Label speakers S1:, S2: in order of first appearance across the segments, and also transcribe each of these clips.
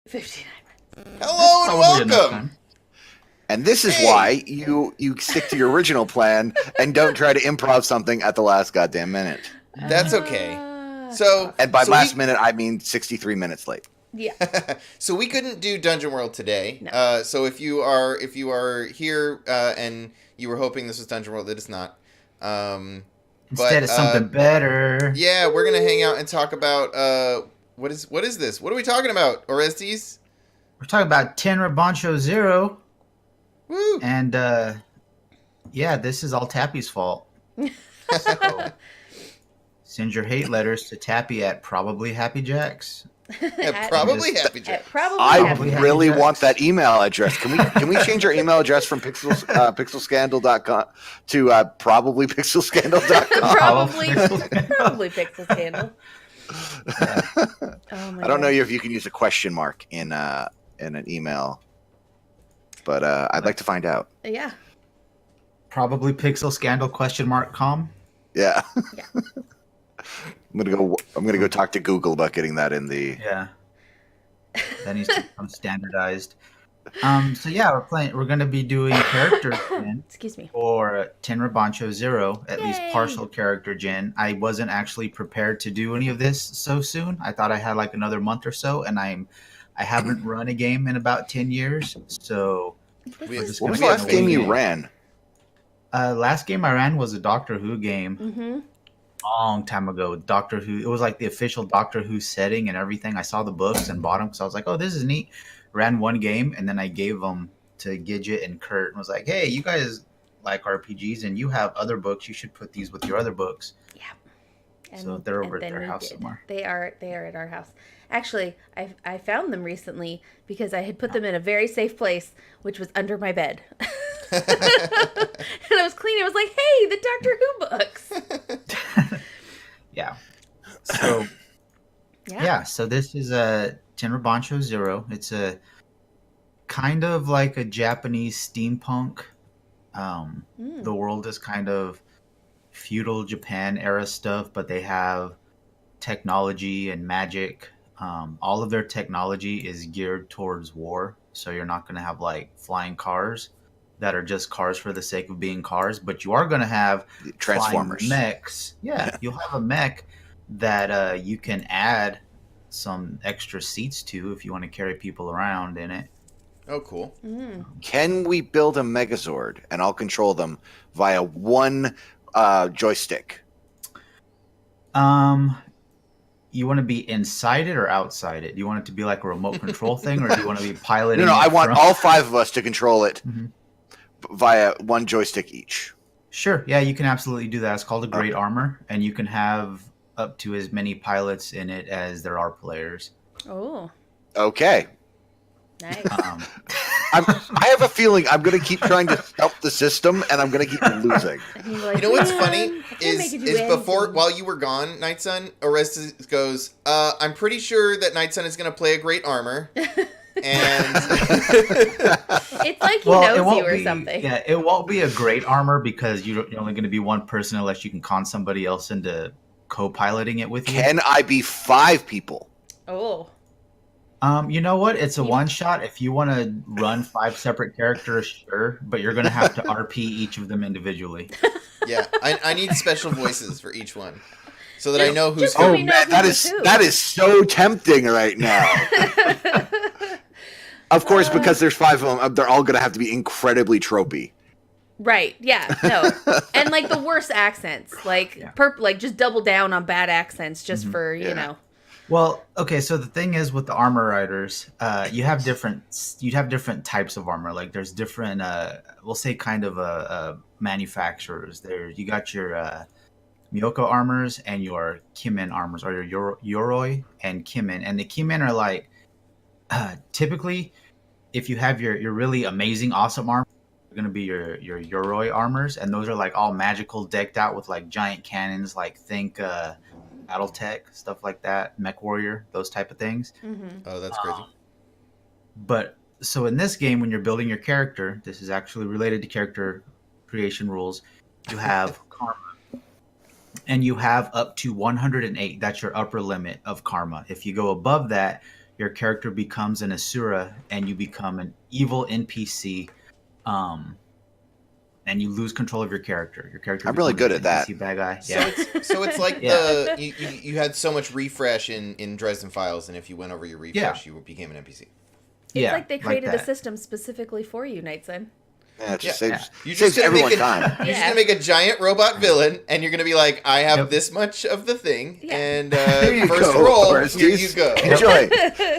S1: 59 minutes.
S2: Hello and
S3: Probably enough
S2: welcome.
S3: time.
S4: And this is why you stick to your original plan and don't try to improv something at the last goddamn minute.
S2: That's okay.
S4: And by
S2: So
S4: last minute, I mean 63 minutes late.
S1: Yeah.
S2: So we couldn't do Dungeon World today.
S1: No.
S2: So if you are here and you were hoping this was Dungeon World, it is not.
S3: Instead of something better.
S2: Yeah, we're gonna hang out and talk about what is this? What are we talking about, Orestes?
S3: We're talking about Tenra Bansho 0.
S2: Woo!
S3: And, yeah, this is all Tappy's fault. So, send your hate letters to Tappy at probably Happy Jacks.
S2: Probably Happy Jack.
S4: I really want that email address. Can we change our email address from pixelscandal.com to probably pixelscandal.com?
S1: Probably Pixel Scandal. Oh my
S4: I don't know
S1: God.
S4: if you can use a question mark in an email, but I'd like to find out.
S1: Yeah.
S3: Probably Pixel Scandal .com.
S4: Yeah.
S1: Yeah.
S4: I'm gonna go talk to Google about getting that in the.
S3: Yeah. That needs to become standardized. So yeah, we're gonna be doing character gen
S1: Excuse me.
S3: for Tenra Bansho 0, at least
S1: Yay.
S3: partial character gen. I wasn't actually prepared to do any of this so soon. I thought I had like another month or so, and I haven't run a game in about 10 years. So
S2: We-
S1: This
S4: What was
S1: is
S4: the last
S3: gonna be
S4: game you
S3: amazing.
S4: ran?
S3: last game I ran was a Doctor Who game.
S1: Mm-hmm.
S3: Long time ago. Doctor Who. It was like the official Doctor Who setting and everything. I saw the books and bought them because I was like, "Oh, this is neat." Ran one game and then I gave them to Gidget and Kurt and was like, "Hey, you guys like RPGs and you have other books. You should put these with your other books."
S1: Yeah.
S3: So they're over at
S1: then
S3: their
S1: we
S3: house
S1: did.
S3: somewhere.
S1: They are at our house. Actually, I found them recently because I had put them in a very safe place, which was under my bed. And I was cleaning. I was like, "Hey, the Doctor Who books."
S3: Yeah. So
S1: Yeah.
S3: so this is a Tenra Bansho 0. It's a kind of like a Japanese steampunk. The world is kind of feudal Japan era stuff, but they have technology and magic. All of their technology is geared towards war, so you're not going to have like flying cars that are just cars for the sake of being cars, but you are going to have
S4: Transformers.
S3: flying mechs. Yeah, you'll have a mech that you can add some extra seats to if you want to carry people around in it.
S2: Oh, cool.
S4: Can we build a Megazord and I'll control them via one joystick?
S3: You want to be inside it or outside it? Do you want it to be like a remote control thing, or do you want to be piloting?
S4: No,
S3: it
S4: I want
S3: from-
S4: all five of us to control it
S3: Mhm.
S4: via one joystick each.
S3: Sure, yeah, you can absolutely do that. It's called a great armor, and you can have up to as many pilots in it as there are players.
S1: Oh,
S4: Okay.
S1: nice.
S4: I have a feeling I'm going to keep trying to help the system, and I'm going to keep losing.
S1: And you're like,
S2: You know what's
S1: "Man,
S2: funny
S1: I can't make it do
S2: is before
S1: anything."
S2: while you were gone, Night Sun, Orestes goes, I'm pretty sure that Night Sun is gonna play a great armor. And
S1: It's like he
S3: Well, it
S1: knows you
S3: won't
S1: or
S3: be.
S1: something.
S3: Yeah, it won't be a great armor because you're only going to be one person unless you can con somebody else into co-piloting it with you.
S4: Can I be five people?
S1: Oh,
S3: You know what? It's a
S1: You-
S3: one shot. If you want to run 5 separate characters, sure, but you're going to have to RP each of them individually.
S2: yeah, I need special voices for each one. So that I
S1: Just-
S2: know who's
S1: just
S2: who.
S1: so
S4: Oh
S1: we know
S4: man, that
S1: who
S4: is
S1: is who.
S4: that is so tempting right now. Of course, because there's 5 of them, they're all going to have to be incredibly tropey.
S1: right. Yeah. No. And like the worst accents, like
S3: Yeah.
S1: like just double down on bad accents just for you
S4: Yeah.
S1: know.
S3: Well, okay, so the thing is with the armor riders, you'd have different types of armor. Like there's different, we'll say kind of manufacturers. There, you got your Miyoko armors and your Kimen armors, or your Yoroi and Kimen. And the Kimen are like, typically, if you have your really amazing, awesome armor, they're going to be your Yoroi armors. And those are like all magical, decked out with like giant cannons, like think Battletech, stuff like that, Mech Warrior, those type of things.
S1: Mm-hmm.
S2: Oh, that's crazy.
S3: But so in this game, when you're building your character, this is actually related to character creation rules. You have karma, and you have up to 108. That's your upper limit of karma. If you go above that, your character becomes an Asura and you become an evil NPC, and you lose control of your character. Your character
S4: I'm really
S3: becomes
S4: good
S3: an
S4: at that.
S3: NPC bad guy.
S2: So
S3: Yeah.
S2: it's like
S3: Yeah.
S2: you had so much refresh in Dresden Files, and if you went over your refresh, you became an NPC.
S1: It's
S3: Yeah,
S1: like they created a
S3: that.
S1: system specifically for you, Nightson.
S4: Yeah, it just
S2: Yeah.
S4: saves,
S2: You're
S4: saves
S2: just gonna
S4: everyone
S2: make
S4: time.
S2: You're just gonna make a giant robot villain, and you're gonna be like, I have
S3: Yep.
S2: this much of the thing,
S1: Yeah.
S2: and
S4: Here you
S2: first
S4: go,
S2: roll,
S4: Orestes.
S2: here you go.
S4: Enjoy.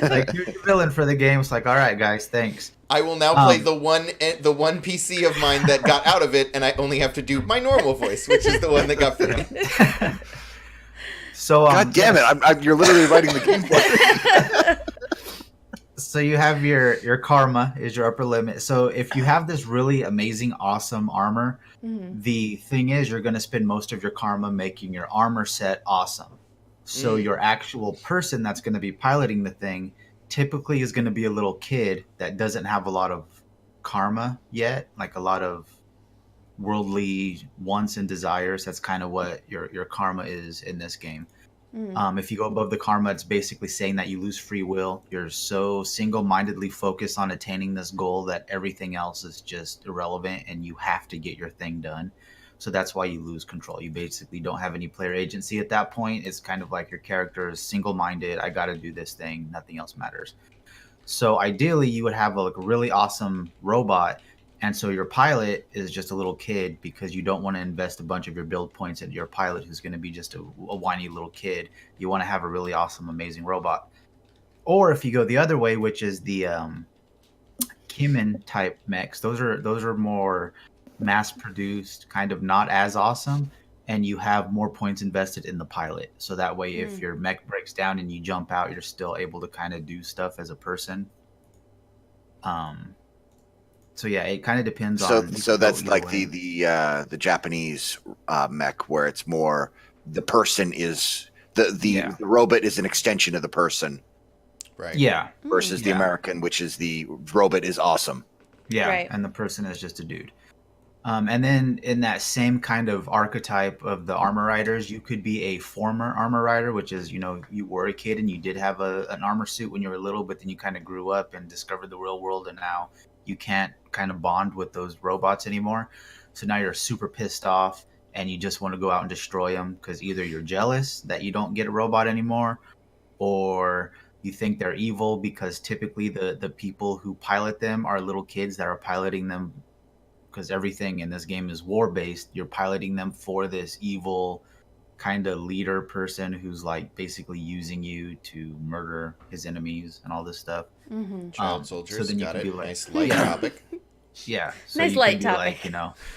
S3: Like, here's your villain for the game. It's like, all right, guys, thanks.
S2: I will now play the one PC of mine that got out of it, and I only have to do my normal voice, which is the one that got free.
S3: So,
S4: God damn it! You're literally writing the game for me.
S3: So you have your karma is your upper limit. So if you have this really amazing, awesome armor, the thing is you're going to spend most of your karma making your armor set awesome. So your actual person that's going to be piloting the thing typically is going to be a little kid that doesn't have a lot of karma yet, like a lot of worldly wants and desires. That's kind of what your karma is in this game. If you go above the karma, it's basically saying that you lose free will. You're so single-mindedly focused on attaining this goal that everything else is just irrelevant, and you have to get your thing done. So that's why you lose control. You basically don't have any player agency at that point. It's kind of like your character is single-minded. I got to do this thing. Nothing else matters. So ideally, you would have a really awesome robot. And so your pilot is just a little kid because you don't want to invest a bunch of your build points into your pilot who's going to be just a whiny little kid. You want to have a really awesome, amazing robot. Or if you go the other way, which is the Kimin type mechs, those are more mass-produced, kind of not as awesome, and you have more points invested in the pilot. So that way, if your mech breaks down and you jump out, you're still able to kind of do stuff as a person. So yeah, it kind of depends on.
S4: So that's like the Japanese mech, where it's more the person is the robot is an extension of the person,
S2: Right.
S3: Yeah.
S4: versus the American, which is the robot is awesome.
S3: Yeah,
S1: Right.
S3: and the person is just a dude. And then in that same kind of archetype of the armor riders, you could be a former armor rider, which is, you were a kid and you did have an armor suit when you were little, but then you kind of grew up and discovered the real world, and now you can't kind of bond with those robots anymore. So now you're super pissed off and you just want to go out and destroy them because either you're jealous that you don't get a robot anymore, or you think they're evil because typically the people who pilot them are little kids that are piloting them, because everything in this game is war based. You're piloting them for this evil kind of leader person who's like basically using you to murder his enemies and all this stuff.
S2: Child soldiers.
S3: So then you
S2: got
S3: could
S2: it.
S3: be like,
S2: Nice light
S3: yeah.
S2: topic.
S3: Yeah. So
S1: Nice
S3: you
S1: light
S3: could be
S1: topic.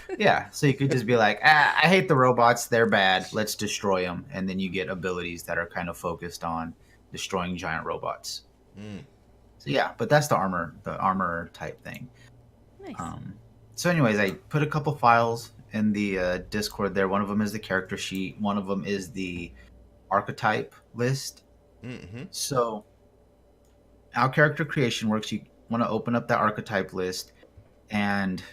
S3: like, yeah. So you could just be like, I hate the robots. They're bad. Let's destroy them. And then you get abilities that are kind of focused on destroying giant robots. So yeah, but that's the armor type thing.
S1: Nice.
S3: So anyways, I put a couple files in the Discord there. One of them is the character sheet. One of them is the archetype list. So how character creation works, you want to open up that archetype list and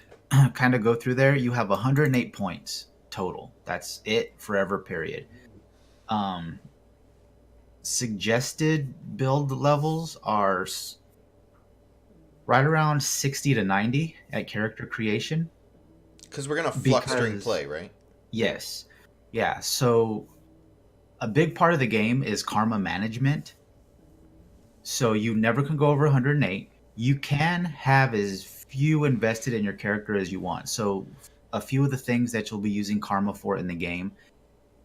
S3: kind of go through there. You have 108 points total. That's it forever, period. Suggested build levels are right around 60 to 90 at character creation.
S2: Because we're going to flux during
S3: Because-
S2: play, right?
S3: Yes. Yeah. So a big part of the game is karma management. So you never can go over 108. You can have as few invested in your character as you want. So a few of the things that you'll be using karma for in the game,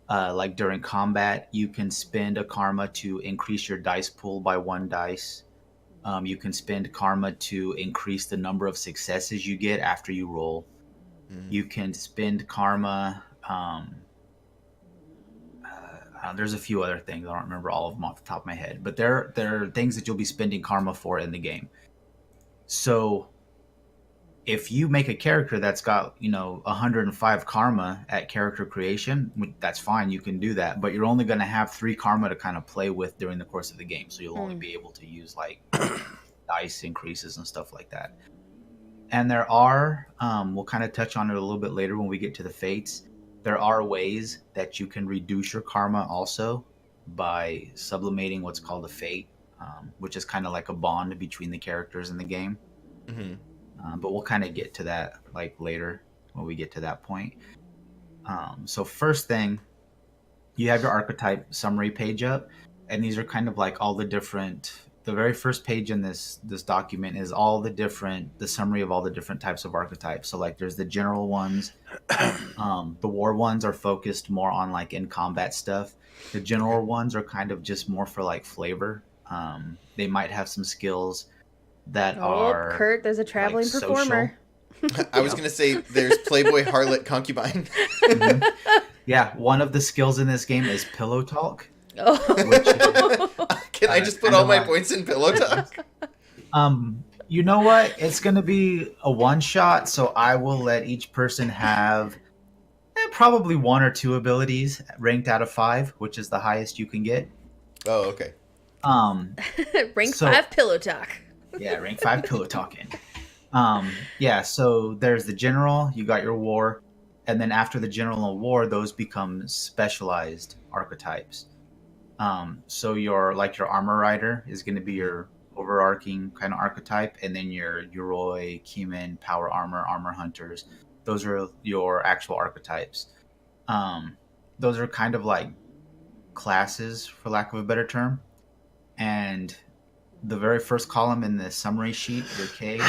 S3: like during combat, you can spend a karma to increase your dice pool by 1 dice. You can spend karma to increase the number of successes you get after you roll. You can spend karma. There's a few other things. I don't remember all of them off the top of my head, but there are things that you'll be spending karma for in the game. So if you make a character that's got 105 karma at character creation, that's fine. You can do that, but you're only going to have 3 karma to kind of play with during the course of the game. So you'll only be able to use like dice increases and stuff like that. And there are, we'll kind of touch on it a little bit later when we get to the fates. There are ways that you can reduce your karma also by sublimating what's called a fate. which is kind of like a bond between the characters in the game.
S2: Mm-hmm.
S3: But we'll kind of get to that like later when we get to that point. So first thing, you have your archetype summary page up, and these are kind of like all the different. The very first page in this document is all the summary of all the different types of archetypes. So like there's the general ones. The war ones are focused more on like in combat stuff. The general ones are kind of just more for like flavor. They might have some skills that are
S1: Kurt, there's a traveling
S3: like,
S1: performer.
S2: I was gonna say there's Playboy Harlot Concubine.
S3: Mm-hmm. Yeah, one of the skills in this game is pillow talk.
S1: Oh.
S2: Can I just put all my points in pillow talk?
S3: You know what? It's going to be a one shot, so I will let each person have probably one or two abilities ranked out of 5, which is the highest you can get.
S2: Oh, okay.
S1: Rank 5 pillow talk.
S3: Yeah, rank 5 pillow talking. Yeah, so there's the general, you got your war, and then after the general and war, those become specialized archetypes. So your armor rider is going to be your overarching kind of archetype, and then your Yoroi, Keeman, power armor hunters. Those are your actual archetypes. Those are kind of like classes, for lack of a better term. And the very first column in the summary sheet, your K,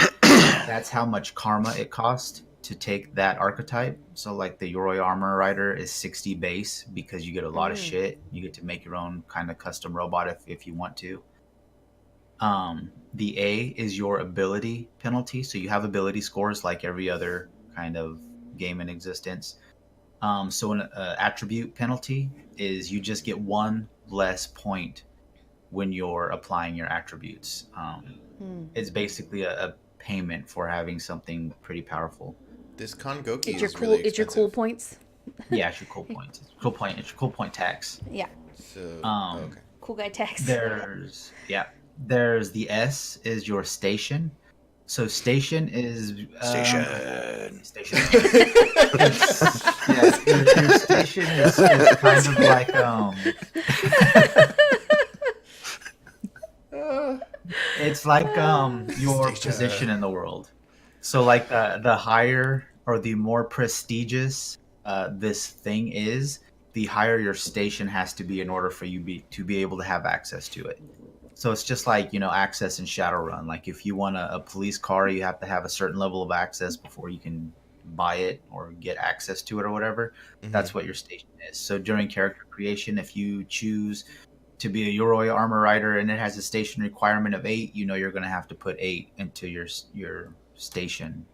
S3: that's how much karma it costs to take that archetype. So like the Yoroi armor rider is 60 base because you get a lot of shit. You get to make your own kind of custom robot if you want to. The A is your ability penalty. So you have ability scores like every other kind of game in existence. So an attribute penalty is you just get one less point when you're applying your attributes. It's basically a payment for having something pretty powerful.
S2: This Kongoki
S1: It's your
S2: is
S1: cool.
S2: really
S1: It's your cool points.
S3: Yeah, it's your cool points. It's your cool point tax.
S1: Yeah.
S2: So, okay.
S1: Cool guy tax.
S3: There's the S is your station. So station is
S4: Station.
S3: Your station is kind of like it's like your
S2: Station.
S3: position in the world. So like the higher or the more prestigious this thing is, the higher your station has to be in order for you to be able to have access to it. So it's just like, access in Shadowrun. Like if you want a police car, you have to have a certain level of access before you can buy it or get access to it or whatever. Mm-hmm. That's what your station is. So during character creation, if you choose to be a Yoroi armor rider and it has a station requirement of 8, you're going to have to put 8 into your station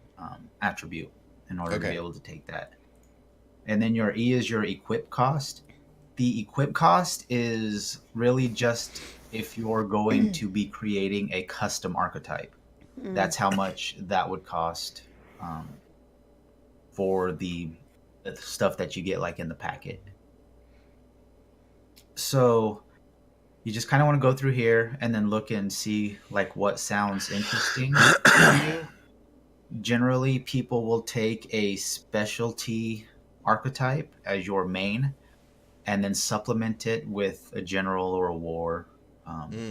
S3: attribute in order to be able to take that. And then your E is your equip cost. The equip cost is really just if you're going to be creating a custom archetype. That's how much that would cost for the stuff that you get like in the packet. So you just kind of want to go through here and then look and see like what sounds interesting to you. Generally, people will take a specialty archetype as your main and then supplement it with a general or a war,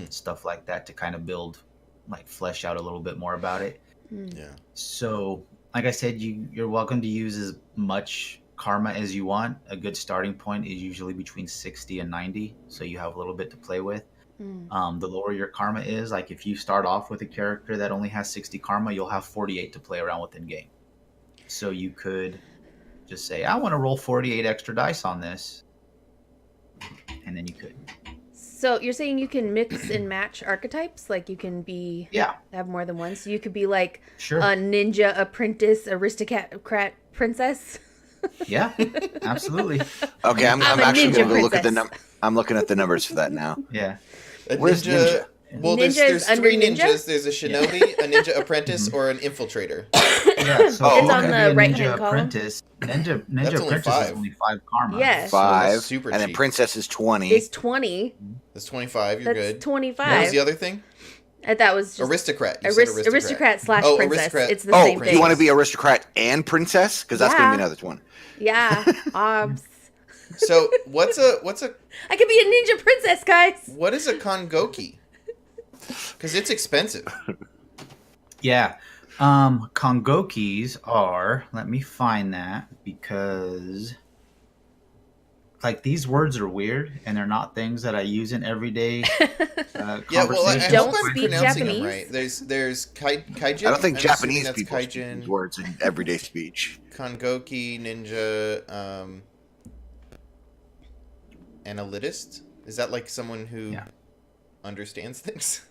S3: stuff like that to kind of flesh out a little bit more about it.
S2: Yeah.
S3: So, like I said, you're welcome to use as much karma as you want. A good starting point is usually between 60 and 90, so you have a little bit to play with. The lower your karma is, like if you start off with a character that only has 60 karma, you'll have 48 to play around with in game. So you could just say, I want to roll 48 extra dice on this, and then you could.
S1: So you're saying you can mix and match archetypes? Like you can have more than one? So you could be like a ninja apprentice, aristocrat princess?
S3: Yeah, absolutely.
S4: Okay, I'm actually going to look at I'm looking at the numbers for that now.
S3: Yeah.
S4: Where's ninja?
S2: Well, there's 3 ninjas. There's a shinobi, a ninja apprentice, or an infiltrator.
S3: Yeah, so
S1: it's on the right-hand column.
S3: Apprentice, ninja apprentice is only 5 karma.
S1: Yeah.
S4: 5,
S2: So super
S4: and then
S2: cheap.
S4: princess is 20.
S1: It's 20.
S2: That's 25. You're
S1: That's
S2: good.
S1: 25.
S2: What was the other thing?
S1: That was just
S2: Aristocrat. You said
S1: aristocrat / princess.
S2: aristocrat.
S1: It's the same thing.
S4: You want to be aristocrat and princess? Because that's going to be another one.
S1: Yeah.
S2: So what's a
S1: I could be a ninja princess, guys.
S2: what is a Kongoki? Because it's expensive.
S3: Yeah. Kongokis are, let me find that because like these words are weird and they're not things that I use in everyday
S2: Yeah, well, I
S3: conversation.
S2: hope
S1: Don't
S2: I'm
S1: speak
S2: pronouncing them
S1: Japanese.
S2: right. There's kaijin.
S4: I don't think
S2: I'm assuming
S4: Japanese
S2: that's
S4: people speak these words in everyday speech.
S2: Kongoki, ninja, analytist. Is that like someone who understands things?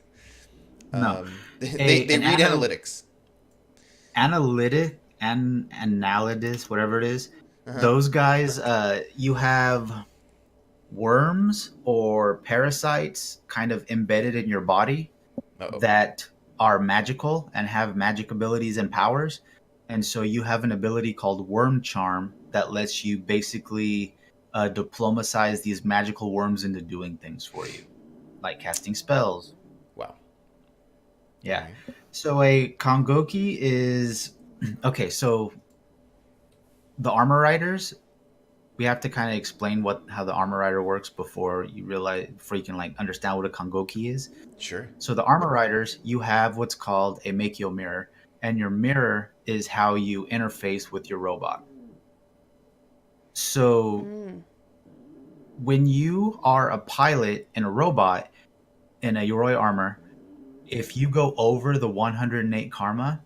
S3: No.
S2: They read analytics.
S3: Analysis, whatever it is.
S2: Uh-huh.
S3: Those guys, you have worms or parasites kind of embedded in your body
S2: Uh-oh.
S3: that are magical and have magic abilities and powers. And so you have an ability called Worm Charm that lets you basically diplomatize these magical worms into doing things for you, like casting spells.
S2: Wow.
S3: Yeah.
S2: Right.
S3: So a Kongoki is okay. So the armor riders, we have to kind of explain how the armor rider works before you can like understand what a Kongoki is.
S2: Sure.
S3: So the armor riders, you have what's called a Makio mirror, and your mirror is how you interface with your robot. So when you are a pilot in a robot in a Yoroi armor, if you go over the 108 karma,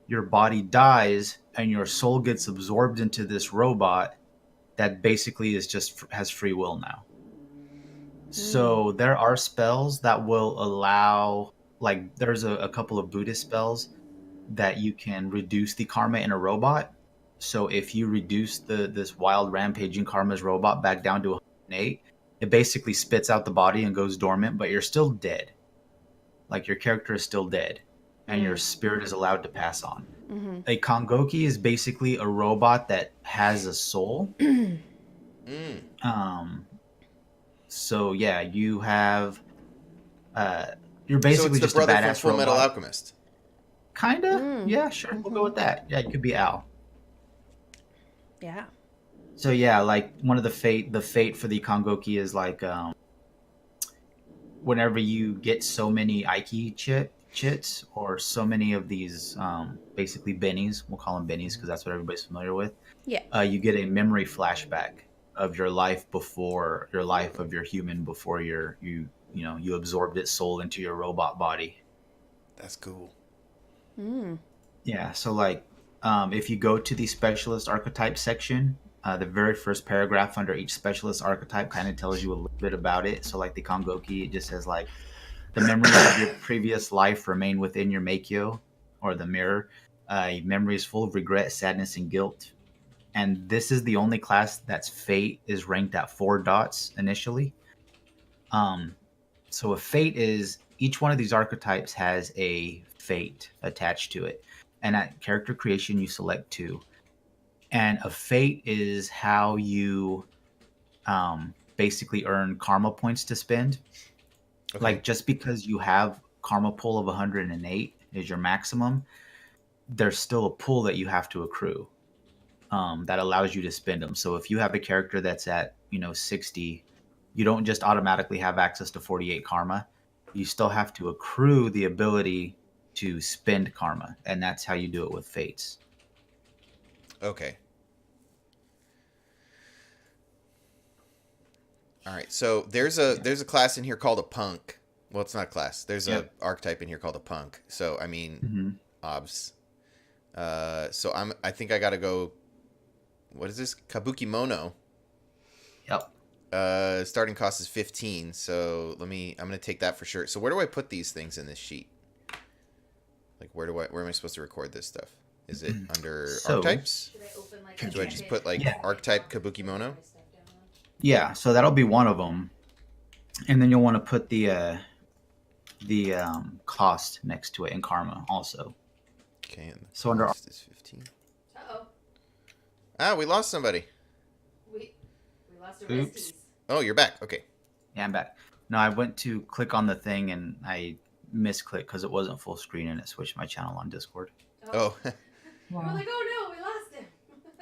S3: your body dies and your soul gets absorbed into this robot that basically has free will now. So there are spells that will allow, like there's a couple of Buddhist spells that you can reduce the karma in a robot. So if you reduce this wild rampaging karma's robot back down to 108, it basically spits out the body and goes dormant, but you're still dead. Like your character is still dead and your spirit is allowed to pass on.
S1: Mm-hmm.
S3: A Kongoki is basically a robot that has a soul. So yeah, you have you're basically
S2: so it's the
S3: just a
S2: brother
S3: badass
S2: from Full Metal
S3: robot.
S2: Alchemist.
S3: Kinda, yeah, sure, we'll go with that. Yeah, it could be Al.
S1: Yeah.
S3: So yeah, like one of the fate for the Kongoki is like whenever you get so many Aiki chits or so many of these basically bennies, we'll call them bennies because that's what everybody's familiar with.
S1: Yeah.
S3: You get a memory flashback of your life before your human before you absorbed its soul into your robot body.
S2: That's cool.
S3: Yeah, so like if you go to the specialist archetype section, the very first paragraph under each specialist archetype kind of tells you a little bit about it. So like the Kongoki, it just says like the memories of your previous life remain within your Makyo or the mirror. Memory is full of regret, sadness, and guilt. And this is the only class that's fate is ranked at 4 dots initially. So a fate is each one of these archetypes has a fate attached to it. And at character creation, you select 2. And a fate is how you basically earn karma points to spend. Okay. Like just because you have karma pool of 108 is your maximum, there's still a pool that you have to accrue that allows you to spend them. So if you have a character that's at 60, you don't just automatically have access to 48 karma. You still have to accrue the ability to spend karma, and that's how you do it with fates.
S2: Okay. All right. So there's a class in here called a punk. Well, it's not a class. There's a archetype in here called a punk. So I mean, obs. So I think I gotta go. What is this? Kabuki Mono.
S3: Yep.
S2: Starting cost is 15. So I'm gonna take that for sure. So where do I put these things in this sheet? Like where am I supposed to record this stuff? Is it under archetypes? Do I just put archetype Kabuki Mono?
S3: Yeah, so that'll be one of them, and then you'll want to put the cost next to it in karma also.
S2: Okay, and
S3: so under
S2: cost is 15. We lost somebody.
S1: We lost a Resties.
S2: Oh, you're back. Okay.
S3: Yeah, I'm back. No, I went to click on the thing and I misclicked because it wasn't full screen and it switched my channel on Discord.
S2: Oh.
S1: We're like, oh no, we lost him.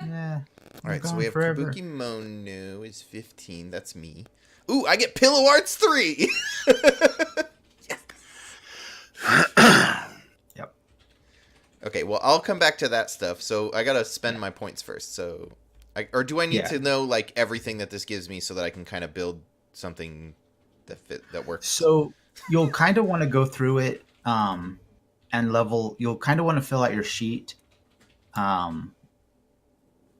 S3: Yeah.
S2: All right, so we have Kabuki Mono is 15. That's me. Ooh, I get Pillow Arts 3. Yes. Okay, well, I'll come back to that stuff. So I gotta spend my points first. So, or do I need
S3: Yeah.
S2: to know like everything that this gives me so that I can kind of build something that works?
S3: So you'll kind of want to go through it and level. You'll kind of want to fill out your sheet um,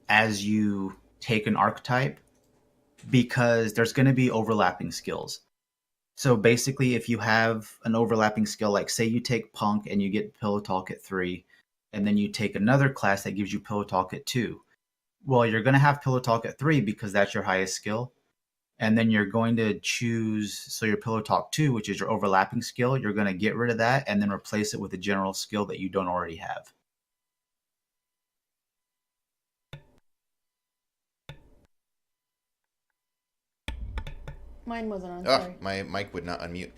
S3: as you take an archetype because there's going to be overlapping skills. So basically, if you have an overlapping skill, like say you take Punk and you get Pillow Talk at 3, and then you take another class that gives you Pillow Talk at 2. Well, you're going to have Pillow Talk at 3 because that's your highest skill. And then you're going to choose, so your Pillow Talk 2, which is your overlapping skill, you're going to get rid of that and then replace it with a general skill that you don't already have.
S1: Mine wasn't on.
S2: Oh,
S1: Sorry.
S2: my mic would not unmute.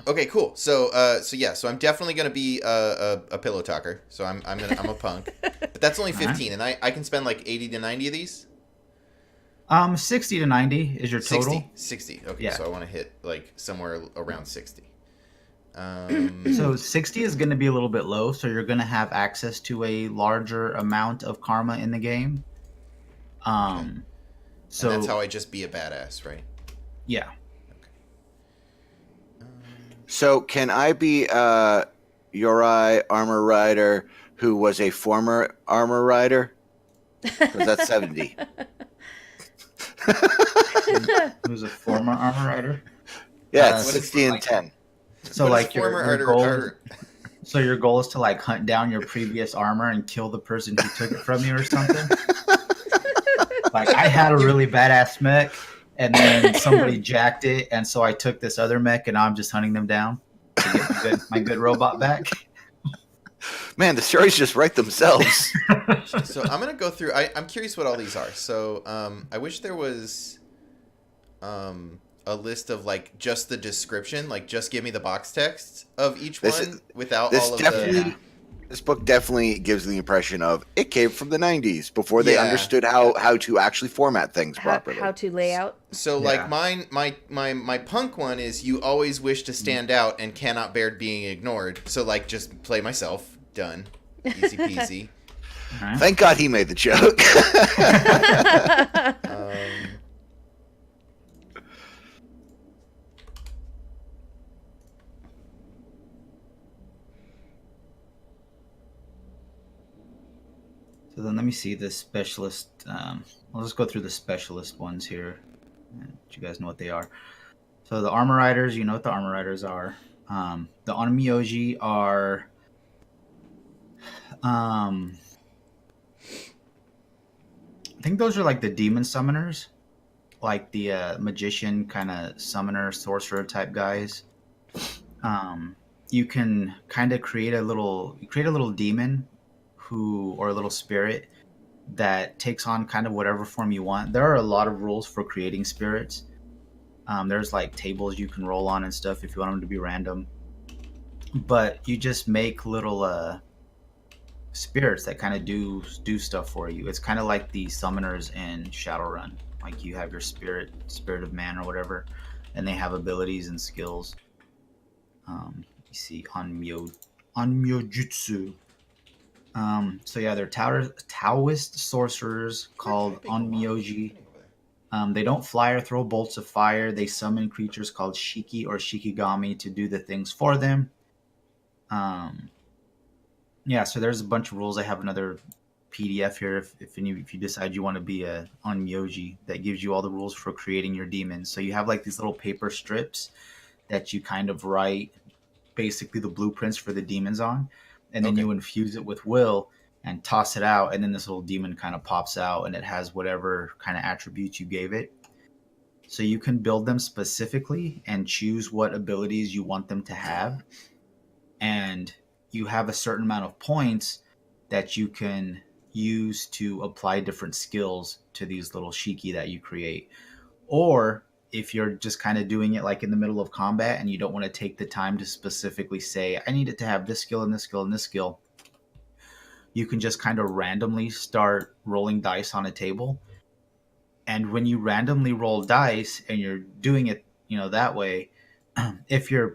S2: Okay, cool. So so I'm definitely gonna be a pillow talker. So I'm a punk, but that's only 15, and I can spend like 80 to 90 of these.
S3: 60 to 90 is your total.
S2: 60. Okay,
S3: Yeah.
S2: so I want to hit like somewhere around 60.
S3: So 60 is going to be a little bit low, so you're going to have access to a larger amount of karma in the game. So
S2: and that's how I just be a badass, right?
S3: Yeah.
S4: So can I be Yorai armor rider who was a former armor rider? Because that's 70.
S3: Who's a former armor rider?
S4: Yeah, it's 60 and 10.
S3: So like your goal. So your goal is to like hunt down your previous armor and kill the person who took it from you or something. Like I had a really badass mech, and then somebody jacked it, and so I took this other mech, and now I'm just hunting them down to get my good robot back.
S4: Man, the stories just write themselves.
S2: So I'm gonna go through. I'm curious what all these are. So I wish there was a list of like just the description, like just give me the box text of each one without all of the.
S4: This book definitely gives the impression of it came from the 90s before they understood how to actually format things properly.
S1: How to lay out.
S2: So like my punk one is you always wish to stand out and cannot bear being ignored. So like just play myself. Done. Easy peasy.
S4: Right. Thank God he made the joke.
S3: So then let me see the specialist. I'll just go through the specialist ones here. You guys know what they are. So the armor riders, you know what the armor riders are. The Onmyoji are... I think those are like the demon summoners. Like the magician kind of summoner, sorcerer type guys. You can kind of create a little demon or a little spirit that takes on kind of whatever form you want. There are a lot of rules for creating spirits. There's like tables you can roll on and stuff if you want them to be random. But you just make little spirits that kind of do stuff for you. It's kind of like the summoners in Shadowrun. Like you have your spirit of man or whatever, and they have abilities and skills. You see Onmyojutsu. So yeah, they're Taoist sorcerers called Onmyoji. They don't fly or throw bolts of fire. They summon creatures called Shiki or Shikigami to do the things for them. Yeah, so there's a bunch of rules. I have another PDF here if you decide you want to be a Onmyoji that gives you all the rules for creating your demons. So you have like these little paper strips that you kind of write basically the blueprints for the demons on, and then you infuse it with will and toss it out, and then this little demon kind of pops out and it has whatever kind of attributes you gave it. So you can build them specifically and choose what abilities you want them to have, and you have a certain amount of points that you can use to apply different skills to these little shiki that you create. Or if you're just kind of doing it like in the middle of combat and you don't want to take the time to specifically say, I need it to have this skill and this skill and this skill, you can just kind of randomly start rolling dice on a table. And when you randomly roll dice and you're doing it, that way, if you're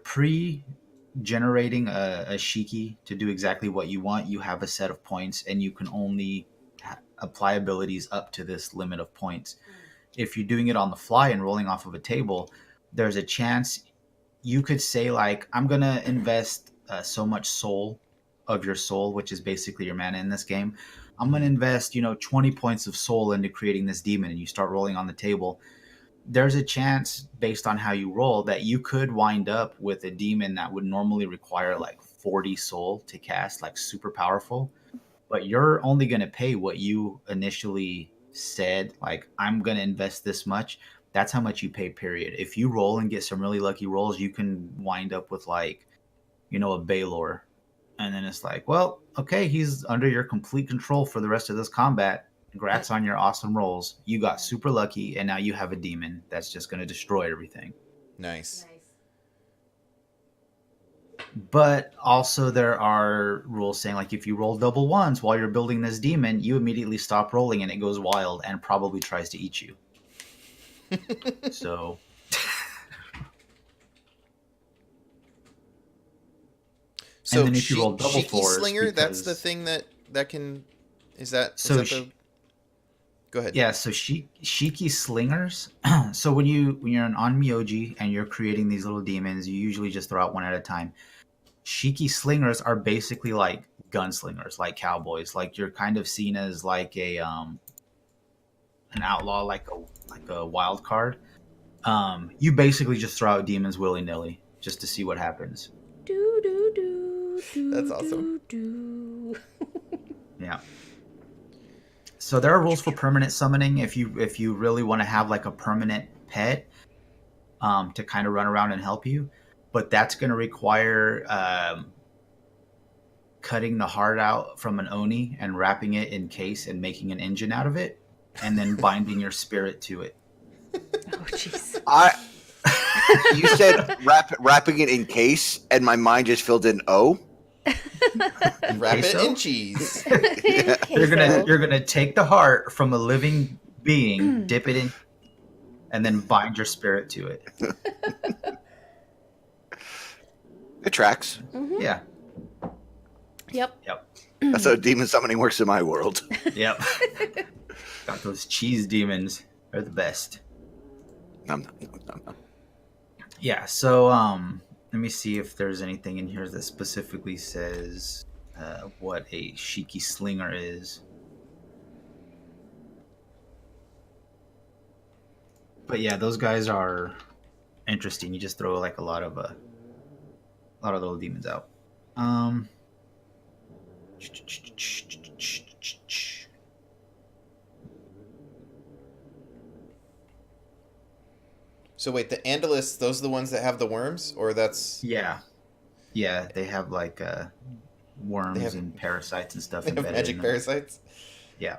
S3: generating a Shiki to do exactly what you want, you have a set of points, and you can only apply abilities up to this limit of points. If you're doing it on the fly and rolling off of a table, there's a chance you could say, like, I'm going to invest so much soul of your soul, which is basically your mana in this game. I'm going to invest, 20 points of soul into creating this demon, and you start rolling on the table. There's a chance, based on how you roll, that you could wind up with a demon that would normally require like 40 soul to cast, like super powerful. But you're only going to pay what you initially said, like, I'm going to invest this much. That's how much you pay, period. If you roll and get some really lucky rolls, you can wind up with like, a Baylor. And then it's like, well, okay, he's under your complete control for the rest of this combat. Congrats on your awesome rolls. You got super lucky, and now you have a demon that's just going to destroy everything.
S2: Nice.
S3: But also there are rules saying, like, if you roll double ones while you're building this demon, you immediately stop rolling and it goes wild and probably tries to eat you. So...
S2: So
S3: and then if you roll double
S2: Shiki
S3: fours,
S2: Slinger, that's
S3: because...
S2: the thing that can... Is that
S3: So
S2: the... Go ahead.
S3: Yeah, so Shiki Slingers. So when you're on Myoji and you're creating these little demons, you usually just throw out one at a time. Shiki Slingers are basically like gunslingers, like cowboys. Like, you're kind of seen as like an outlaw, like a wild card. You basically just throw out demons willy nilly just to see what happens.
S1: Do do do do.
S2: That's awesome.
S1: Do.
S3: Yeah. So there are rules for permanent summoning if you really want to have like a permanent pet to kind of run around and help you, but that's going to require cutting the heart out from an Oni and wrapping it in case and making an engine out of it, and then binding your spirit to it.
S1: Oh, jeez.
S4: You said wrapping it in case, and my mind just filled in O.
S2: Wrap it
S3: Queso?
S2: in cheese.
S4: Yeah.
S3: You're gonna take the heart from a living being, dip it in, and then bind your spirit to it.
S4: It tracks.
S1: Mm-hmm.
S3: Yeah.
S1: Yep.
S4: That's how demon summoning works in my world.
S3: Yep. Got those cheese demons. They're the best.
S4: Nom.
S3: Yeah, so let me see if there's anything in here that specifically says what a Shiki Slinger is. But yeah, those guys are interesting. You just throw like a lot of little demons out.
S2: So wait, the Andalists, those are the ones that have the worms? Or that's...
S3: Yeah, they have like worms
S2: They have-
S3: and parasites and stuff
S2: They have
S3: embedded
S2: magic
S3: in them.
S2: parasites?
S3: Yeah.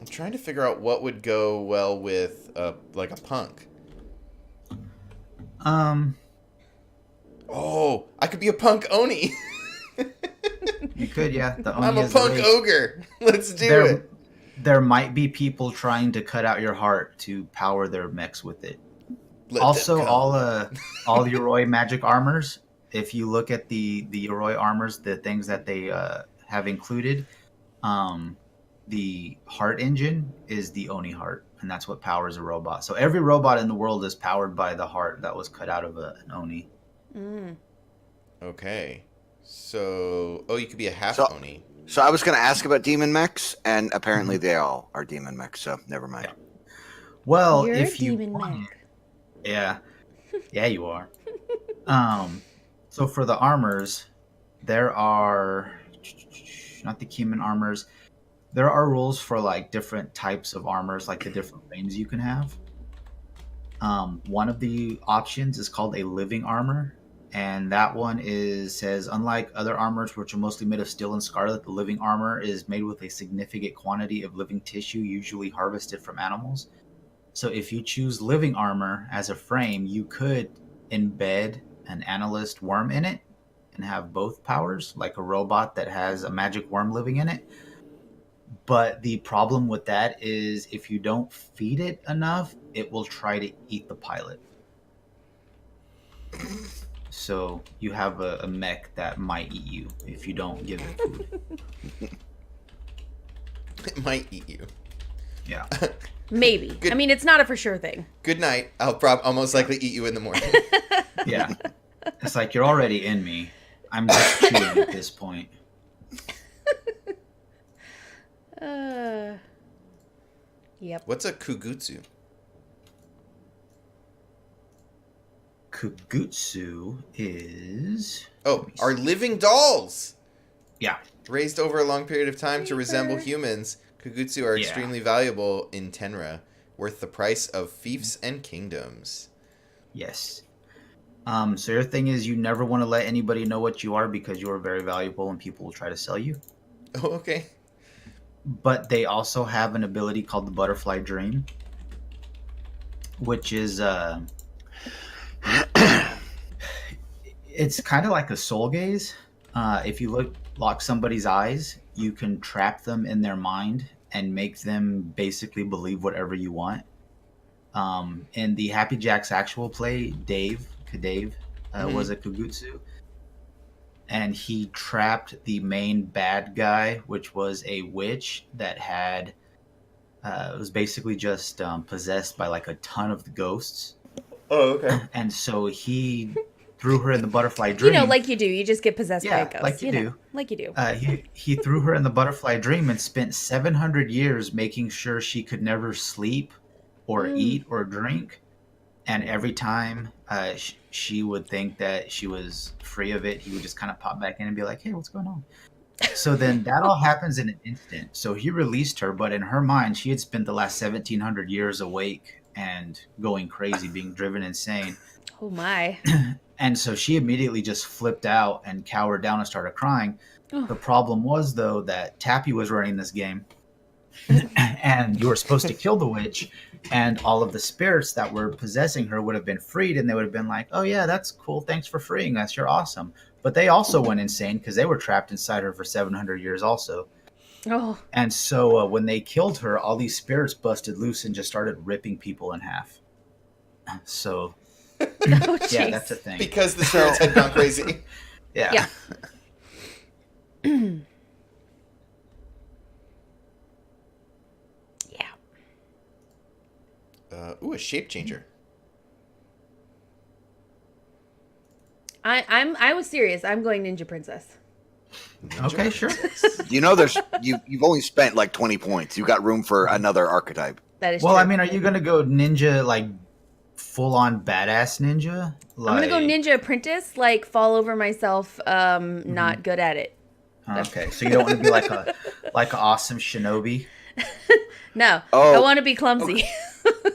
S2: I'm trying to figure out what would go well with like a punk. Oh, I could be a punk Oni.
S3: You could, yeah. The Oni
S2: I'm a
S3: is the
S2: punk
S3: race.
S2: ogre. Let's do it.
S3: There might be people trying to cut out your heart to power their mechs with it.
S2: Let
S3: Also,
S2: them come.
S3: all Yoroi magic armors. If you look at the Yoroi armors, the things that they have included, the heart engine is the Oni heart, and that's what powers a robot. So every robot in the world is powered by the heart that was cut out of an Oni.
S1: Mm.
S2: Okay. So, you could be a half
S4: So-
S2: Oni.
S4: So I was going to ask about demon mechs, and apparently they all are demon mechs. So never mind.
S3: Well,
S1: You're
S3: if
S1: a
S3: you
S1: demon
S3: want
S1: mech.
S3: it- yeah, you are. So for the armors, there are not the Keeman armors. There are rules for like different types of armors, like the different frames you can have. One of the options is called a living armor, and that one says, unlike other armors which are mostly made of steel and scarlet, the living armor is made with a significant quantity of living tissue, usually harvested from animals. So if you choose living armor as a frame, you could embed an analyst worm in it and have both powers, like a robot that has a magic worm living in it. But the problem with that is if you don't feed it enough, it will try to eat the pilot. So you have a mech that might eat you if you don't give it food.
S2: It might eat you.
S3: Yeah.
S1: Maybe.
S2: Good.
S1: I mean, it's not a for sure thing.
S2: Good night. I'll most likely eat you in the morning.
S3: Yeah. It's like you're already in me. I'm just chewing at this point.
S1: Yep.
S2: What's a kugutsu?
S3: Kugutsu is...
S2: Oh, are living dolls.
S3: Yeah.
S2: Raised over a long period of time to resemble humans, kugutsu are extremely valuable in Tenra, worth the price of fiefs and kingdoms.
S3: Yes. So your thing is you never want to let anybody know what you are because you are very valuable and people will try to sell you.
S2: Oh, okay.
S3: But they also have an ability called the Butterfly Dream, which is it's kind of like a soul gaze. If you lock somebody's eyes, you can trap them in their mind and make them basically believe whatever you want. In the Happy Jacks actual play, Kadave was a Kugutsu. And he trapped the main bad guy, which was a witch that had was basically just possessed by like a ton of the ghosts.
S2: Oh, okay.
S3: And so he threw her in the butterfly dream.
S1: You know, like you do. You just get possessed by a ghost.
S3: Like you do.
S1: Know, like you do.
S3: He threw her in the butterfly dream and spent 700 years making sure she could never sleep or eat or drink. And every time she would think that she was free of it, he would just kind of pop back in and be like, hey, what's going on? So then that all happens in an instant. So he released her, but in her mind, she had spent the last 1,700 years awake and going crazy, being driven insane.
S1: Oh, my.
S3: And so she immediately just flipped out and cowered down and started crying. The problem was, though, that Tappy was running this game. And you were supposed to kill the witch, and all of the spirits that were possessing her would have been freed, and they would have been like, oh yeah, that's cool, thanks for freeing us, you're awesome. But they also went insane because they were trapped inside her for 700 years also.
S1: Oh.
S3: And so when they killed her, all these spirits busted loose and just started ripping people in half. So yeah, that's a thing.
S2: Because the spirits had gone crazy.
S3: Yeah.
S2: A shape changer.
S1: I was serious. I'm going Ninja Princess.
S3: Okay, sure.
S4: You know, you've only spent like 20 points. You got room for another archetype.
S1: That is
S3: well,
S1: true.
S3: I mean, are you gonna go ninja, like full on badass ninja?
S1: I'm gonna go Ninja Apprentice, like fall over myself, not good at it.
S3: Okay, so you don't want to be like an awesome shinobi?
S1: No,
S4: Oh,
S1: I want to be clumsy.
S4: okay.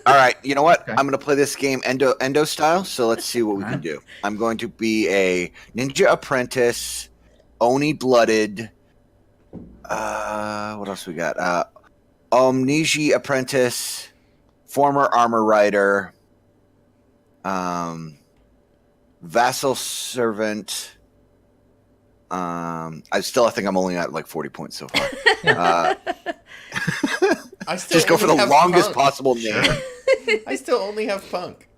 S4: All right, you know what?
S3: Okay.
S4: I'm going to play this game endo style, so let's see what we can do. I'm going to be a ninja apprentice, oni blooded. What else we got? Omniji apprentice, former armor rider, vassal servant. I think I'm only at like 40 points so far.
S2: I still
S4: Just go for the
S2: only have
S4: longest
S2: punk.
S4: possible name.
S2: I still only have punk.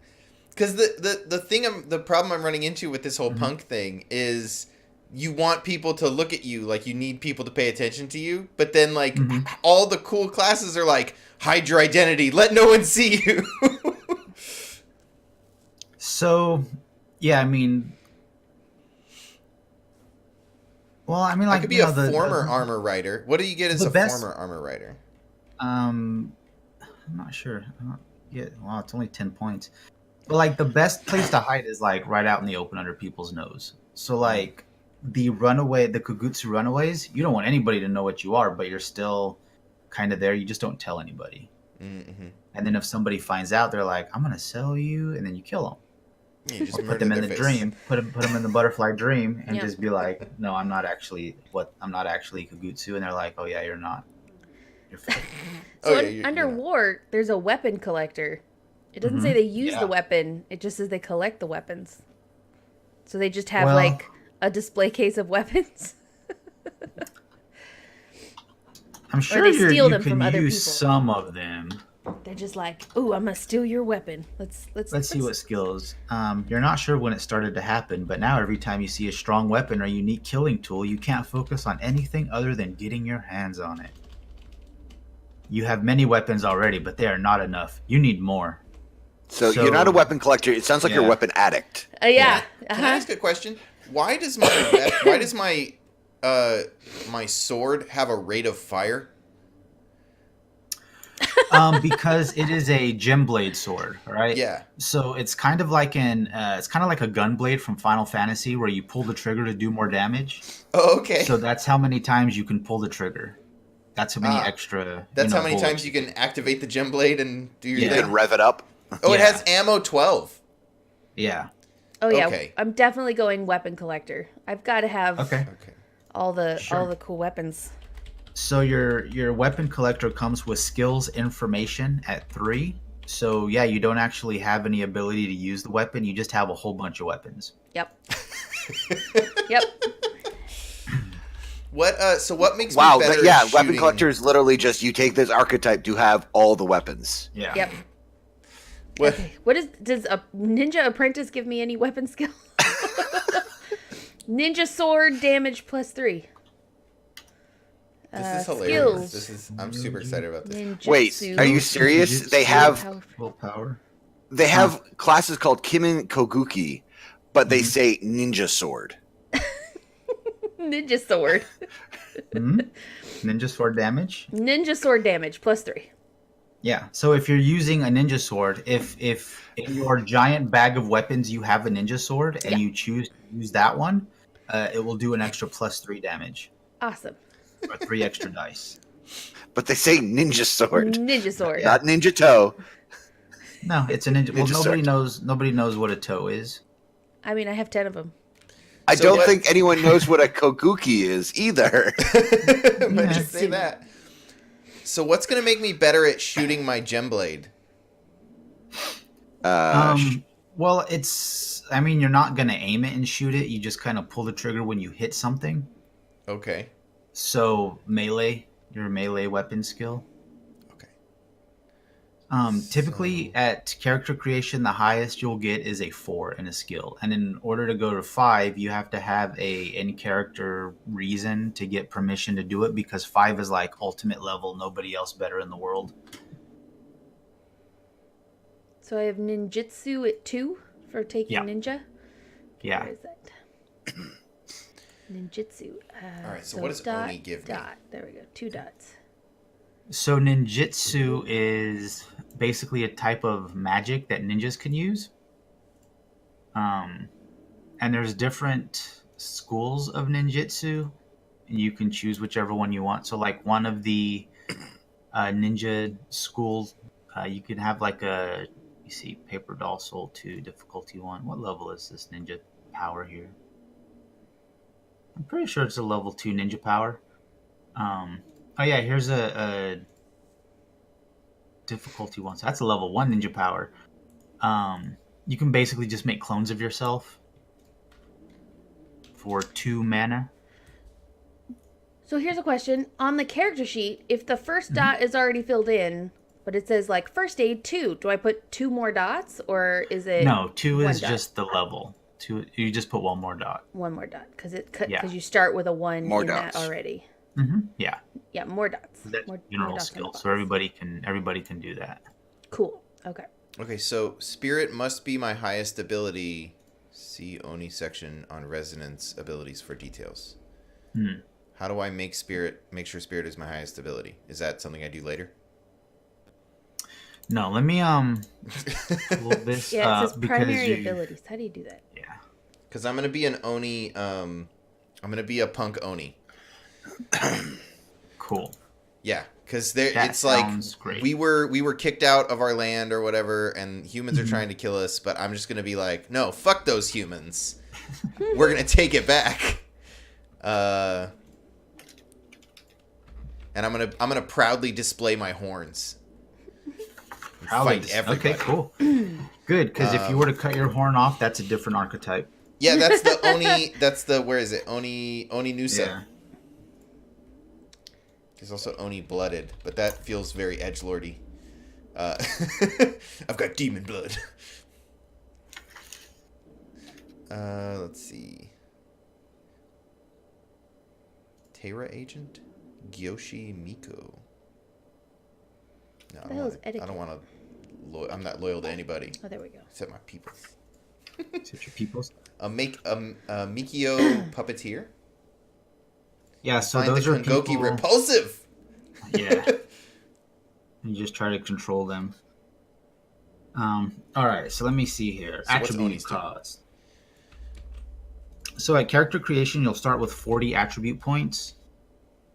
S2: Because the problem I'm running into with this whole punk thing is you want people to look at you, like you need people to pay attention to you, but then like all the cool classes are like, hide your identity, let no one see you.
S3: So, yeah, I mean, like
S2: I could be a former armor rider. What do you get as a former armor rider?
S3: I'm not sure. Wow, it's only 10 points. But like the best place to hide is like right out in the open under people's nose. So like the Kugutsu runaways, you don't want anybody to know what you are, but you're still kind of there. You just don't tell anybody. Mm-hmm. And then if somebody finds out, they're like, I'm gonna sell you, and then you kill them.
S2: Yeah, you just
S3: or put them in the dream, put them in the butterfly dream, and
S1: Yeah.
S3: just be like, no, I'm not actually Kugutsu, and they're like, oh yeah, you're not. You're fake.
S1: So
S2: you're
S1: under
S2: not.
S1: war, there's a weapon collector. It doesn't say they use the weapon. It just says they collect the weapons. So they just have like a display case of weapons.
S3: I'm sure
S1: they steal
S3: you
S1: them
S3: can
S1: from other
S3: use
S1: people.
S3: some of them.
S1: They're just like, "Ooh, I'm gonna steal your weapon.
S3: Let's see what skills. You're not sure when it started to happen, but now every time you see a strong weapon or unique killing tool, you can't focus on anything other than getting your hands on it. You have many weapons already, but they are not enough. You need more.
S4: So you're not a weapon collector. It sounds like you're a
S3: Yeah.
S4: weapon addict.
S1: Yeah.
S2: Can I ask a question? Why does my my sword have a rate of fire?
S3: Because it is a gem blade sword, right?
S2: Yeah.
S3: So it's kind of like it's kind of like a gun blade from Final Fantasy, where you pull the trigger to do more damage.
S2: Oh, okay.
S3: So that's how many times you can pull the trigger. That's how many extra.
S2: That's how many
S3: bullets.
S2: times you can activate the gem blade and do your
S3: Yeah.
S4: You
S2: thing.
S4: can rev it up.
S2: Oh, it
S3: Yeah.
S2: has ammo 12.
S3: Yeah.
S1: Oh yeah.
S2: Okay.
S1: I'm definitely going weapon collector. I've got to have
S3: Okay.
S2: Okay.
S1: all the
S3: Sure.
S1: cool weapons.
S3: So your weapon collector comes with skills information at 3. So yeah, you don't actually have any ability to use the weapon. You just have a whole bunch of weapons.
S1: Yep. Yep.
S2: What? So what makes
S4: Wow.
S2: me better?
S4: Yeah.
S2: at
S4: Weapon
S2: shooting-
S4: collector is literally just you take this archetype to have all the weapons.
S3: Yeah.
S1: Yep.
S2: What?
S1: Okay. Does a ninja apprentice give me any weapon skill? Ninja sword damage +3.
S2: This is hilarious.
S1: Skills.
S2: I'm super excited about this.
S1: Ninjutsu.
S4: Wait, are you serious?
S3: Ninjutsu.
S4: They have
S3: Full power.
S4: classes called Kimin Koguki, but they say ninja sword.
S1: Ninja sword?
S3: Hmm? Ninja sword damage.
S1: Ninja sword damage +3.
S3: Yeah. So if you're using a ninja sword, if in your giant bag of weapons you have a ninja sword and
S1: Yeah.
S3: you choose to use that one, it will do an extra +3 damage
S1: Awesome.
S3: or 3 extra dice.
S4: But they say ninja sword,
S1: Ninja sword.
S4: not ninja toe.
S3: No, it's a ninja. Well,
S4: Ninja
S3: nobody knows what a toe is.
S1: I mean, I have 10 of them.
S4: I
S2: So
S4: don't
S2: what-
S4: think anyone knows what a koguki is either.
S2: Might
S3: Yeah.
S2: just say that. So what's gonna make me better at shooting my gem blade?
S3: Well, I mean, you're not gonna aim it and shoot it. You just kind of pull the trigger when you hit something.
S2: Okay.
S3: So melee, your melee weapon skill.
S2: Okay.
S3: Typically at character creation, the highest you'll get is a 4 in a skill, and in order to go to 5, you have to have a in-character reason to get permission to do it, because 5 is like ultimate level, nobody else better in the world.
S1: So I have ninjutsu at 2 for taking
S3: Yeah.
S1: ninja.
S3: Yeah.
S1: Where is that? Ninjutsu.
S2: All right, so what does Oni give me?
S1: dot. There we go. 2 dots.
S3: So ninjutsu is basically a type of magic that ninjas can use. And there's different schools of ninjutsu, and you can choose whichever one you want. So like one of the ninja schools, you can have like you see Paper Doll Soul 2, difficulty 1. What level is this ninja power here? I'm pretty sure it's a level 2 ninja power. Oh yeah, here's a difficulty 1. So that's a level 1 ninja power. You can basically just make clones of yourself for 2 mana.
S1: So here's a question. On the character sheet, if the first dot is already filled in, but it says like first aid 2, do I put 2 more dots, or is it
S3: No, 2
S1: one
S3: is
S1: dot?
S3: just the level. 2, you just put 1 more dot.
S1: 1 more dot? Because
S3: Yeah.
S1: you start with a 1
S4: More
S1: in
S4: dots.
S1: that already.
S3: Yeah,
S1: Yeah, more dots.
S3: that's
S1: more
S3: general
S1: dots on the
S3: skill.
S1: box.
S3: So everybody can do that.
S1: Cool. Okay.
S2: Okay, so spirit must be my highest ability. See Oni section on resonance abilities for details. How do I make sure spirit is my highest ability? Is that something I do later?
S3: No, let me pull this
S1: Yeah, it
S3: up
S1: says
S3: because
S1: primary abilities. How do you do that?
S3: Yeah.
S2: Because I'm gonna be an Oni. I'm gonna be a punk Oni.
S3: Cool.
S2: Yeah, because
S3: That
S2: it's like
S3: sounds great.
S2: we were kicked out of our land or whatever, and humans are trying to kill us. But I'm just gonna be like, no, fuck those humans. We're gonna take it back. And I'm gonna proudly display my horns. And fight everybody.
S3: Okay, cool. Good, because if you were to cut your horn off, that's a different archetype.
S2: Yeah, that's the Oni. That's the where is it? Oni Nusa.
S3: Yeah.
S2: There's also Oni blooded, but that feels very edgelordy. Uh, I've got demon blood. Let's see. Tenra agent, Gyoshi Miko. No,
S1: What the hell is etiquette?
S2: I don't want to. I'm not loyal to anybody.
S1: Oh, there we go.
S2: Except my peoples.
S3: Except your peoples.
S2: Mikio puppeteer.
S3: Yeah, so
S2: Find
S3: those
S2: the
S3: are
S2: Kongoki
S3: people.
S2: repulsive.
S3: Yeah. You just try to control them. All right, so let me see here.
S2: So what's
S3: Attribute
S2: Oni's turn?
S3: cost. So at character creation, you'll start with 40 attribute points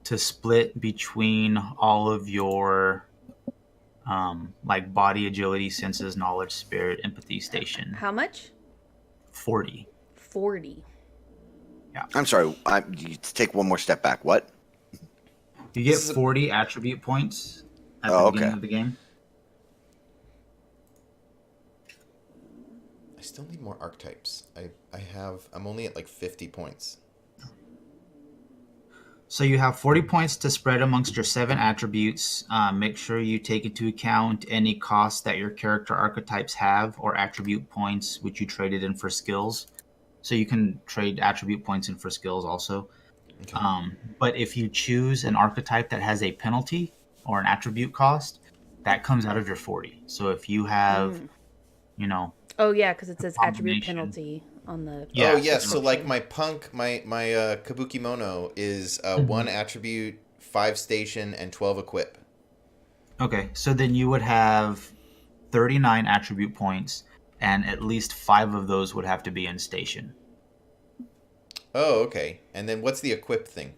S3: to split between all of your like body, agility, senses, knowledge, spirit, empathy, station.
S1: How much?
S3: 40.
S1: 40.
S4: I'm sorry. You take one more step back. What?
S3: You get 40 attribute points at the beginning of the game.
S2: I still need more archetypes. I'm only at like 50 points.
S3: So you have 40 points to spread amongst your 7 attributes. Make sure you take into account any costs that your character archetypes have or attribute points which you traded in for skills. So you can trade attribute points in for skills also. Okay. But if you choose an archetype that has a penalty or an attribute cost, that comes out of your 40. So if you have,
S1: Oh, yeah, because it says attribute penalty on the...
S2: Yeah. Oh, yeah, so like my punk, my Kabuki Mono is 1 attribute, 5 station, and 12 equip.
S3: Okay, so then you would have 39 attribute points, and at least 5 of those would have to be in station.
S2: Oh, okay. And then what's the equip thing?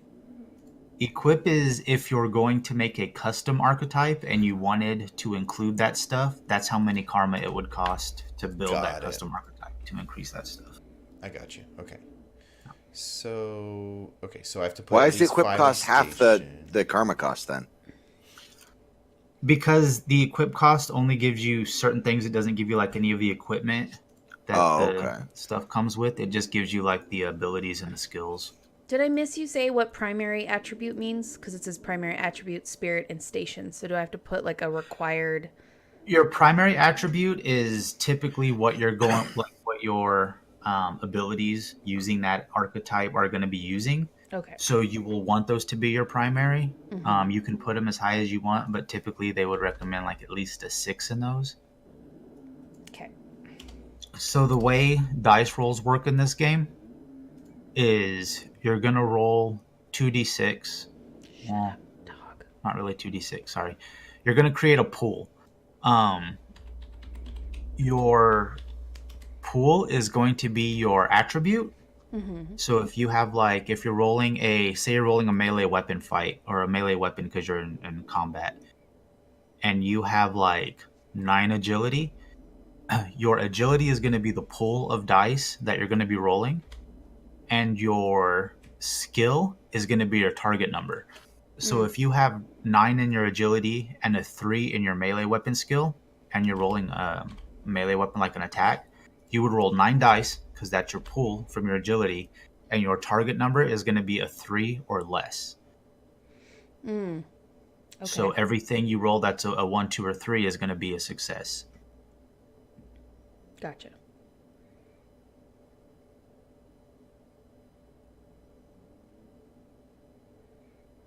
S3: Equip is if you're going to make a custom archetype and you wanted to include that stuff, that's how many karma it would cost to build that custom archetype, to increase that stuff.
S2: I got you. Okay. So I have to put.
S4: Why is the equip cost half the karma cost then?
S3: Because the equip cost only gives you certain things. It doesn't give you like any of the equipment that the stuff comes with. It just gives you like the abilities and the skills.
S1: Did I miss you say what primary attribute means? Because it says primary attribute, spirit, and station. So do I have to put like a required...
S3: Your primary attribute is typically what you're going, like what your abilities using that archetype are going to be using.
S1: Okay.
S3: So you will want those to be your primary. Mm-hmm. You can put them as high as you want, but typically they would recommend like at least a 6 in those.
S1: Okay.
S3: So the way dice rolls work in this game is you're going to roll 2d6. Well, not really 2d6, sorry. You're going to create a pool. Your pool is going to be your attribute. Mm-hmm. So if you have if you're rolling say you're rolling a melee weapon fight or a melee weapon because you're in combat and you have 9 agility, your agility is going to be the pool of dice that you're going to be rolling, and your skill is going to be your target number. So if you have 9 in your agility and a 3 in your melee weapon skill, and you're rolling a melee weapon like an attack, you would roll 9 dice, because that's your pool from your agility, and your target number is going to be a 3 or less. Okay. So everything you roll that's a 1, 2, or 3 is going to be a success.
S1: Gotcha.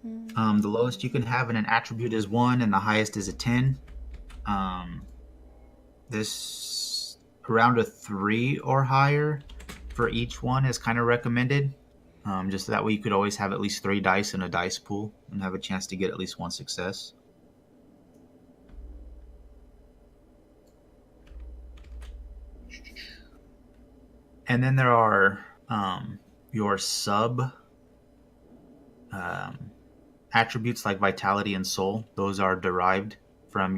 S3: The lowest you can have in an attribute is 1, and the highest is a 10. This around a 3 or higher for each one is kind of recommended. Just so that way you could always have at least 3 dice in a dice pool and have a chance to get at least 1 success. And then there are your sub attributes like vitality and soul. Those are derived from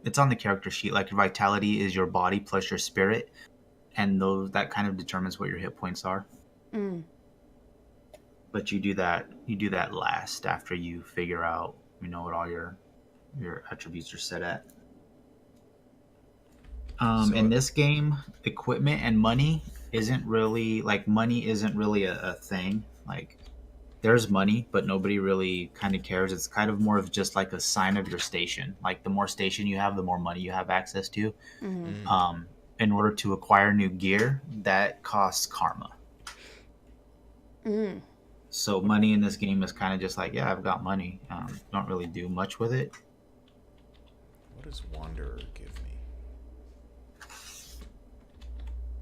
S3: it's on the character sheet. Like your vitality is your body plus your spirit, and that kind of determines what your hit points are. But you do that last after you figure out what all your attributes are set at. In this game, equipment and money isn't really a thing. there's money, but nobody really kind of cares. It's kind of more of just like a sign of your station. Like the more station you have, the more money you have access to.
S1: Mm-hmm.
S3: In order to acquire new gear, that costs karma.
S1: Mm.
S3: So money in this game is kind of just like, yeah, I've got money. Don't really do much with it.
S2: What does Wanderer give me?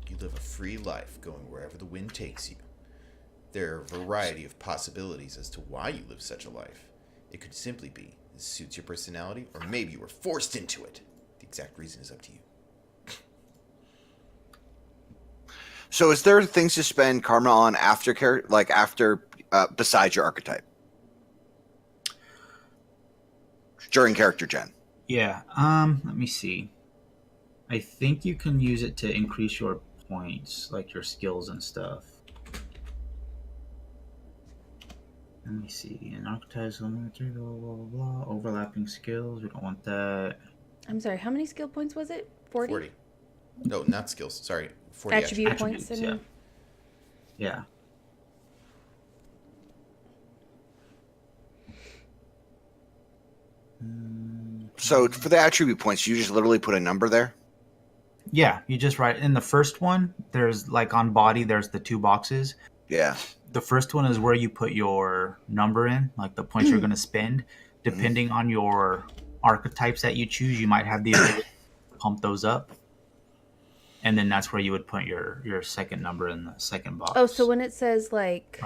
S2: You live a free life going wherever the wind takes you. There are a variety of possibilities as to why you live such a life. It could simply be it suits your personality, or maybe you were forced into it. The exact reason is up to you.
S4: So, is there things to spend karma on besides your archetype during character gen?
S3: Yeah. Let me see. I think you can use it to increase your points, like your skills and stuff. Let me see. An archetype, blah, blah, blah. Overlapping skills. We don't want that.
S1: I'm sorry. How many skill points was it? 40?
S2: 40. No, not skills. Sorry. 40
S1: Attribute points. I mean.
S3: Yeah.
S4: So, for the attribute points, you just literally put a number there?
S3: Yeah, you just write in the first one. There's like on body. There's the 2 boxes.
S4: Yeah.
S3: The first one is where you put your number in, like the points you're going to spend. Depending on your archetypes that you choose, you might have the ability to pump those up. And then that's where you would put your second number in the second box.
S1: Oh, so when it says like...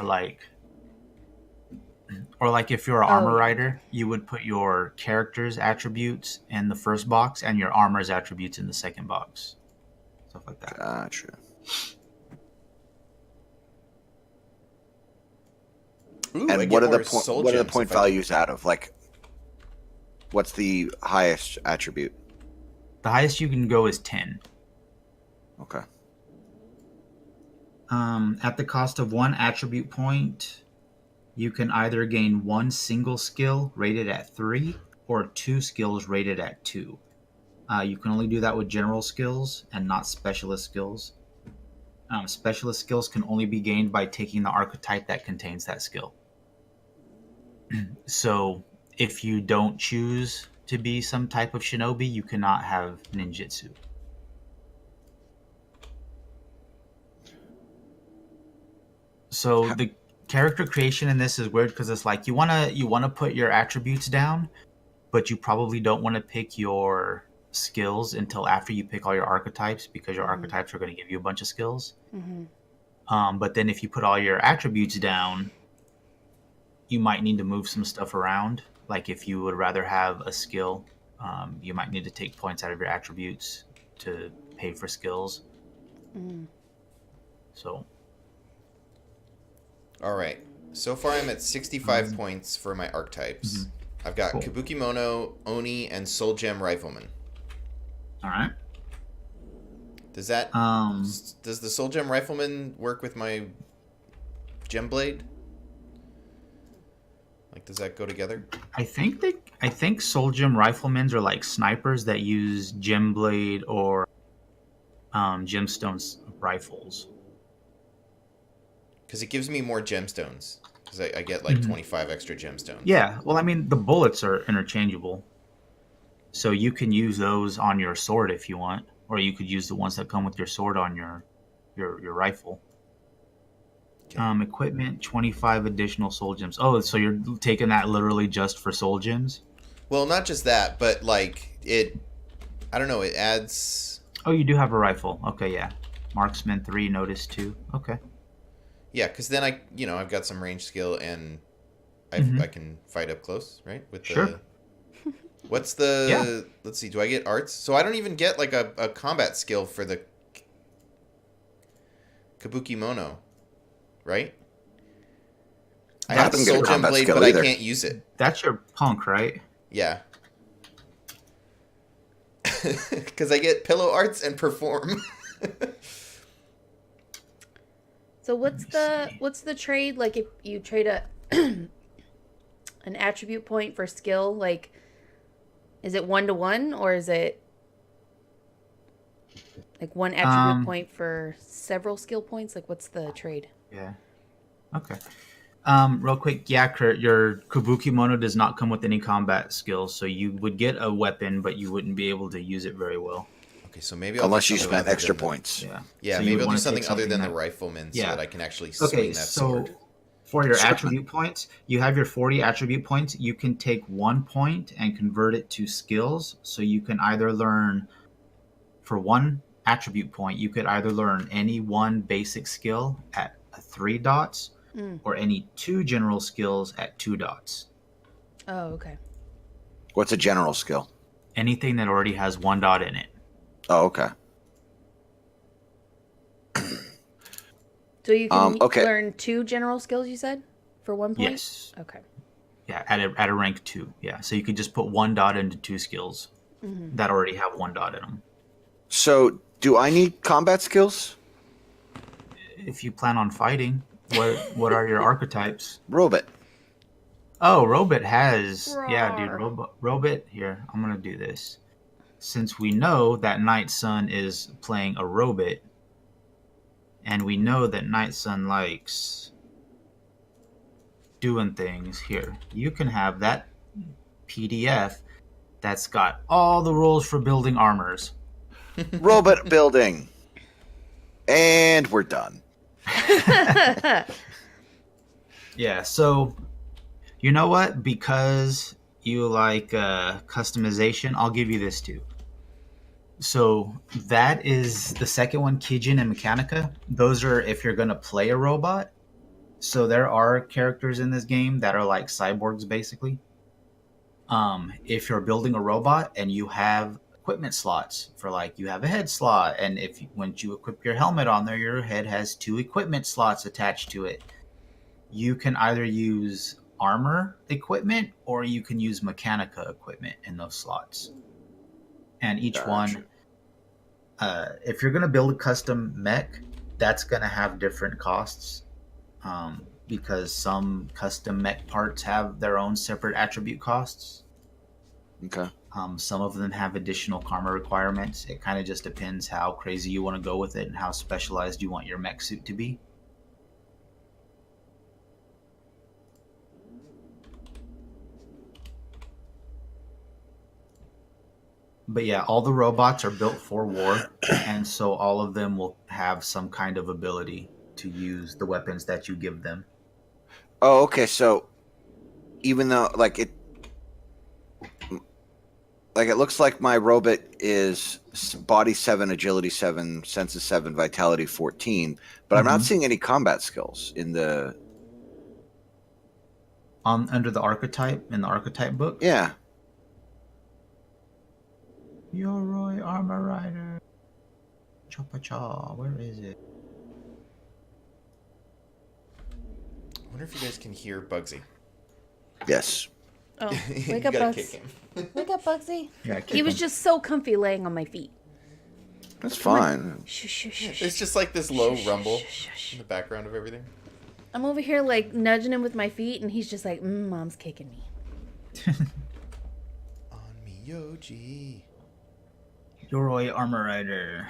S3: Or like if you're an armor rider, you would put your character's attributes in the first box and your armor's attributes in the second box. Stuff like that.
S4: Gotcha.
S2: Ooh,
S4: And what are the point values out of? Like, what's the highest attribute?
S3: The highest you can go is 10.
S4: Okay.
S3: At the cost of 1 attribute point, you can either gain 1 single skill rated at 3 or 2 skills rated at 2. You can only do that with general skills and not specialist skills. Specialist skills can only be gained by taking the archetype that contains that skill. So if you don't choose to be some type of shinobi, you cannot have ninjutsu. So the character creation in this is weird because it's like you wanna put your attributes down, but you probably don't want to pick your skills until after you pick all your archetypes because your archetypes are going to give you a bunch of skills. But then if you put all your attributes down, you might need to move some stuff around. Like if you would rather have a skill, you might need to take points out of your attributes to pay for skills. So.
S2: All right. So far, I'm at 65 points for my archetypes. I've got Kabukimono, Oni, and Soul Gem Rifleman.
S3: All right.
S2: Does that does the Soul Gem Rifleman work with my Gem Blade? Like, does that go together?
S3: I think Soul Gem Riflemen are like snipers that use Gem Blade or gemstones rifles.
S2: Because it gives me more gemstones. Because I get like 25 extra gemstones.
S3: Yeah, well, I mean, the bullets are interchangeable. So you can use those on your sword if you want. Or you could use the ones that come with your sword on your rifle. Okay. Equipment, 25 additional soul gems. Oh, so you're taking that literally just for soul gems?
S2: Well, not just that, but like it... I don't know, it adds...
S3: Oh, you do have a rifle. Okay, yeah. Marksman 3, Notice 2. Okay.
S2: Yeah, because then I've got some range skill and I can fight up close, right? With
S3: sure.
S2: What's the... Let's see, do I get arts? So I don't even get like a combat skill for the Kabukimono, right? I have the Soul Gem Blade, but either. I can't use it.
S3: That's your punk, right?
S2: Yeah. Because I get pillow arts and perform.
S1: So what's the trade? Like if you trade an attribute point for skill, like is it 1-to-1 or is it like one attribute point for several skill points? Like what's the trade?
S3: Yeah. Okay. Real quick, yeah, Kurt, your Kabuki Mono does not come with any combat skills, so you would get a weapon, but you wouldn't be able to use it very well.
S2: Okay, so maybe I'll do
S4: Unless you
S2: something
S4: spent
S2: other
S4: extra
S2: than the.
S4: points.
S3: Yeah.
S2: Yeah,
S3: So you
S2: maybe
S3: would
S2: I'll do
S3: want to take
S2: something other than the
S3: that.
S2: rifleman so
S3: Yeah.
S2: that I can actually
S3: Okay,
S2: swing that
S3: so
S2: sword.
S3: for your
S4: Sure.
S3: attribute points, you have your 40 attribute points. You can take 1 point and convert it to skills. So you can either learn, for 1 attribute point, you could either learn any 1 basic skill at 3 dots
S1: Mm.
S3: or any 2 general skills at 2 dots.
S1: Oh, okay.
S4: What's a general skill?
S3: Anything that already has 1 dot in it.
S4: Oh, okay.
S1: So you can
S4: Okay.
S1: learn 2 general skills, you said? For 1 point?
S3: Yes.
S1: Okay.
S3: Yeah, at a rank 2. Yeah, so you could just put 1 dot into 2 skills
S1: Mm-hmm.
S3: that already have 1 dot in them.
S4: So, do I need combat skills?
S3: If you plan on fighting, what are your archetypes?
S4: Robot.
S3: Oh, Robot has. Yeah, dude,
S1: Roar.
S3: Robot. Here, I'm going to do this. Since we know that Night Sun is playing a Robot, and we know that Night Sun likes doing things, here, you can have that PDF that's got all the rules for building armors.
S4: Robot building. And we're done.
S3: Yeah, so you know what? Because you like customization, I'll give you this too. So that is the second one, Kijin and Mechanica. Those are if you're going to play a robot. So there are characters in this game that are like cyborgs, basically. If you're building a robot and you have equipment slots for, like, you have a head slot, and once you equip your helmet on there, your head has 2 equipment slots attached to it. You can either use armor equipment or you can use Mechanica equipment in those slots. And each
S4: Gotcha.
S3: one, if you're going to build a custom mech, that's going to have different costs. Because some custom mech parts have their own separate attribute costs.
S4: Okay.
S3: Some of them have additional karma requirements. It kind of just depends how crazy you want to go with it and how specialized you want your mech suit to be. But yeah, all the robots are built for war, and so all of them will have some kind of ability to use the weapons that you give them.
S4: Oh, okay. So, even though it looks like my robot is body 7, agility 7, senses 7, vitality 14, but I'm not seeing any combat skills in the
S3: Under the archetype, in the archetype book.
S4: Yeah.
S3: Yoroi Armor Rider. Cha-pa-cha. Where is it?
S2: I wonder if you guys can hear Bugsy.
S4: Yes.
S1: Oh,
S2: You
S1: wake up,
S2: gotta
S1: Bugs.
S2: kick him.
S1: Wake up, Bugsy.
S3: Yeah,
S1: He was just so comfy laying on my feet.
S4: That's fine.
S1: Shh, shh, shh, shh.
S2: There's just like this low
S1: Shh, shh,
S2: rumble
S1: shh, shh, shh.
S2: in the background of everything.
S1: I'm over here like nudging him with my feet, and he's just like, Mom's kicking me.
S2: On me, Yoji.
S3: Yoroi Armor Rider.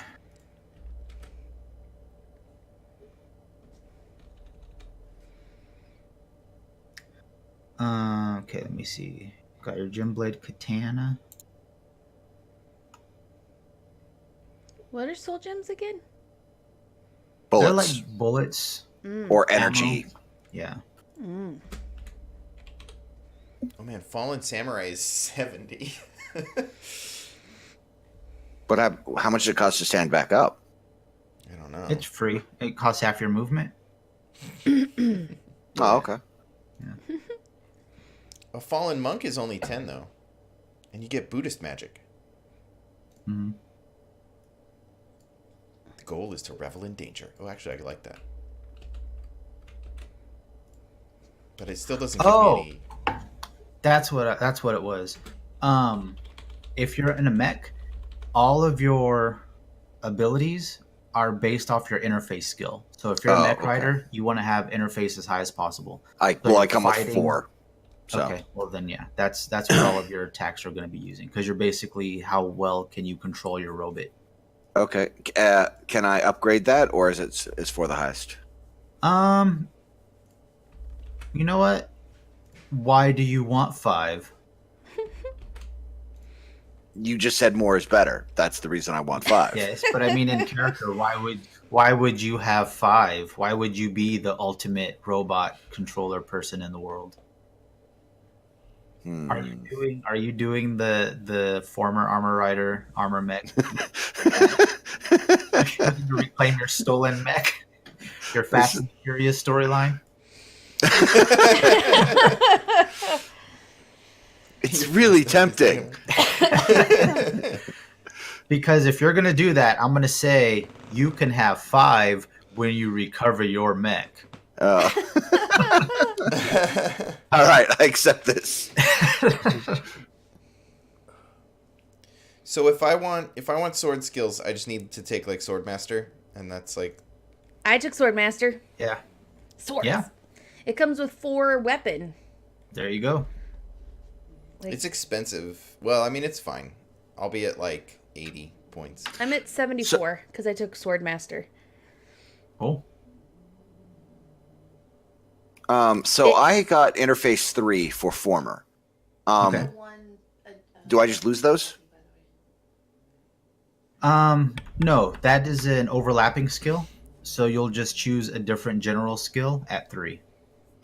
S3: Okay, let me see. Got your Gem Blade Katana.
S1: What are soul gems again?
S4: Bullets
S3: They're like bullets.
S4: or energy.
S3: Ammo. Yeah.
S1: Mm.
S2: Oh man, Fallen Samurai is 70.
S4: But how much does it cost to stand back up?
S2: I don't know.
S3: It's free. It costs half your movement.
S4: Oh, okay.
S2: A Fallen Monk is only 10 though. And you get Buddhist magic.
S3: Mm-hmm.
S2: The goal is to revel in danger. Oh, actually, I like that. But it still doesn't give me any...
S3: That's what it was. If you're in a mech, all of your abilities are based off your interface skill. So if you're a mech rider, you want to have interface as high as possible.
S4: I come with 4. So.
S3: Okay, well then yeah, that's what all of your attacks are going to be using, because you're basically how well can you control your robot.
S4: Okay, can I upgrade that, or is it's for the highest?
S3: You know what? Why do you want 5?
S4: You just said more is better. That's the reason I want 5.
S3: Yes, but I mean in character, why would you have 5? Why would you be the ultimate robot controller person in the world? Are you doing the former armor rider armor mech? To reclaim your stolen mech? Your Fast and Furious storyline?
S4: It's really tempting.
S3: Because if you're gonna do that, I'm gonna say you can have 5 when you recover your mech.
S4: All right, I accept this.
S2: So if I want sword skills, I just need to take like Swordmaster, and that's like.
S1: I took Swordmaster.
S3: Yeah.
S1: Swords.
S3: Yeah.
S1: It comes with 4 weapon.
S3: There you go.
S1: Like,
S2: It's expensive. Well, I mean, it's fine. I'll be at like 80 points.
S1: I'm at 74 because I took Swordmaster.
S3: Oh.
S4: So I got interface 3 for former.
S3: Okay.
S4: Do I just lose those?
S3: No, that is an overlapping skill. So you'll just choose a different general skill at 3.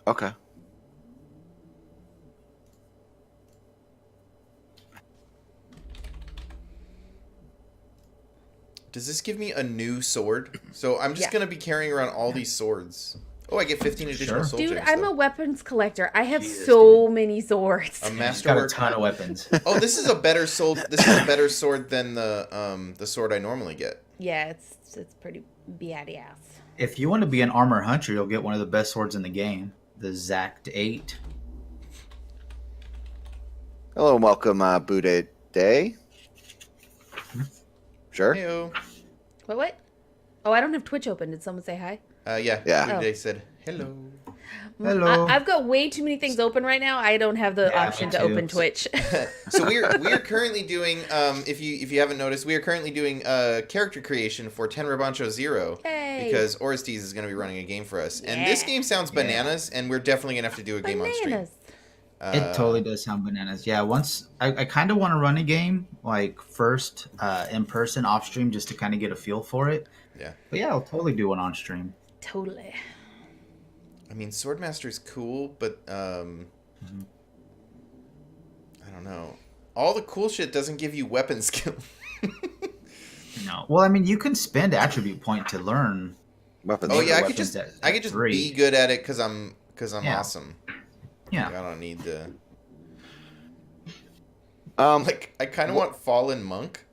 S4: Okay.
S2: Does this give me a new sword? So I'm just
S1: Yeah.
S2: gonna be carrying around all these swords. Oh, I get 15 additional
S3: Sure.
S2: soul
S1: Dude,
S2: gems.
S1: I'm
S2: though.
S1: a weapons collector. I have
S3: Jesus,
S1: so many swords.
S2: A
S3: He's
S2: master.
S3: got a ton of weapons.
S2: Oh, this is a better sword. This is a better sword than the sword I normally get.
S1: Yeah, it's pretty biatty ass.
S3: If you want to be an armor hunter, you'll get one of the best swords in the game, the Zact 8.
S4: Hello and welcome, Buddha Day. Sure.
S2: Heyo.
S1: What? Oh, I don't have Twitch open. Did someone say hi?
S2: Yeah.
S4: Yeah.
S2: They said hello.
S3: Hello.
S1: I've got way too many things open right now. I don't have the
S3: Yeah,
S1: option
S3: me
S1: to
S3: too.
S1: open Twitch.
S2: So we're currently doing if you haven't noticed, we are currently doing character creation for Tenra Bansho 0
S1: Yay.
S2: because Orestes is going to be running a game for us. And this
S1: Yeah.
S2: game sounds bananas, and we're definitely going to have to do a game on stream.
S1: Bananas.
S3: It totally does sound bananas. Yeah, once I kind of want to run a game like first in person off stream just to kind of get a feel for it.
S2: Yeah.
S3: But yeah, I'll totally do one on stream.
S1: Totally.
S2: I mean, Swordmaster's cool, but I don't know. All the cool shit doesn't give you weapon skill.
S3: No. Well, I mean, you can spend attribute point to learn.
S4: Weapons.
S2: Oh yeah, I
S3: weapons
S2: could just
S3: at
S2: be
S3: 3.
S2: good at it because I'm
S3: Yeah.
S2: awesome.
S3: Yeah.
S2: Like, I don't need to.
S4: Um,
S2: Like, I kind of want Fallen Monk,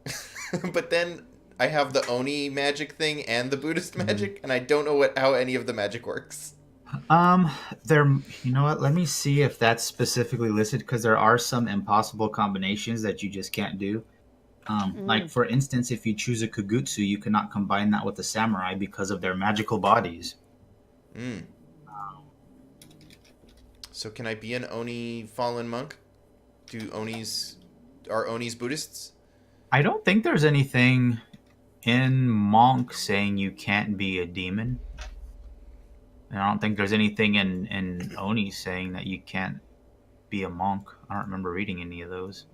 S2: but then I have the Oni magic thing and the Buddhist magic, and I don't know how any of the magic works.
S3: There. You know what? Let me see if that's specifically listed because there are some impossible combinations that you just can't do. Like for instance, if you choose a Kugutsu, you cannot combine that with a samurai because of their magical bodies.
S2: Mm. So can I be an Oni Fallen Monk? Are Onis Buddhists?
S3: I don't think there's anything in Monk saying you can't be a demon. And I don't think there's anything in Oni saying that you can't be a monk. I don't remember reading any of those.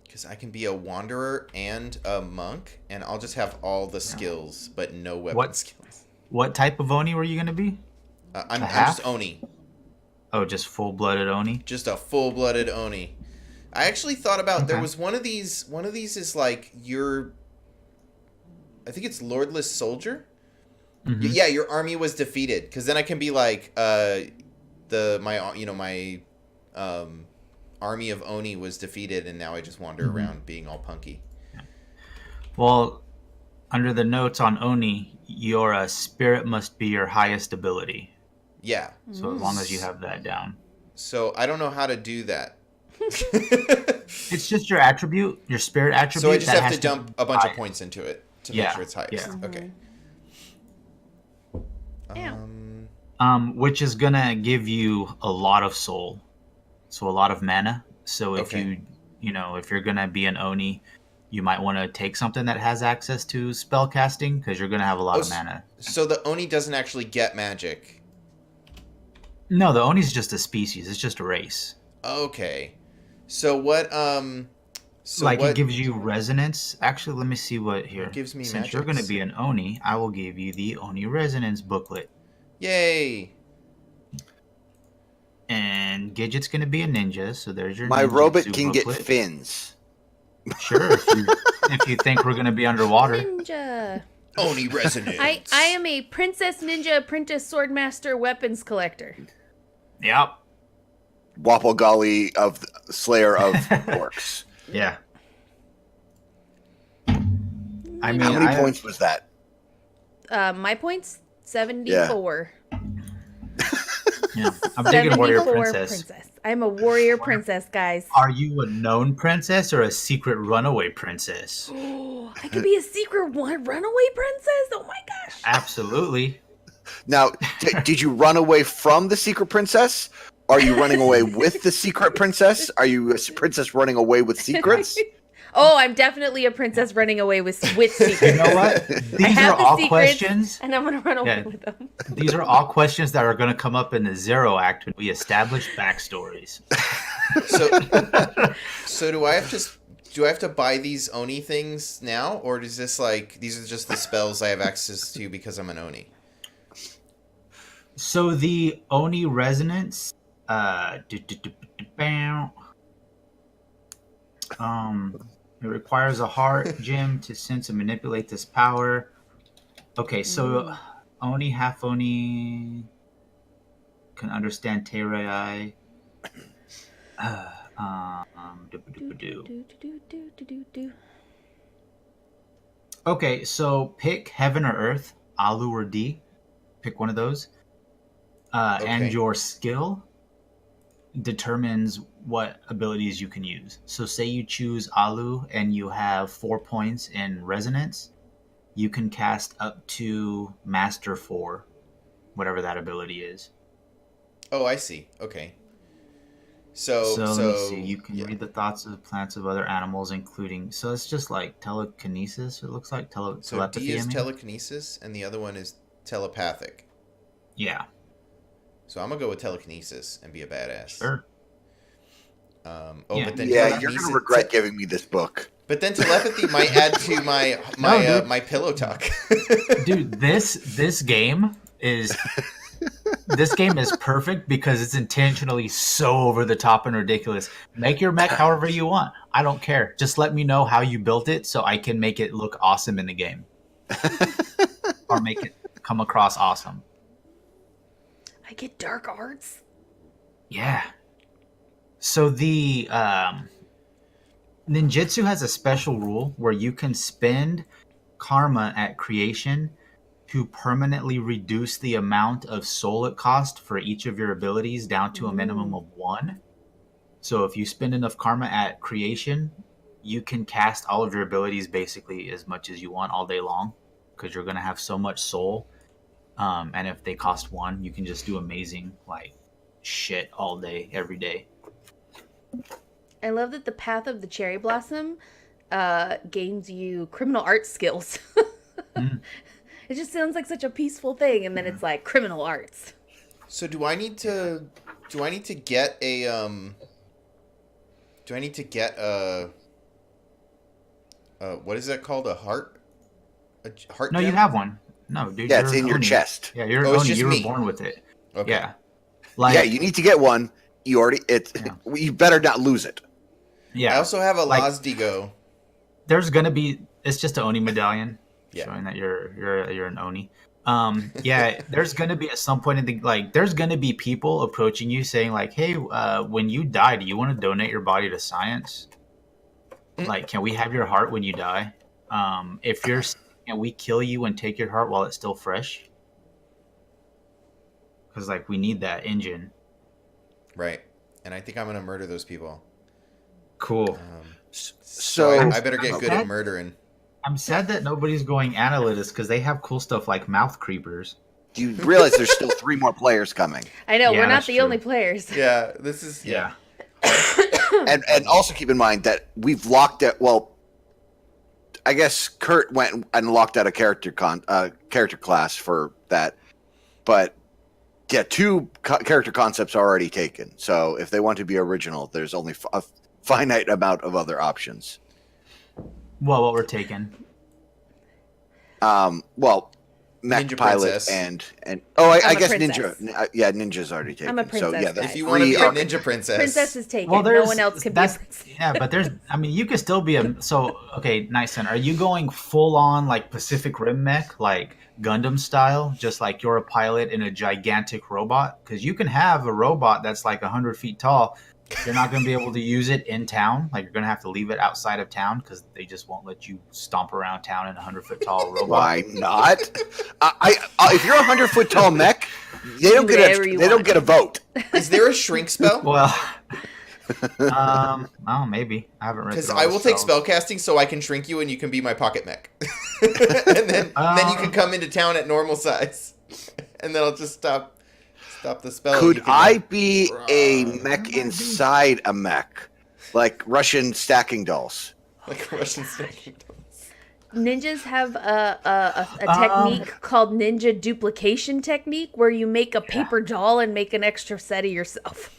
S2: Because I can be a wanderer and a monk, and I'll just have all the skills, but no weapon
S3: What?
S2: skills.
S3: What type of Oni were you going to be?
S2: I'm
S3: half?
S2: just Oni.
S3: Oh, just full-blooded Oni?
S2: Just a full-blooded Oni. I actually thought about there
S3: Okay.
S2: was one of these is like I think it's Lordless Soldier.
S3: Mhm.
S2: Yeah, your army was defeated, because then I can be like my army of Oni was defeated, and now I just wander around being all punky.
S3: Well, under the notes on Oni, your spirit must be your highest ability.
S2: Yeah.
S3: So as long as you have that down.
S2: So I don't know how to do that.
S3: It's just your attribute, your spirit attribute.
S2: So I just
S3: that
S2: have
S3: has
S2: to dump a bunch of
S3: high.
S2: points into it to make
S3: Yeah,
S2: sure it's highest.
S3: yeah.
S2: Okay.
S3: Which is gonna give you a lot of soul, so a lot of mana. So if
S2: Okay.
S3: if you're gonna be an Oni, you might want to take something that has access to spell casting because you're gonna have a lot of mana.
S2: So the Oni doesn't actually get magic.
S3: No, the Oni's just a species. It's just a race.
S2: Okay. So what? So
S3: Like
S2: what
S3: it gives you resonance. Actually, let me see what here.
S2: gives me
S3: Since you're going to
S2: magics?
S3: be an Oni, I will give you the Oni resonance booklet.
S2: Yay!
S3: And Gidget's going to be a ninja, so there's your
S4: My
S3: ninjutsu
S4: robot can
S3: booklet.
S4: get fins.
S3: Sure, if you think we're going to be underwater.
S1: Ninja.
S2: Oni resonance.
S1: I am a princess ninja apprentice swordmaster weapons collector.
S3: Yep.
S4: Wapple Golly of Slayer of Orcs.
S3: Yeah. I mean,
S4: How many points was that?
S1: My points 74.
S3: Yeah. I'm digging warrior
S1: 74
S3: princess.
S1: I'm a warrior princess, guys.
S3: Are you a known princess or a secret runaway princess?
S1: Oh, I could be a secret runaway princess. Oh my gosh.
S3: Absolutely.
S4: Now, did you run away from the secret princess? Are you running away with the secret princess? Are you a princess running away with secrets?
S1: Oh, I'm definitely a princess running away with secrets.
S3: You know what?
S1: I
S3: These
S1: have
S3: are
S1: the
S3: all
S1: secrets,
S3: questions.
S1: and I'm gonna run away
S3: Yeah.
S1: with them.
S3: These are all questions that are going to come up in the Zero Act when we establish backstories.
S2: So do I have to buy these Oni things now, or is this like these are just the spells I have access to because I'm an Oni?
S3: So the Oni resonance, it requires a heart gem to sense and manipulate this power. Okay, so Oni, half Oni can understand Terai. Okay, so pick Heaven or Earth, Alu or D. Pick one of those.
S2: Okay.
S3: And your skill determines what abilities you can use. So say you choose Alu and you have 4 points in resonance, you can cast up to Master 4, whatever that ability is.
S2: Oh, I see. Okay. So
S3: let me see. You can read the thoughts of plants of other animals, including. So it's just like telekinesis. It looks like
S2: So
S3: telepathy.
S2: D is
S3: I mean.
S2: telekinesis, and the other one is telepathic.
S3: Yeah.
S2: So I'm gonna go with telekinesis and be a badass.
S3: Sure.
S2: Yeah.
S3: Yeah.
S2: But then
S4: Yeah, you're
S2: telekinesis-
S4: gonna regret giving me this book.
S2: But then telepathy might add to my
S3: No, dude.
S2: my pillow talk.
S3: Dude, this game is perfect because it's intentionally so over the top and ridiculous. Make your mech however you want. I don't care. Just let me know how you built it so I can make it look awesome in the game. Or make it come across awesome.
S1: I get dark arts.
S3: Yeah. So the ninjutsu has a special rule where you can spend karma at creation to permanently reduce the amount of soul it costs for each of your abilities down to a minimum of 1. So if you spend enough karma at creation, you can cast all of your abilities basically as much as you want all day long because you're going to have so much soul. And if they cost 1, you can just do amazing like shit all day, every day.
S1: I love that the path of the cherry blossom gains you criminal arts skills. It just sounds like such a peaceful thing, and then it's like criminal arts.
S2: So do I need to get a what is that called? A heart? A heart?
S3: No,
S2: gem?
S3: you have one. No, dude.
S4: Yeah,
S3: you're
S4: it's
S3: an
S4: in your
S3: Oni.
S4: chest.
S3: Yeah, you're
S2: Oh,
S3: an
S2: it's
S3: Oni.
S2: just
S3: You
S2: me.
S3: were born with it.
S2: Okay.
S3: Yeah. Like,
S4: Yeah, you need to get one. You already
S3: Yeah.
S4: You better not lose it.
S3: yeah.
S2: I also have a
S3: Like-
S2: Lazdigo.
S3: There's gonna be. It's just an Oni medallion,
S2: Yeah.
S3: showing that you're an Oni. Yeah. There's gonna be at some point in the there's gonna be people approaching you saying like, "Hey, when you die, do you want to donate your body to science? Like, can we have your heart when you die? If you're, can we kill you and take your heart while it's still fresh? Because like we need that engine."
S2: Right. And I think I'm gonna murder those people.
S3: Cool.
S4: So
S2: I better get good
S3: Okay.
S2: at murdering.
S3: I'm sad that nobody's going analytics because they have cool stuff like mouth creepers.
S4: do you realize there's still 3 more players coming?
S1: I know,
S3: Yeah,
S1: we're not
S3: that's
S1: the
S3: true.
S1: only players.
S2: Yeah, this is
S3: Yeah.
S4: And also keep in mind that we've locked it. Well, I guess Kurt went and locked out a character class for that, but Yeah, two character concepts are already taken. So if they want to be original, there's only a finite amount of other options.
S3: Well, what we're taking.
S4: Well, Mech
S2: Ninja
S4: Pilot
S2: Princess.
S4: and I
S1: I'm a
S4: guess
S1: princess.
S4: Ninja. Yeah, Ninja's already taken.
S1: I'm a princess,
S4: So yeah, the
S1: guys.
S2: If you want to be a
S4: three
S2: ninja princess,
S1: Princess is taken.
S3: Well,
S1: No one else can be a princess.
S3: Yeah, but you could still be okay, nice. Are you going full on like Pacific Rim mech, like Gundam style, just like you're a pilot in a gigantic robot? Because you can have a robot that's like 100 feet tall. You're not going to be able to use it in town. Like you're going to have to leave it outside of town because they just won't let you stomp around town in a 100-foot tall robot.
S4: Why not? If you're a 100-foot tall mech, they don't get a vote.
S2: is there a shrink spell?
S3: Well, oh, maybe I haven't read.
S2: Because I will take spellcasting so I can shrink you and you can be my pocket mech, and then you can come into town at normal size, and then I'll just stop the spell.
S4: Could I be a mech inside a mech, like Russian stacking dolls?
S2: Like Russian stacking dolls.
S1: Ninjas have a technique called ninja duplication technique, where you make a paper doll and make an extra set of yourself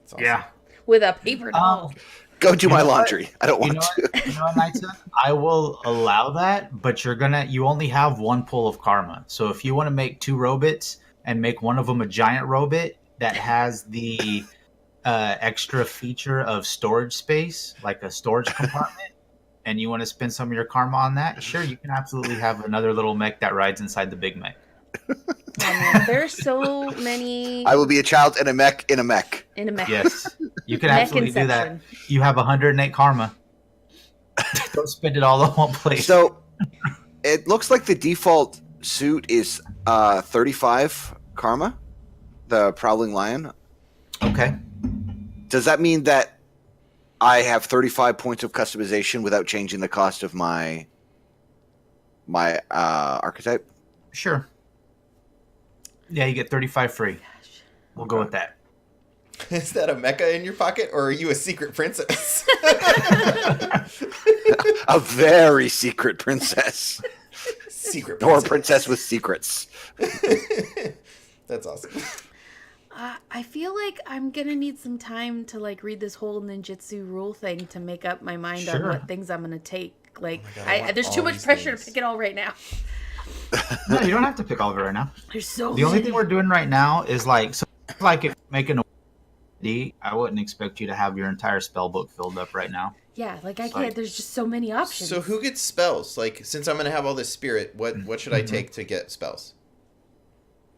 S2: Awesome.
S3: Yeah.
S1: with a paper doll.
S4: Go do my laundry. I don't want to.
S3: You know what, Nightsa? I will allow that, but you only have one pull of karma. So if you want to make two robots and make one of them a giant robot that has the extra feature of storage space, like a storage compartment, and you want to spend some of your karma on that, sure, you can absolutely have another little mech that rides inside the big mech.
S1: Oh, man, there's so many
S4: I will be a child in a mech in a mech.
S1: in a mech.
S3: Yes, you can
S1: Mech
S3: absolutely do that.
S1: inception.
S3: You have 108 karma. Don't spend it all in one place.
S4: So it looks like the default suit is 35 karma, the Prowling Lion.
S3: Okay.
S4: Does that mean that I have 35 points of customization without changing the cost of my archetype?
S3: Sure. Yeah, you get 35 free. We'll go with that.
S2: Is that a mecha in your pocket, or are you a secret princess?
S4: A very secret princess.
S2: Secret
S4: Or a
S2: princess.
S4: princess with secrets.
S2: That's awesome.
S1: I feel like I'm gonna need some time to like read this whole ninjutsu rule thing to make up my mind on
S3: Sure.
S1: what things I'm gonna take. Like,
S2: God, I want
S1: there's too
S2: all
S1: much
S2: these
S1: pressure
S2: things.
S1: to pick it all right now.
S3: No, you don't have to pick all of it right now.
S1: There's so
S3: The only
S1: many.
S3: thing we're doing right now is like if making a D, I wouldn't expect you to have your entire spell book filled up right now.
S1: Yeah, like I can't. There's just so many options.
S2: So who gets spells? Like, since I'm gonna have all this spirit, what should I take to get spells?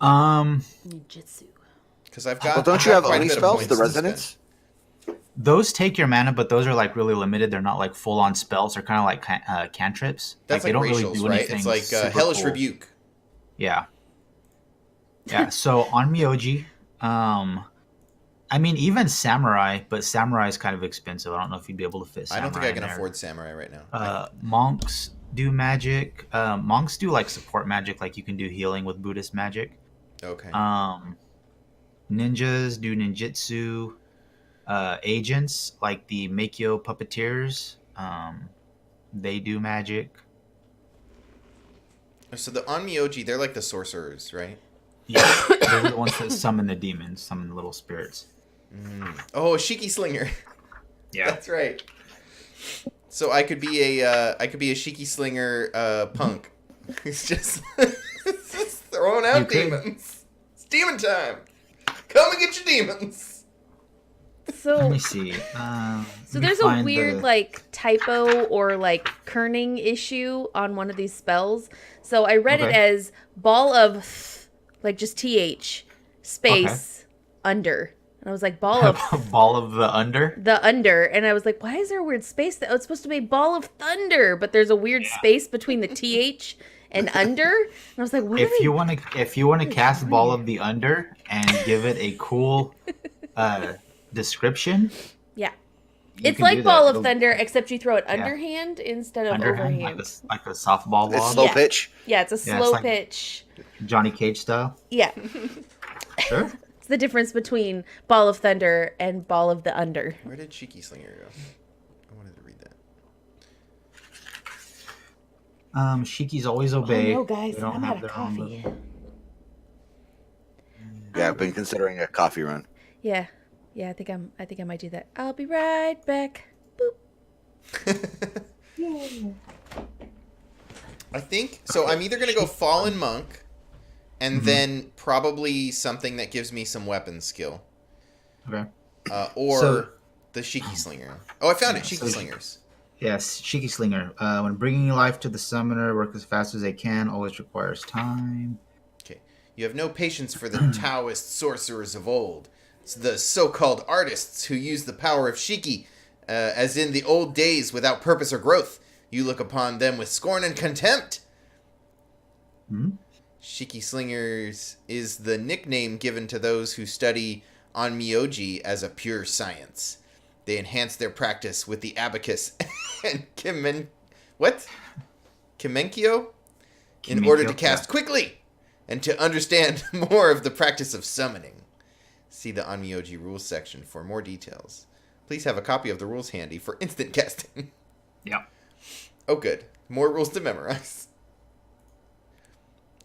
S1: Ninjutsu.
S2: Because I've got.
S4: Well, don't you have
S2: quite a
S4: Oni
S2: bit of
S4: spells?
S2: points
S4: The
S2: to
S4: resonance?
S3: Those take your mana, but those are like really limited. They're not like full on spells. They're kind of like cantrips.
S2: That's
S3: they
S2: like
S3: don't
S2: racials,
S3: really do
S2: right?
S3: anything
S2: It's like
S3: super
S2: Hellish
S3: cool.
S2: Rebuke.
S3: Yeah. Yeah. So on Myoji, I mean even Samurai, but Samurai is kind of expensive. I don't know if you'd be able to fit
S2: I
S3: Samurai
S2: don't think I
S3: in
S2: can
S3: there.
S2: afford Samurai right now.
S3: Monks do magic. Monks do like support magic, like you can do healing with Buddhist magic.
S2: Okay.
S3: Ninjas do ninjutsu. Agents like the Meikyo puppeteers, they do magic.
S2: So the Onmyoji, they're like the sorcerers, right?
S3: Yeah, they're the ones that summon the demons, summon the little spirits.
S2: Oh, Shiki Slinger.
S3: Yeah.
S2: That's right. So I could be a Shiki Slinger punk. It's just throwing out
S3: You could.
S2: demons. It's demon time. Come and get your demons.
S1: So
S3: Let me see.
S1: So
S3: Let me
S1: there's a
S3: find
S1: weird
S3: the-
S1: like typo or like kerning issue on one of these spells. So I read it
S3: Okay.
S1: as ball of like just th space under. And I was like ball of
S3: ball of the under.
S1: the under, and I was like, why is there a weird space? Oh, it's supposed to be ball of thunder, but there's a weird space between the th and under. And I was like, what
S3: If
S1: are
S3: you want to cast ball of the under and give it a cool description,
S1: Yeah.
S3: you
S1: It's
S3: can
S1: like
S3: do
S1: ball
S3: that.
S1: of
S3: It'll-
S1: thunder, except you throw it underhand instead of
S3: underhand,
S1: overhand.
S3: like a softball
S4: It's
S3: log,
S4: slow
S1: Yeah.
S4: pitch.
S1: Yeah, it's a
S3: Yeah, it's
S1: slow
S3: like-
S1: pitch.
S3: Johnny Cage style.
S1: Yeah.
S3: Sure.
S1: It's the difference between ball of thunder and ball of the under.
S2: Where did Shiki Slinger go? I wanted to read that.
S3: Shikis always obey.
S1: Oh no, guys,
S3: They don't
S1: I'm
S3: have
S1: out of
S3: their own
S1: coffee.
S3: little-
S4: Yeah, I've been considering a coffee run.
S1: Yeah. Yeah, I think I might do that. I'll be right back. Boop.
S2: I think so. I'm either gonna go Fallen Monk, and then probably something that gives me some weapon skill,
S3: Okay.
S2: or
S3: So-
S2: the Shiki Slinger. Oh, I found it.
S3: Yeah,
S2: Shiki
S3: so-
S2: Slingers.
S3: Yes, Shiki Slinger. When bringing life to the summoner, work as fast as they can. Always requires time.
S2: Okay. You have no patience for the Taoist sorcerers of old. It's the so-called artists who use the power of Shiki, as in the old days, without purpose or growth. You look upon them with scorn and contempt.
S3: Hmm?
S2: Shiki Slingers is the nickname given to those who study onmyoji as a pure science. They enhance their practice with the abacus and Kimenkyo? In order to
S3: Kimenkyo,
S2: cast quickly and to understand more of the practice of summoning. See the onmyoji rules section for more details. Please have a copy of the rules handy for instant casting.
S3: Yeah.
S2: Oh, good. More rules to memorize.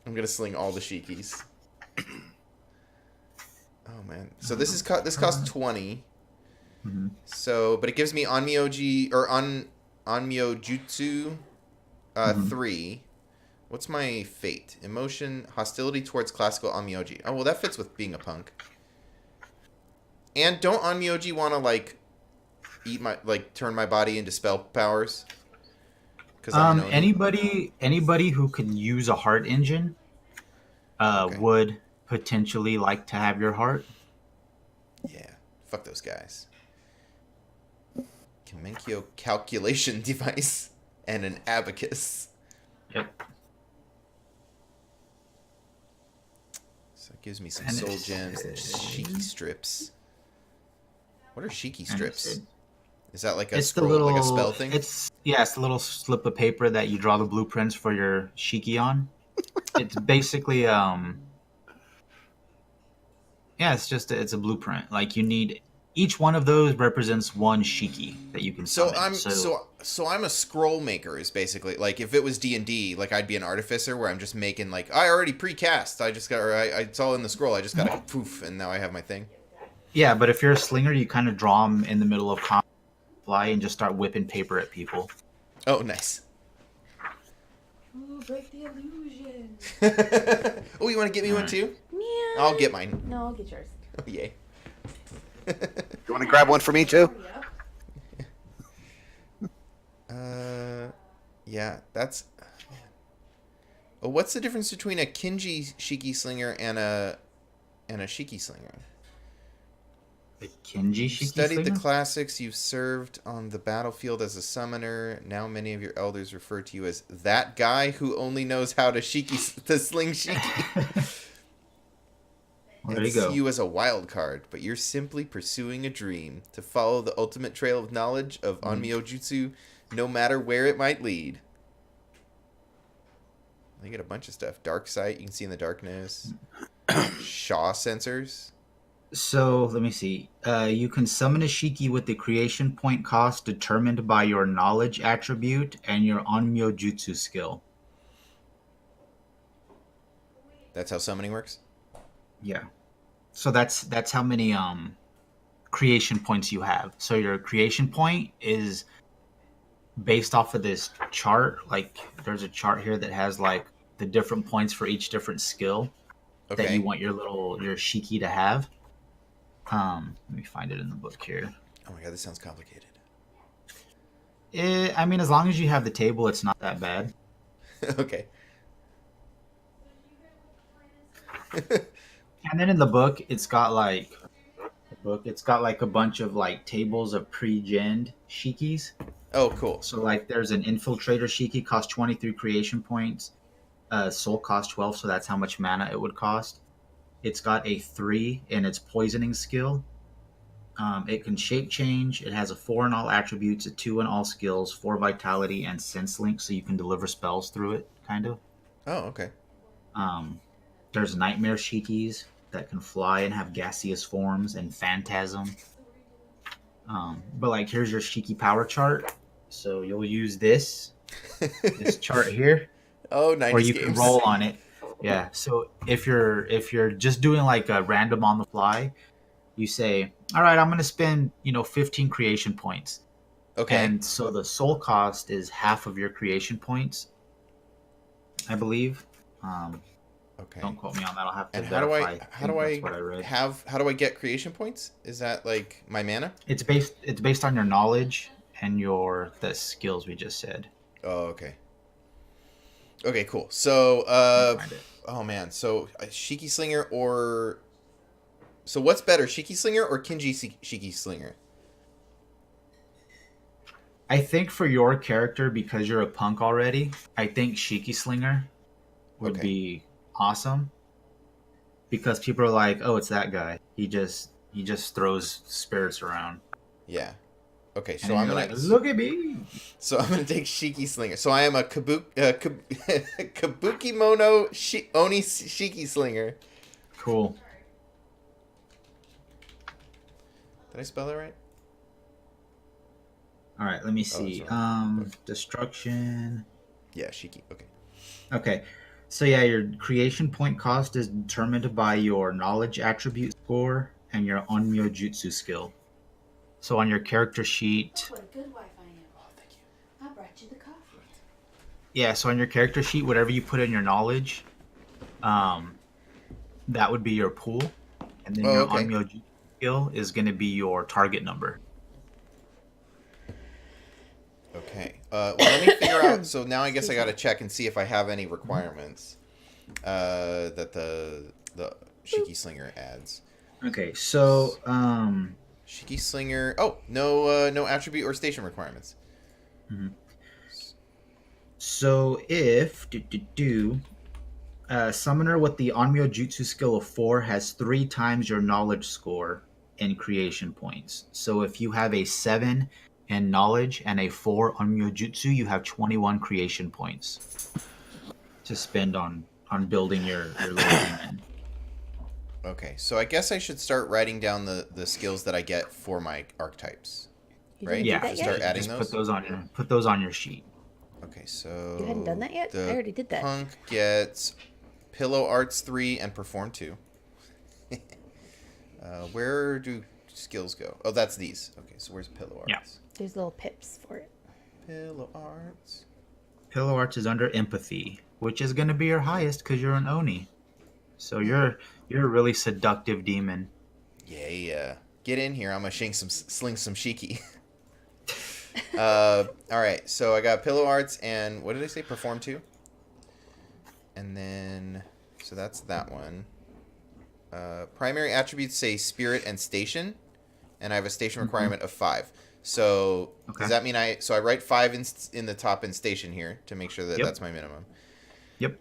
S2: I'm gonna sling all the Shikis. Oh man. So this costs 20.
S3: Mm-hmm.
S2: So, but it gives me onmyoji or onmyojutsu 3. What's my fate? Emotion, hostility towards classical onmyoji. Oh well, that fits with being a punk. And don't onmyoji want to turn my body into spell powers? Because
S3: Anybody who can use a heart engine
S2: Okay.
S3: would potentially like to have your heart.
S2: Yeah, fuck those guys. Kimenkyo calculation device and an abacus.
S3: Yep.
S2: So it gives me some
S3: And
S2: soul
S3: it's-
S2: gems and Shiki strips. What are Shiki
S3: And
S2: strips? Is that like a
S3: It's the
S2: scroll,
S3: little
S2: like a spell thing?
S3: It's the little slip of paper that you draw the blueprints for your Shiki on. It's basically it's a blueprint. Like you need each one of those represents one Shiki that you can
S2: So
S3: summon.
S2: I'm a scroll maker is basically like if it was D&D, like I'd be an artificer where I'm just making like I already precast. It's all in the scroll. I just got to poof and now I have my thing.
S3: Yeah, but if you're a slinger, you kind of draw them in the middle of combat, fly, and just start whipping paper at people.
S2: Oh, nice.
S1: Ooh, break the illusion.
S2: Oh, you want to get me one too?
S1: Yeah.
S2: I'll get mine.
S1: No, I'll get yours.
S2: Oh, yay.
S4: You want to grab one for me too?
S2: Yeah, that's. Oh, what's the difference between a Kinji Shiki Slinger and a Shiki Slinger?
S3: The Kinji
S2: You
S3: Shiki
S2: studied
S3: slinger?
S2: the classics. You've served on the battlefield as a summoner. Now many of your elders refer to you as that guy who only knows how to sling Shiki.
S3: Well, there
S2: And
S3: you go.
S2: see you as a wild card, but you're simply pursuing a dream to follow the ultimate trail of knowledge of onmyojutsu, no matter where it might lead. You get a bunch of stuff. Dark sight, you can see in the darkness. Shaw sensors.
S3: So let me see. You can summon a Shiki with the creation point cost determined by your knowledge attribute and your Onmyo-jutsu skill.
S2: That's how summoning works.
S3: Yeah. So that's how many creation points you have. So your creation point is based off of this chart. Like there's a chart here that has like the different points for each different skill that
S2: Okay.
S3: you want your Shiki to have. Let me find it in the book here.
S2: Oh my god, this sounds complicated.
S3: I mean, as long as you have the table, it's not that bad.
S2: Okay.
S3: And then in the book, it's got like a bunch of like tables of pre-gen Shikis.
S2: Oh, cool.
S3: So like there's an infiltrator Shiki, costs 23 creation points. Soul costs 12, so that's how much mana it would cost. It's got a 3 in its poisoning skill. It can shape change. It has a 4 in all attributes, a 2 in all skills, 4 vitality, and sense link, so you can deliver spells through it, kind of.
S2: Oh, okay.
S3: There's nightmare Shikis that can fly and have gaseous forms and phantasm. But like here's your Shiki power chart. So you'll use this chart here,
S2: Oh, 90s
S3: or you
S2: games.
S3: can roll on it. Yeah. So if you're just doing like a random on the fly, you say, all right, I'm going to spend 15 creation points,
S2: Okay.
S3: and so the soul cost is half of your creation points, I believe. Um, don't
S2: Okay.
S3: quote me on that. I'll have to
S2: And how do I
S3: verify. I think that's what I read.
S2: how do I get creation points? Is that like my mana?
S3: It's based on your knowledge and your the skills we just said.
S2: Oh, okay. Okay, cool. So,
S3: Let me find it.
S2: oh man, so Shiki Slinger or so what's better, Shiki Slinger or Shiki Slinger?
S3: I think for your character, because you're a punk already, I think Shiki Slinger would
S2: Okay.
S3: be awesome because people are like, "Oh, it's that guy. He just throws spirits around,"
S2: Yeah. Okay,
S3: and
S2: so
S3: then
S2: I'm
S3: you're
S2: gonna
S3: like, "Look at me."
S2: I'm gonna take Shiki Slinger. So I am a Kabuki Mono Oni Shiki Slinger.
S3: Cool.
S2: Did I spell that right?
S3: All right, let me
S2: Oh, it's
S3: see.
S2: wrong.
S3: Destruction.
S2: Yeah, Shiki. Okay.
S3: Okay. So yeah, your creation point cost is determined by your knowledge attribute score and your Onmyo Jutsu skill. So on your character sheet,
S1: What a good wife I am.
S2: Oh, thank you.
S1: I brought you the coffee.
S3: yeah, so on your character sheet, whatever you put in your knowledge, um, that would be your pool, and then
S2: Oh,
S3: your
S2: okay.
S3: Onmyo Jutsu skill is going to be your target number.
S2: Okay. Well, let me figure out. So now I guess I got to check and see if I have any requirements that the Shiki Slinger adds.
S3: Okay, so
S2: Shiki Slinger. Oh, no attribute or station requirements.
S3: mhm. So if summoner with the Onmyo Jutsu skill of 4 has 3 times your knowledge score in creation points. So if you have a 7 in knowledge and a 4 Onmyo Jutsu, you have 21 creation points to spend on building your little demon.
S2: Okay, so I guess I should start writing down the skills that I get for my archetypes,
S1: You
S2: right?
S1: didn't do
S3: Yeah,
S1: that
S2: Just start
S1: yet?
S2: adding
S3: just
S2: those.
S3: put those on your sheet.
S2: Okay, so
S1: You hadn't done that yet? I
S2: the
S1: already did that.
S2: punk gets Pillow Arts 3 and Perform 2. Where do skills go? Oh, that's these. Okay, so where's Pillow Arts?
S3: Yeah.
S1: There's little pips for it.
S2: Pillow Arts.
S3: Pillow Arts is under empathy, which is going to be your highest because you're an Oni. So you're a really seductive demon.
S2: Yeah. Get in here. I'm gonna sling some Shiki. All right. So I got Pillow Arts and what did I say? Perform 2. And then, so that's that one. Primary attributes say Spirit and Station, and I have a Station requirement of 5. So
S3: Okay.
S2: does that mean I write 5 in the top in Station here to make sure that
S3: Yep.
S2: that's my minimum,
S3: Yep.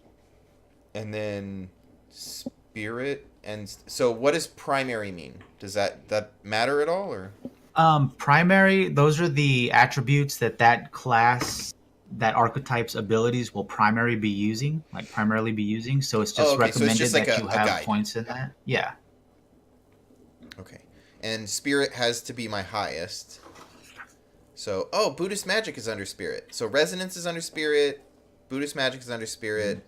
S2: and then Spirit and so what does primary mean? Does that matter at all or?
S3: Primary, those are the attributes that class, that archetype's abilities will primarily be using. So it's just
S2: Okay. So it's
S3: recommended
S2: just like
S3: that
S2: a
S3: you have
S2: guide.
S3: points in that. Yeah.
S2: Okay. And Spirit has to be my highest. So, Buddhist magic is under Spirit. So Resonance is under Spirit. Buddhist magic is under Spirit.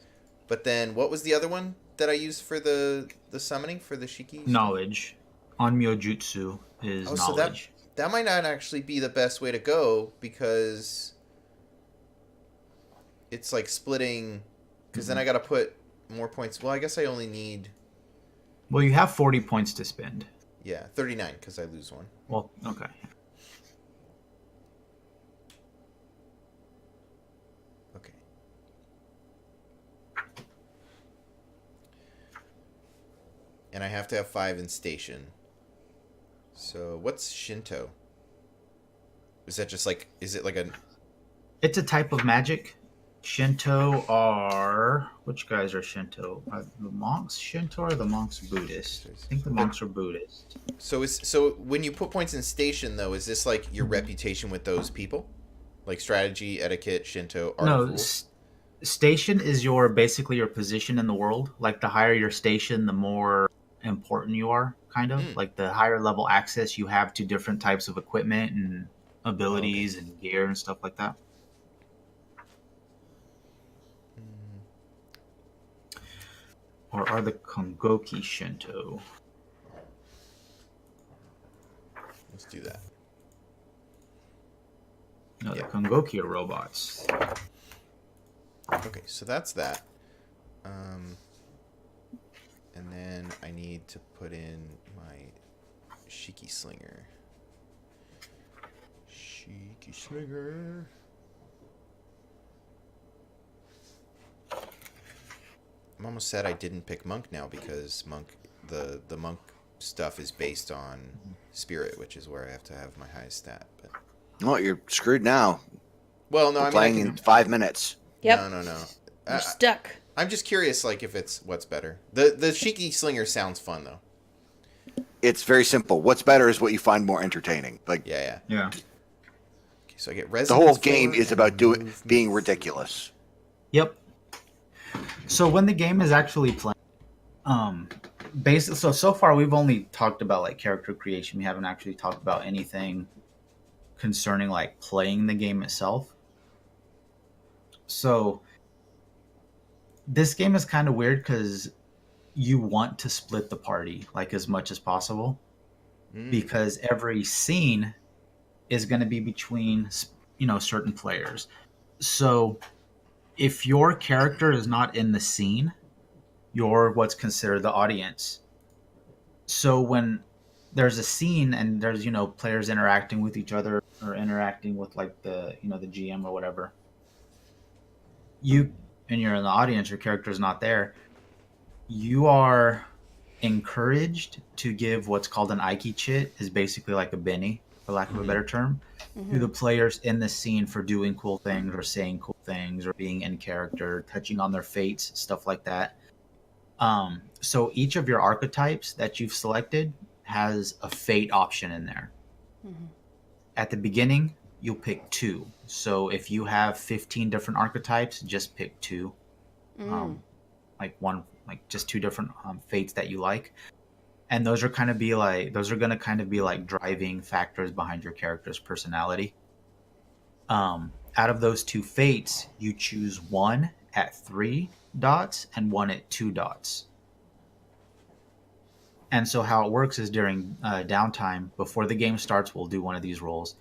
S2: But then what was the other one that I used for the summoning for the Shiki?
S3: Knowledge. Onmyo Jutsu is
S2: So
S3: knowledge.
S2: that might not actually be the best way to go because it's like splitting. Because then I got to put more points. Well, I guess I only need
S3: Well, you have 40 points to spend.
S2: 39 because I lose one.
S3: Well, okay.
S2: Okay. And I have to have 5 in Station. So what's Shinto? Is that just like? Is it like a?
S3: It's a type of magic. Shinto are which guys are Shinto? Are the monks Shinto or the monks Buddhist? I think the monks are Buddhist.
S2: So when you put points in Station though, is this like your reputation with those people, like strategy, etiquette, Shinto, art of rule?
S3: Station is basically your position in the world. Like the higher your station, the more important you are. Kind of like the higher level access you have to different types of equipment and abilities and gear and stuff like that. Or are the Kongoki Shinto?
S2: Let's do that.
S3: No,
S2: Yeah.
S3: the Kongoki are robots.
S2: Okay, so that's that. And then I need to put in my Shiki Slinger. Shiki Slinger. I'm almost sad I didn't pick Monk now because the Monk stuff is based on Spirit, which is where I have to have my highest stat. But
S4: Well, you're screwed now.
S2: well, no, I mean,
S4: Playing in 5 minutes.
S1: Yep.
S2: No.
S1: You're stuck.
S2: I'm just curious, like, if it's what's better. The Shiki Slinger sounds fun though.
S4: It's very simple. What's better is what you find more entertaining. Like
S2: Yeah.
S3: Yeah.
S2: Okay, so I get
S4: the
S2: resonance.
S4: whole game
S2: 4
S4: is
S2: and
S4: about
S2: movement
S4: being
S2: 4.
S4: ridiculous.
S3: Yep. So when the game is actually playing, basically, so far we've only talked about like character creation. We haven't actually talked about anything concerning like playing the game itself. So this game is kind of weird because you want to split the party like as much as possible because every scene is going to be between certain players. So if your character is not in the scene, you're what's considered the audience. So when there's a scene and there's players interacting with each other or interacting with like the the GM or whatever, and you're in the audience, your character's not there, you are encouraged to give what's called an Aiki chit, is basically like a Benny, for lack of a better term, to the players in the scene for doing cool things or saying cool things or being in character, touching on their fates, stuff like that. So each of your archetypes that you've selected has a fate option in there. At the beginning, you'll pick 2. So if you have 15 different archetypes, just pick 2. Like just 2 different fates that you like. And those are going to kind of be like driving factors behind your character's personality. Out of those 2 fates, you choose one at 3 dots and one at 2 dots. And so how it works is during downtime, before the game starts, we'll do one of these rolls.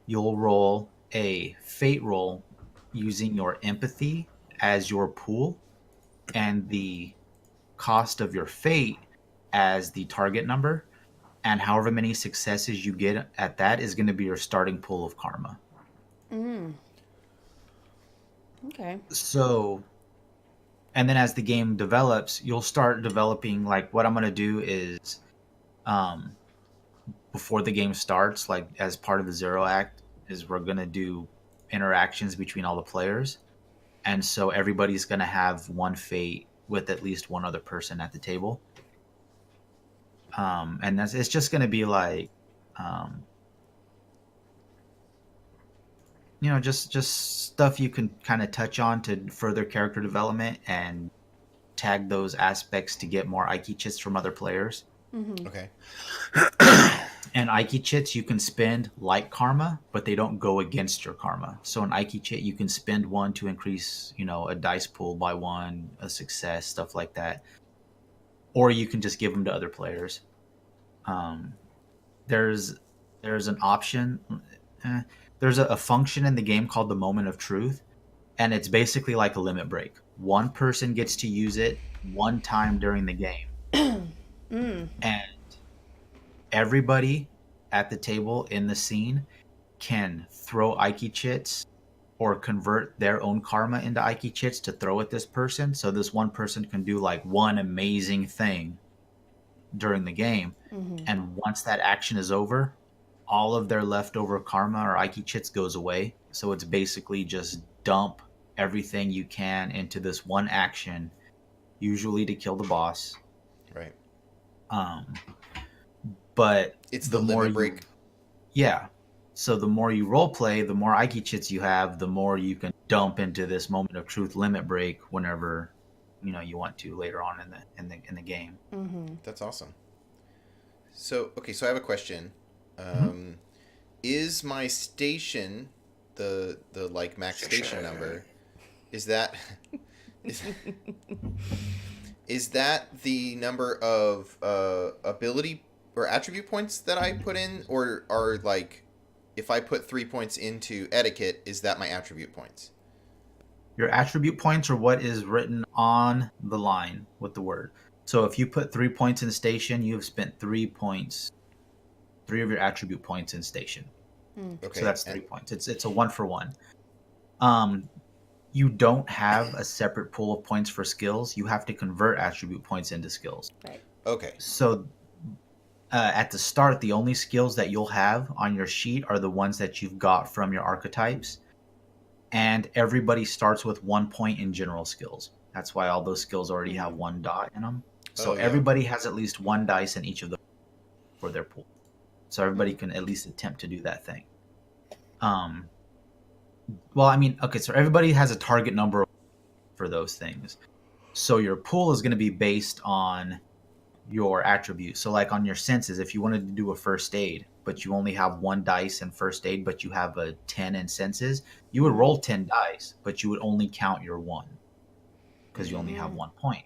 S3: You'll roll a fate roll using your empathy as your pool and the cost of your fate as the target number. And however many successes you get at that is going to be your starting pool of karma.
S1: Okay.
S3: So, and then as the game develops, you'll start developing, like, what I'm going to do is, before the game starts, like as part of the Zero Act, is we're going to do interactions between all the players. And so everybody's going to have one fate with at least one other person at the table. And it's just going to be like, just stuff you can kind of touch on to further character development and tag those aspects to get more Aiki chits from other players.
S2: Okay.
S3: And Aiki chits you can spend like karma, but they don't go against your karma. So an Aiki chit, you can spend 1 to increase, a dice pool by 1, a success, stuff like that. Or you can just give them to other players. There's an option. There's a function in the game called the Moment of Truth, and it's basically like a limit break. One person gets to use it 1 time during the game. And everybody at the table in the scene can throw Aiki chits or convert their own karma into Aiki chits to throw at this person. So this one person can do like one amazing thing during the game. And once that action is over, all of their leftover karma or Aiki chits goes away. So it's basically just dump everything you can into this one action, usually to kill the boss.
S2: Right.
S3: But
S2: it's the limit break.
S3: Yeah. So the more you role play, the more Aiki chits you have, the more you can dump into this Moment of Truth limit break whenever you want to later on in the game.
S2: That's awesome. So I have a question. Is my station the like max station number? Is that is that the number of ability or attribute points that I put in, or are like, if I put 3 points into etiquette, is that my attribute points?
S3: Your attribute points are what is written on the line with the word. So if you put 3 points in station, you have spent 3 points, 3 of your attribute points in station.
S2: Okay.
S3: So that's 3 points. It's a 1-for-1. You don't have a separate pool of points for skills. You have to convert attribute points into skills.
S1: Right.
S2: Okay.
S3: So at the start, the only skills that you'll have on your sheet are the ones that you've got from your archetypes. And everybody starts with 1 point in general skills. That's why all those skills already have 1 dot in them. So everybody has at least 1 dice in each of them for their pool. So everybody can at least attempt to do that thing. Well, I mean, okay, so everybody has a target number for those things. So your pool is going to be based on your attribute. So like on your senses, if you wanted to do a first aid, but you only have 1 dice in first aid, but you have a 10 in senses, you would roll 10 dice, but you would only count your 1 because you only have 1 point.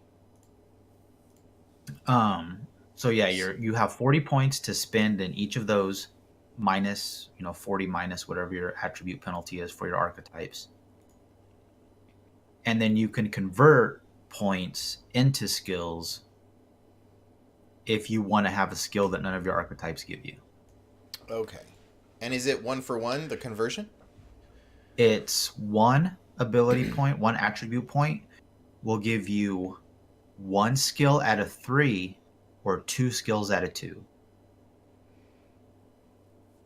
S3: So yeah, you have 40 points to spend in each of those, minus 40 minus whatever your attribute penalty is for your archetypes, and then you can convert points into skills if you want to have a skill that none of your archetypes give you.
S2: Okay. And is it 1-for-1, the conversion?
S3: It's 1 ability point, 1 attribute point will give you 1 skill at a 3 or 2 skills at a 2.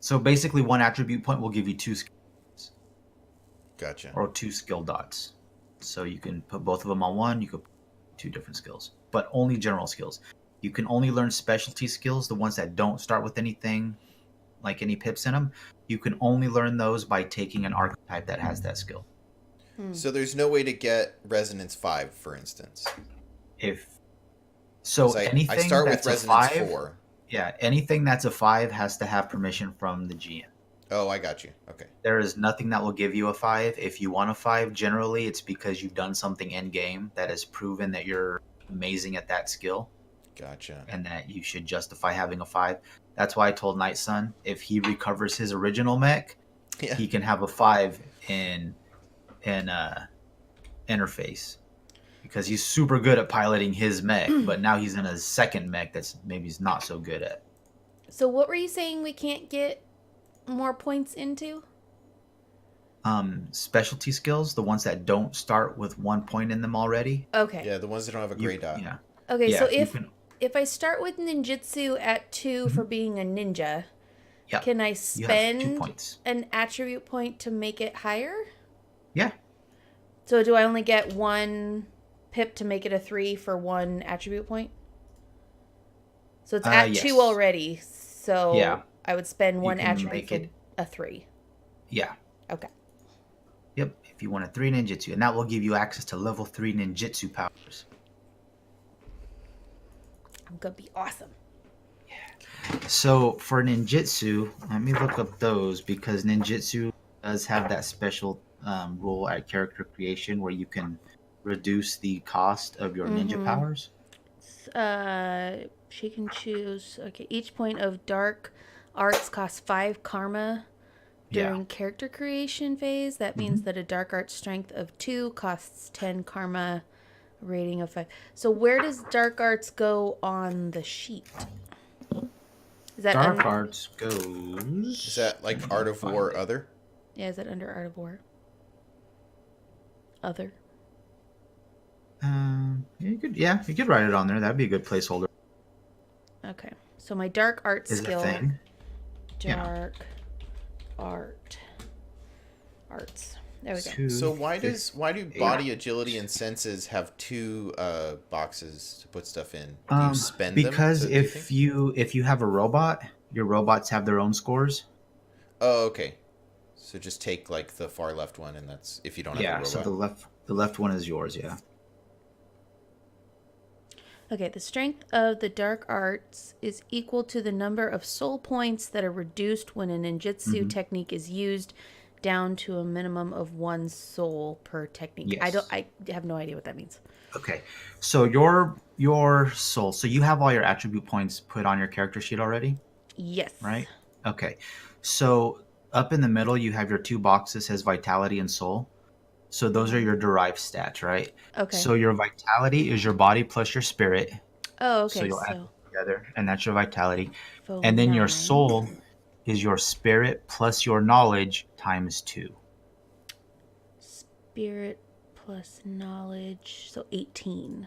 S3: So basically 1 attribute point will give you 2 skills.
S2: Gotcha.
S3: Or 2 skill dots. So you can put both of them on 1, you could put 2 different skills, but only general skills. You can only learn specialty skills, the ones that don't start with anything like any pips in them. You can only learn those by taking an archetype that has that skill.
S2: So there's no way to get Resonance 5, for instance.
S3: Anything
S2: I start
S3: that's
S2: with Resonance
S3: a 5,
S2: 4.
S3: Yeah, anything that's a 5 has to have permission from the GM.
S2: Oh, I got you. Okay.
S3: There is nothing that will give you a 5. If you want a 5, generally it's because you've done something in game that has proven that you're amazing at that skill.
S2: Gotcha.
S3: And that you should justify having a 5. That's why I told Night Sun, if he recovers his original mech, he can have a 5 in interface. Because he's super good at piloting his mech, but now he's in a second mech that's maybe he's not so good at.
S1: So what were you saying we can't get more points into?
S3: Specialty skills, the ones that don't start with 1 point in them already.
S1: Okay.
S2: Yeah, the ones that don't have a gray dot.
S3: Yeah.
S1: Okay,
S3: Yeah,
S1: so if I start with ninjutsu at 2 for being a ninja, can I spend
S3: 2 points.
S1: an attribute point to make it higher?
S3: Yeah.
S1: So do I only get 1 pip to make it a 3 for 1 attribute point? So it's at 2 already. So I would spend 1 attribute for a 3.
S3: Yeah.
S1: Okay.
S3: Yep. If you want a 3 ninjutsu, and that will give you access to level 3 ninjutsu powers.
S1: I'm gonna be awesome.
S3: Yeah. So for ninjutsu, let me look up those because ninjutsu does have that special rule at character creation where you can reduce the cost of your ninja powers.
S1: She can choose. Okay, each point of dark arts costs 5 karma during character creation phase. That means that a dark art strength of 2 costs 10 karma. Rating of 5. So where does dark arts go on the sheet? Is that
S3: dark arts goes?
S2: Is that like Art of War other?
S1: Yeah, is that under Art of War? Other.
S3: You could write it on there. That'd be a good placeholder.
S1: Okay, so my dark art skill.
S3: A thing.
S1: Dark arts. There we go.
S2: So why do body agility and senses have 2 boxes to put stuff in? Do you spend them?
S3: Because if you have a robot, your robots have their own scores.
S2: Oh, okay. So just take like the far left one, and that's if you don't have a robot.
S3: Yeah, so the left one is yours. Yeah.
S1: Okay, the strength of the dark arts is equal to the number of soul points that are reduced when a ninjutsu technique is used, down to a minimum of 1 soul per technique.
S3: Yes.
S1: I have no idea what that means.
S3: Okay. So your soul. So you have all your attribute points put on your character sheet already,
S1: Yes.
S3: right? Okay. So up in the middle, you have your two boxes says vitality and soul. So those are your derived stats, right?
S1: Okay.
S3: So your vitality is your body plus your spirit.
S1: Oh,
S3: So
S1: okay.
S3: you'll add
S1: So,
S3: them together, and that's your vitality.
S1: so
S3: And then your
S1: 9.
S3: soul is your spirit plus your knowledge times 2.
S1: Spirit plus knowledge. So 18.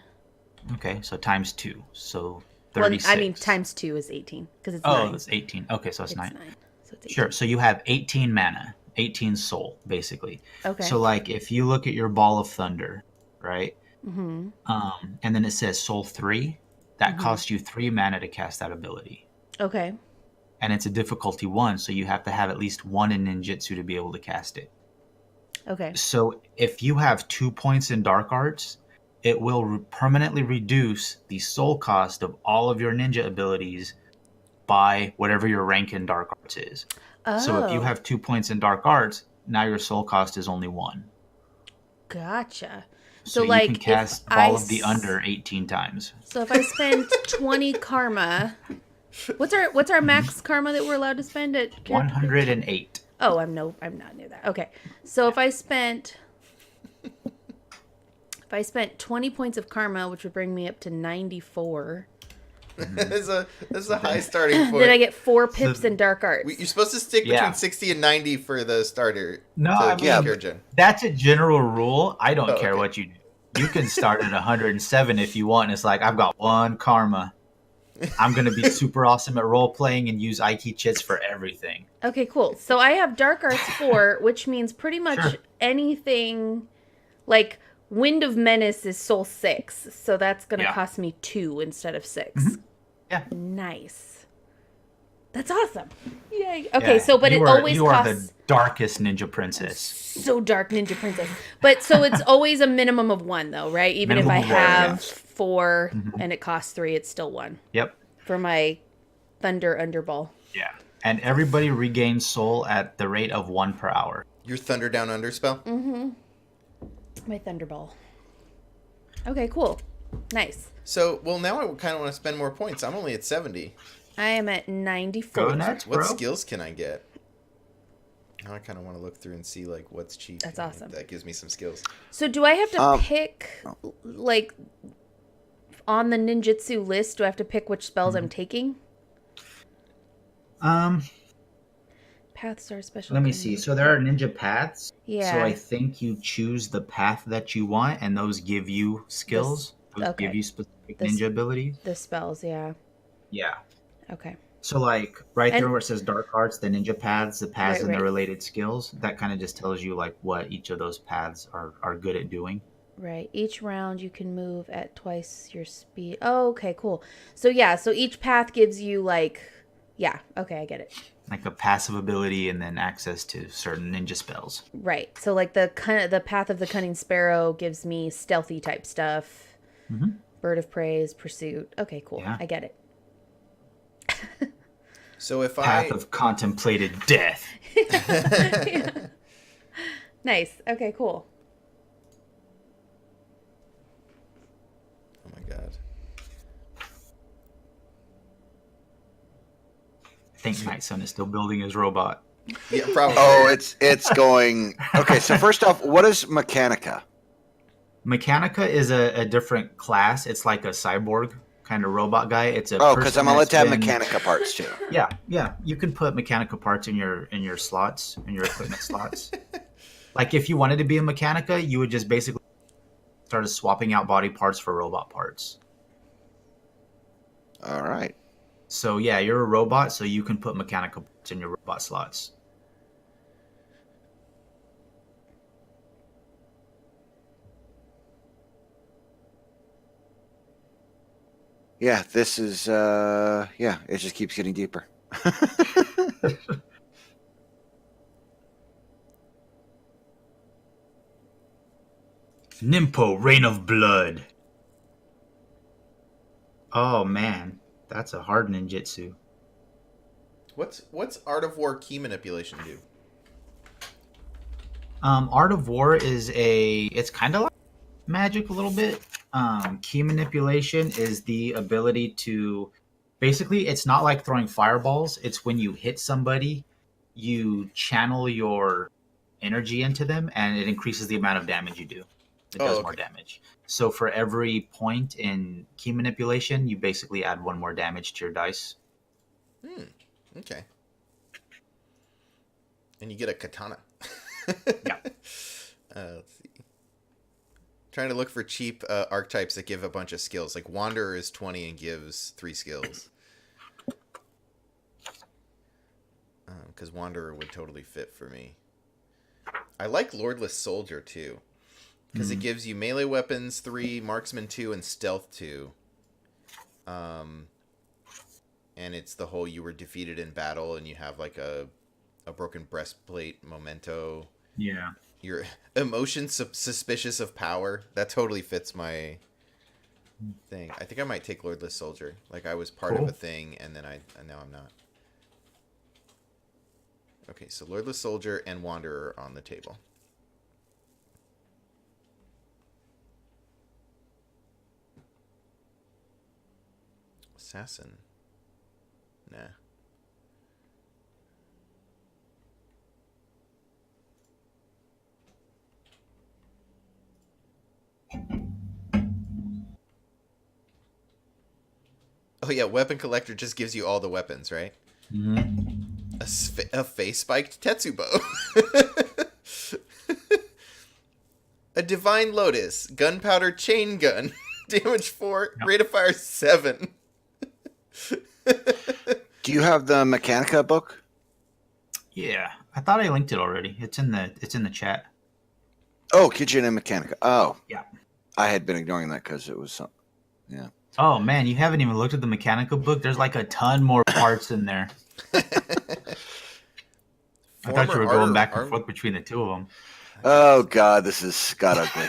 S3: Okay, so times 2. So
S1: Well,
S3: 36.
S1: I mean, times 2 is 18 because it's
S3: Oh,
S1: 9.
S3: that's 18. Okay, so it's
S1: It's
S3: 9.
S1: 9. So it's 18.
S3: Sure. So you have 18 mana, 18 soul, basically.
S1: Okay.
S3: So, like, if you look at your ball of thunder, right?
S1: Mm-hmm.
S3: And then it says soul 3, that
S1: Mhm.
S3: costs you 3 mana to cast that ability.
S1: Okay.
S3: And it's a difficulty 1, so you have to have at least 1 in ninjutsu to be able to cast it.
S1: Okay.
S3: So if you have 2 points in dark arts, it will permanently reduce the soul cost of all of your ninja abilities by whatever your rank in dark arts is.
S1: Oh.
S3: So if you have 2 points in dark arts, now your soul cost is only 1.
S1: Gotcha.
S3: So you
S1: like,
S3: can cast
S1: if
S3: Ball of the Under 18 times.
S1: So if I spend 20 karma, what's our max karma that we're allowed to spend at character?
S3: 108.
S1: Oh, I'm not near that. Okay. So if I spent 20 points of karma, which would bring me up to 94,
S2: This is a high starting point.
S1: then I get 4 pips in dark arts.
S2: You're supposed to stick between 60 and 90 for the starter.
S3: No,
S2: to
S3: I
S2: keep
S3: mean,
S2: your gen.
S3: that's a general rule. I don't care
S2: okay.
S3: what you do. You can start at 107 if you want. It's like, I've got 1 karma. I'm going to be super awesome at role playing and use Aiki chits for everything.
S1: Okay, cool. So I have dark arts 4, which means pretty much anything like Wind of Menace is soul 6. So that's going to cost me 2 instead of 6.
S3: Mm-hmm. Yeah.
S1: Nice. That's awesome. Yay. Okay, so but it always
S3: you
S1: costs
S3: are the darkest ninja princess.
S1: so dark ninja princess. But so it's always a minimum of 1 though, right? Even
S3: Minimum
S1: if I
S3: of 1,
S1: have 4 and it costs 3, it's still 1.
S3: Yep.
S1: For my Thunder Underball.
S3: Yeah. And everybody regains soul at the rate of 1 per hour.
S2: Your Thunder Down Under spell?
S1: Mm-hmm. My Thunderball. Okay, cool. Nice.
S2: So, well, now I kind of want to spend more points. I'm only at 70.
S1: I am at 94.
S3: Go nuts, bro.
S2: What skills can I get? Now I kind of want to look through and see like what's cheap.
S1: That's awesome.
S2: That gives me some skills.
S1: So do I have to pick, like, on the ninjutsu list, do I have to pick which spells I'm taking? Paths are special.
S3: Let me see. So there are ninja paths.
S1: Yeah.
S3: So I think you choose the path that you want, and those give you skills. Those give you specific ninja abilities.
S1: The spells, yeah.
S3: Yeah.
S1: Okay.
S3: So like right there where it says dark arts, the ninja paths, the paths and the
S1: right.
S3: related skills, that kind of just tells you like what each of those paths are good at doing.
S1: Right. Each round you can move at twice your speed. Oh, okay, cool. So yeah, so each path gives you like, yeah, okay, I get it.
S3: Like a passive ability and then access to certain ninja spells.
S1: Right. So like the path of the cunning sparrow gives me stealthy type stuff.
S3: Mm-hmm.
S1: Bird of praise, pursuit. Okay, cool.
S3: Yeah.
S1: I get it.
S2: So if
S3: Path of contemplated death.
S1: Yeah. Nice. Okay, cool.
S2: Oh my god.
S3: I think Night Sun is still building his robot.
S2: Yeah, probably.
S4: Oh, it's going. Okay, so first off, what is Mechanica?
S3: Mechanica is a different class. It's like a cyborg kind of robot guy. It's a
S4: because I'm allowed to have
S3: been...
S4: Mechanica parts too.
S3: Yeah. You can put Mechanica parts in your slots, in your equipment slots. Like if you wanted to be a Mechanica, you would just basically start swapping out body parts for robot parts.
S4: All right.
S3: So yeah, you're a robot, so you can put Mechanica parts in your robot slots.
S4: Yeah, this is it just keeps getting deeper.
S3: Nimpo, Rain of Blood. Oh man, that's a hard ninjutsu.
S2: What's Art of War key manipulation do?
S3: Art of War is it's kind of like magic a little bit. Key manipulation is the ability to basically, it's not like throwing fireballs. It's when you hit somebody, you channel your energy into them and it increases the amount of damage you do. It does more damage. So for every point in key manipulation, you basically add one more damage to your dice.
S2: Okay. And you get a katana.
S3: Yeah.
S2: Let's see. Trying to look for cheap archetypes that give a bunch of skills. Like Wanderer is 20 and gives 3 skills. Because Wanderer would totally fit for me. I like Lordless Soldier too. Because it gives you melee weapons 3, marksman 2, and stealth 2. And it's the whole you were defeated in battle and you have like a broken breastplate memento.
S3: Yeah.
S2: Your emotion suspicious of power. That totally fits my thing. I think I might take Lordless Soldier. Like I was part of a thing and then now I'm not. Okay, so Lordless Soldier and Wanderer are on the table. Assassin. Nah. Oh yeah, Weapon Collector just gives you all the weapons, right?
S3: Mm-hmm.
S2: A face-spiked Tetsubo. A Divine Lotus. Gunpowder Chain Gun. Damage 4.
S3: Yep.
S2: Rate of fire 7.
S4: Do you have the Mechanica book?
S3: Yeah. I thought I linked it already. It's in the chat.
S4: Oh, Kitchen and Mechanica. Oh.
S3: Yeah.
S4: I had been ignoring that because it was something. Yeah.
S3: Oh man, you haven't even looked at the Mechanica book? There's like a ton more parts in there. I thought you were going back and forth between the two of them.
S4: Oh God, this is got ugly.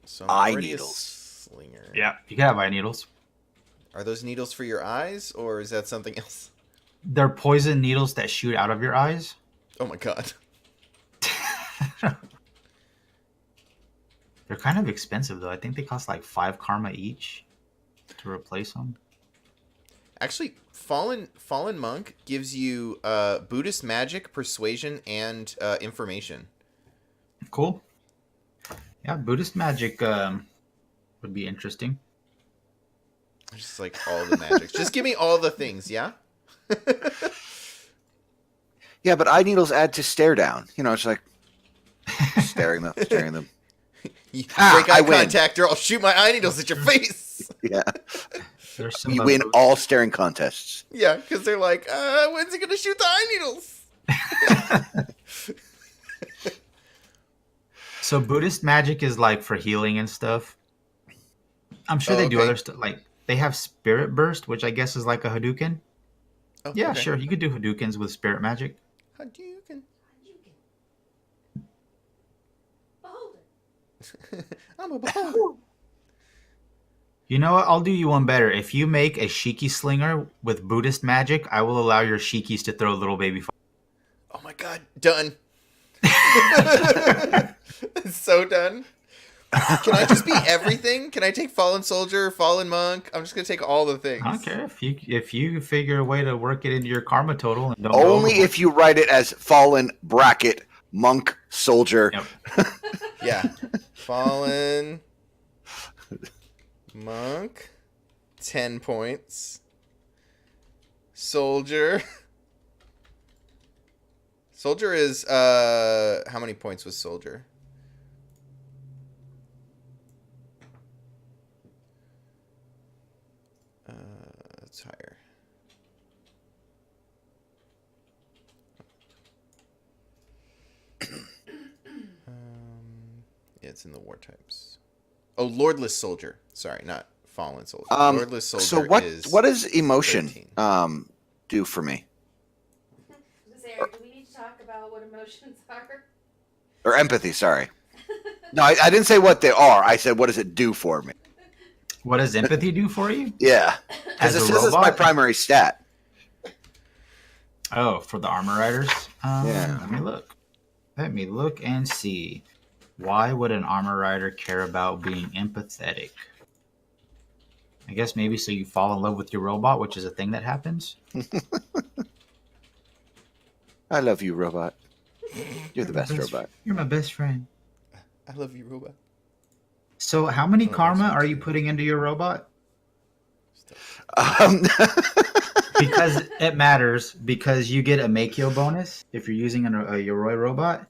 S2: So
S4: eye needles.
S2: Slinger.
S3: Yeah, you can have eye needles.
S2: Are those needles for your eyes, or is that something else?
S3: They're poison needles that shoot out of your eyes.
S2: Oh my God.
S3: They're kind of expensive though. I think they cost like 5 karma each to replace them.
S2: Actually, Fallen Monk gives you Buddhist magic, persuasion, and information.
S3: Cool. Yeah, Buddhist magic would be interesting.
S2: Just like all the magics. Just give me all the things, yeah?
S4: Yeah, but eye needles add to stare down. You know, it's like staring them.
S2: You break eye contact or I'll shoot my eye needles at your face.
S4: Yeah.
S3: We
S4: win all staring contests.
S2: Yeah, because they're like, when's he going to shoot the eye needles?
S3: So Buddhist magic is like for healing and stuff. I'm sure they do other stuff. Like they have Spirit Burst, which I guess is like a Hadouken. Oh, yeah, okay. Sure. You could do Hadoukens with spirit magic.
S2: Hadouken. Beholder. I'm a beholder.
S3: You know what? I'll do you one better. If you make a Shiki Slinger with Buddhist magic, I will allow your Shikis to throw little baby fire.
S2: Oh my God. Done. So done. Can I just be everything? Can I take Fallen Soldier, Fallen Monk? I'm just gonna take all the things.
S3: I don't care if you figure a way to work it into your karma total and don't
S4: only if you write it as Fallen bracket Monk Soldier.
S3: Yep.
S2: Yeah. Fallen Monk 10 points. Soldier is how many points was Soldier? It's higher. Yeah, it's in the war types. Oh, Lordless Soldier. Sorry, not Fallen Soldier. Lordless Soldier.
S4: So what does emotion do for me?
S1: Sarah, do we need to talk about what emotions are?
S4: Or empathy, sorry. No, I didn't say what they are. I said, what does it do for me?
S3: What does empathy do for you?
S4: Yeah. Because this is my primary stat.
S3: Oh, for the armor riders?
S4: Yeah.
S3: Let me look. Let me look and see. Why would an armor rider care about being empathetic? I guess maybe so you fall in love with your robot, which is a thing that happens.
S4: I love you, robot. You're the best
S3: my
S4: robot.
S3: You're my best friend.
S2: I love you, robot.
S3: So how many
S2: Oh,
S3: karma
S2: that's
S3: are you
S2: too.
S3: putting into your robot?
S4: Um,
S3: Because it matters, because you get a Makio bonus if you're using a Yoroi robot.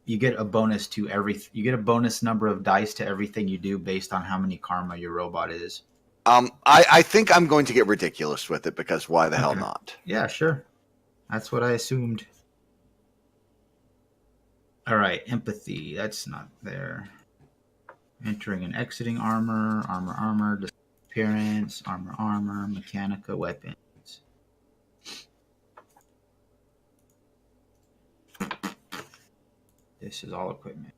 S3: You get a bonus to you get a bonus number of dice to everything you do based on how many karma your robot is.
S4: I think I'm going to get ridiculous with it because why the hell
S3: Okay.
S4: not?
S3: Yeah, sure. That's what I assumed. All right, empathy. That's not there. Entering and exiting armor, armor, disappearance, armor, mechanica, weapons. This is all equipment.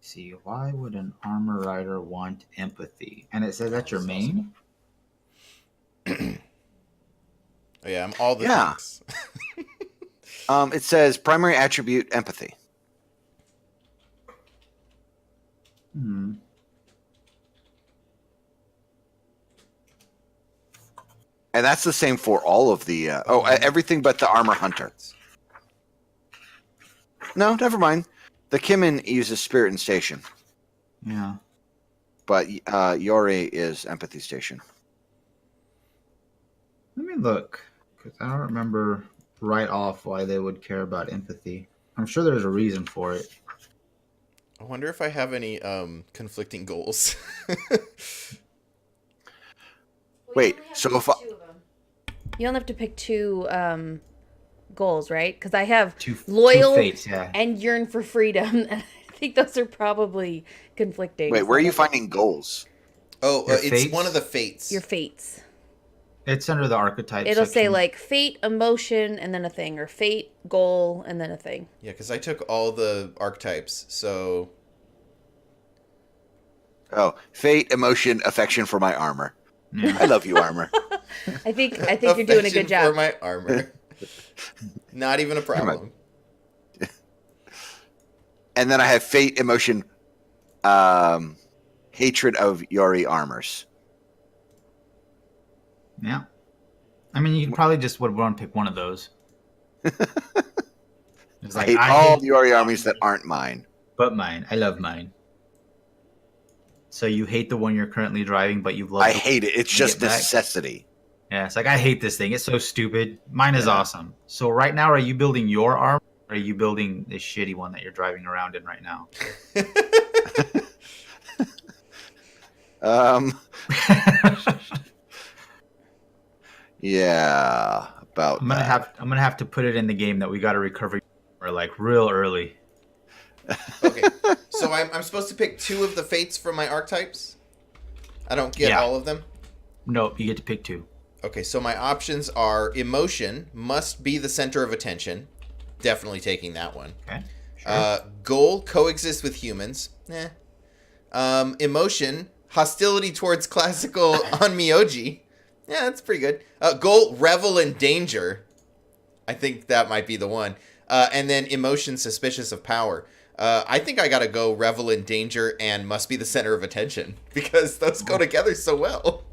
S3: See, why would an armor rider want empathy? And it says that's your main?
S2: Oh, yeah, I'm all the
S4: Yeah.
S2: things.
S4: It says primary attribute empathy.
S3: Hmm.
S4: And that's the same for all of the everything but the armor hunter. No, never mind. The Kimin uses spirit and station,
S3: Yeah.
S4: but Yori is empathy station.
S3: Let me look, because I don't remember right off why they would care about empathy. I'm sure there's a reason for it.
S2: I wonder if I have any conflicting goals.
S4: Wait, so if
S1: You only have to pick two goals, right? Because I have
S3: Two
S1: loyal
S3: fates, yeah.
S1: and yearn for freedom. And I think those are probably conflicting.
S4: wait,
S1: so
S4: where are you
S1: I don't know.
S4: finding goals?
S2: Oh,
S3: Your
S2: it's
S3: fates?
S2: one of the fates.
S1: Your fates?
S3: It's under the archetype
S1: It'll say
S3: section.
S1: like fate, emotion, and then a thing, or fate, goal, and then a thing.
S2: Yeah, because I took all the archetypes, so...
S4: Oh, fate, emotion, affection for my armor.
S3: Yeah.
S4: I love you, armor.
S1: I think you're doing a
S2: Affection
S1: good job.
S2: for my armor. Not even a problem.
S4: And then I have fate, emotion, hatred of Yori armors.
S3: Yeah. I mean, you probably just would want to pick one of those. It's
S4: I
S3: like,
S4: hate
S3: I
S4: all
S3: hate
S4: Yori armies that aren't mine.
S3: but mine. I love mine. So you hate the one you're currently driving, but you love
S4: I
S3: the
S4: hate it. It's
S3: you
S4: just
S3: get back?
S4: necessity.
S3: Yeah, it's like, I hate this thing. It's so stupid. Mine is
S4: Yeah.
S3: awesome. So right now, are you building your armor, or are you building this shitty one that you're driving around in right now?
S4: Yeah, about
S3: I'm gonna
S4: that.
S3: have to put it in the game that we got to recover or like real early.
S2: Okay, so I'm supposed to pick two of the fates from my archetypes? I don't get
S3: Yeah.
S2: all of them?
S3: Nope, you get to pick two.
S2: Okay, so my options are emotion, must be the center of attention. Definitely taking that one.
S3: Okay. Sure.
S2: Goal, coexist with humans. Emotion, hostility towards classical Onmyoji. Yeah, that's pretty good. Goal, revel in danger. I think that might be the one. And then emotion, suspicious of power. I think I gotta go revel in danger and must be the center of attention because those go together so well.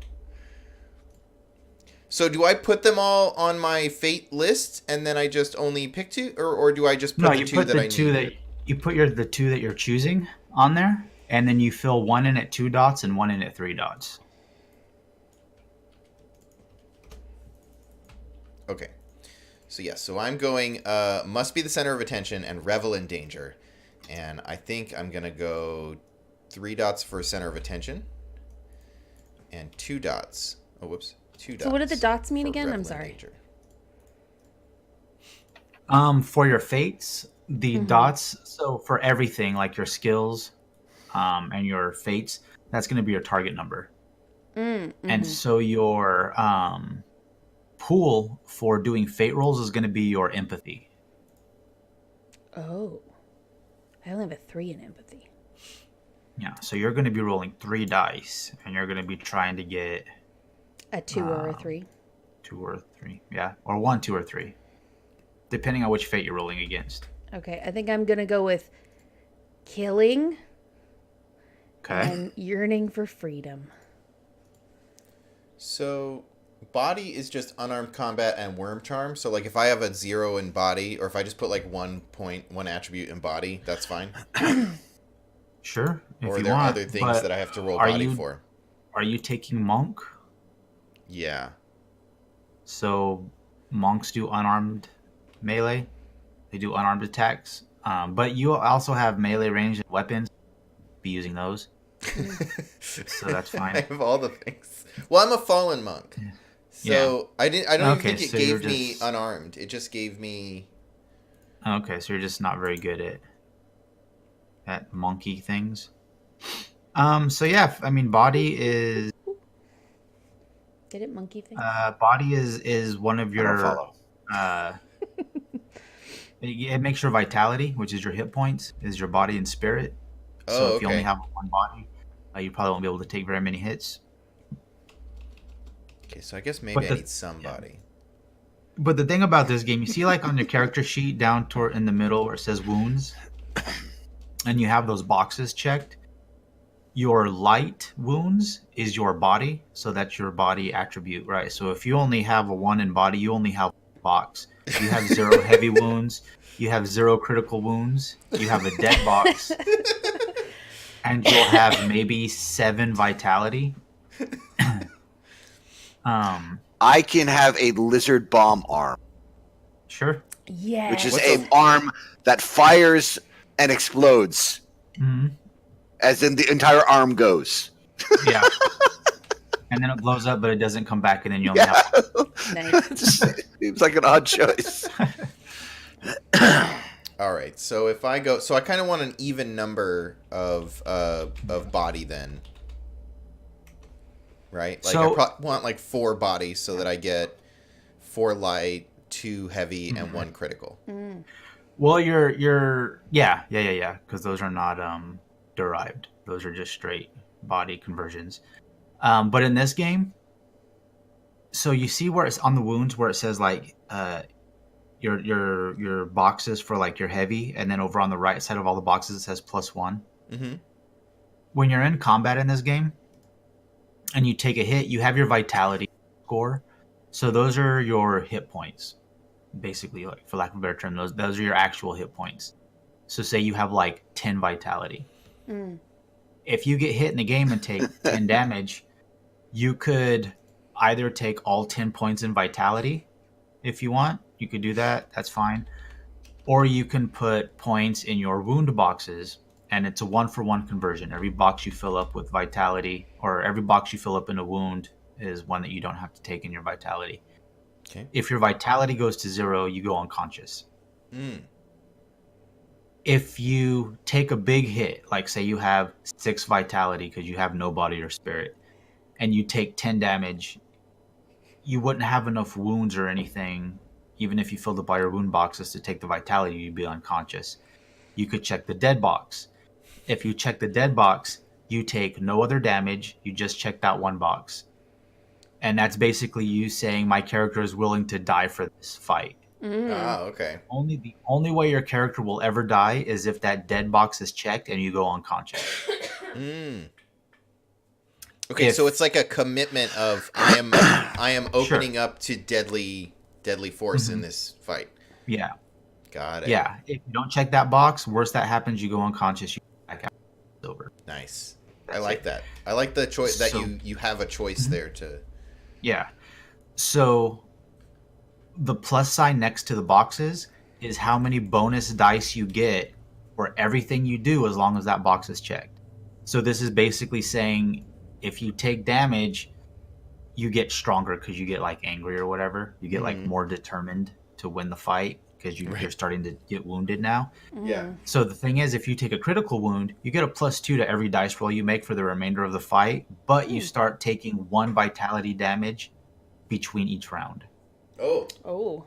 S2: So do I put them all on my fate list and then I just only pick two, or do I just put
S3: No,
S2: the
S3: you
S2: two
S3: put
S2: that I
S3: the two
S2: need?
S3: that you put the two that you're choosing on there, and then you fill one in at 2 dots and one in at 3 dots.
S2: Okay. So yes, so I'm going must be the center of attention and revel in danger. And I think I'm gonna go 3 dots for center of attention. And 2 dots. Oh whoops. 2 dots.
S1: So what do the dots mean
S2: for
S1: again? I'm
S2: revel in
S1: sorry.
S2: danger.
S3: For your fates, the dots. So for everything, like your skills, and your fates, that's going to be your target number. And so your pool for doing fate rolls is going to be your empathy.
S1: Oh. I only have a 3 in empathy.
S3: Yeah, so you're going to be rolling 3 dice, and you're going to be trying to get
S1: A 2 or a 3.
S3: 2 or 3, yeah, or 1, 2, or 3, depending on which fate you're rolling against.
S1: Okay, I think I'm gonna go with killing
S3: Okay.
S1: and yearning for freedom.
S2: So body is just unarmed combat and worm charm. So like if I have a 0 in body, or if I just put like 1 attribute in body, that's fine.
S3: Sure, if
S2: Or are
S3: you
S2: there
S3: want.
S2: other things
S3: But
S2: that I have to roll
S3: are
S2: body
S3: you
S2: for?
S3: are you taking monk?
S2: Yeah.
S3: So monks do unarmed melee. They do unarmed attacks. But you also have melee range weapons. Be using those, so that's
S2: I
S3: fine.
S2: have all the things. Well, I'm a fallen monk. So I don't even
S3: Okay,
S2: think it
S3: so you're
S2: gave me
S3: just-
S2: unarmed. It just gave me
S3: Okay, so you're just not very good at monkey things. So yeah, I mean,
S1: Did it monkey thing?
S3: body is one of
S4: I don't
S3: your.
S4: follow.
S3: It makes your vitality, which is your hit points, is your body and spirit. So
S2: Oh,
S3: if you only
S2: okay.
S3: have one body, you probably won't be able to take very many hits.
S2: Okay, so I guess maybe
S3: But
S2: I
S3: the-
S2: need somebody.
S3: But the thing about this game, you see, like on your character sheet down toward in the middle where it says wounds, and you have those boxes checked. Your light wounds is your body, so that's your body attribute, right? So if you only have a 1 in body, you only have a box. You have 0 heavy wounds. You have 0 critical wounds. You have a dead box, and you'll have maybe 7 vitality.
S4: I can have a lizard bomb arm,
S3: Sure.
S1: Yeah.
S4: which is
S2: What's
S4: an arm that fires and explodes,
S3: Hmm.
S4: as in the entire arm goes.
S3: Yeah. And then it blows up, but it doesn't come back, and then you only have.
S1: Nice.
S4: It just seems like an odd choice.
S2: All right. So if I go, so I kind of want an even number of body then. Right? Like
S3: So-
S2: I want like 4 bodies so that I get 4 light, 2 heavy, and 1 critical.
S3: Well, you're yeah, because those are not derived. Those are just straight body conversions. But in this game, so you see where it's on the wounds where it says like your boxes for like your heavy, and then over on the right side of all the boxes it says +1.
S2: Mm-hmm.
S3: When you're in combat in this game and you take a hit, you have your vitality score. So those are your hit points. Basically, like for lack of a better term, those are your actual hit points. So say you have like 10 vitality. If you get hit in the game and take 10 damage, you could either take all 10 points in vitality if you want. You could do that. That's fine. Or you can put points in your wound boxes, and it's a 1-for-1 conversion. Every box you fill up with vitality, or every box you fill up in a wound, is one that you don't have to take in your vitality.
S2: Okay.
S3: If your vitality goes to 0, you go unconscious. If you take a big hit, like say you have 6 vitality because you have no body or spirit, and you take 10 damage, you wouldn't have enough wounds or anything, even if you filled up all your wound boxes to take the vitality, you'd be unconscious. You could check the dead box. If you check the dead box, you take no other damage, you just check that one box. And that's basically you saying my character is willing to die for this fight.
S2: Ah, okay.
S3: The only way your character will ever die is if that dead box is checked and you go unconscious.
S2: Okay,
S3: If-
S2: so it's like a commitment of I am opening up to deadly force in this fight.
S3: Yeah.
S2: Got it.
S3: Yeah. If you don't check that box, worst that happens, you go unconscious, you go back out. It's over.
S2: Nice. I like that. I like the choice that
S3: So-
S2: you have a choice there to.
S3: Yeah. So the plus sign next to the boxes is how many bonus dice you get for everything you do as long as that box is checked. So this is basically saying if you take damage, you get stronger because you get like angry or whatever. You get like more determined to win the fight because you're starting to get wounded now.
S2: Yeah.
S3: So the thing is, if you take a critical wound, you get a +2 to every dice roll you make for the remainder of the fight, but you start taking 1 vitality damage between each round.
S1: Oh.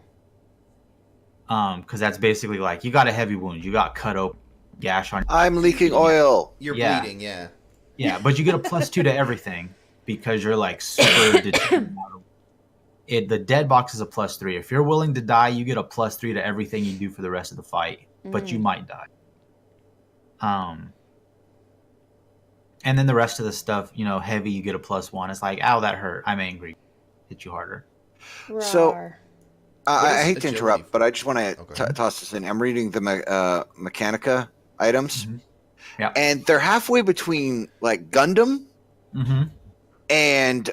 S3: Because that's basically like you got a heavy wound, you got cut open, gash on.
S4: I'm leaking oil.
S2: You're
S3: Yeah.
S2: bleeding, yeah.
S3: Yeah, but you get a +2 to everything because you're like super determined. The dead box is a +3. If you're willing to die, you get a +3 to everything you do for the rest of the fight. but you might die. And then the rest of the stuff, heavy, you get a +1. It's like, ow, that hurt. I'm angry. Hit you harder.
S4: So
S1: Rawr.
S4: I hate to
S2: agility
S4: interrupt, but I just want
S2: Okay.
S4: to toss this in. I'm reading the Mechanica items,
S3: Yeah.
S4: and they're halfway between like Gundam and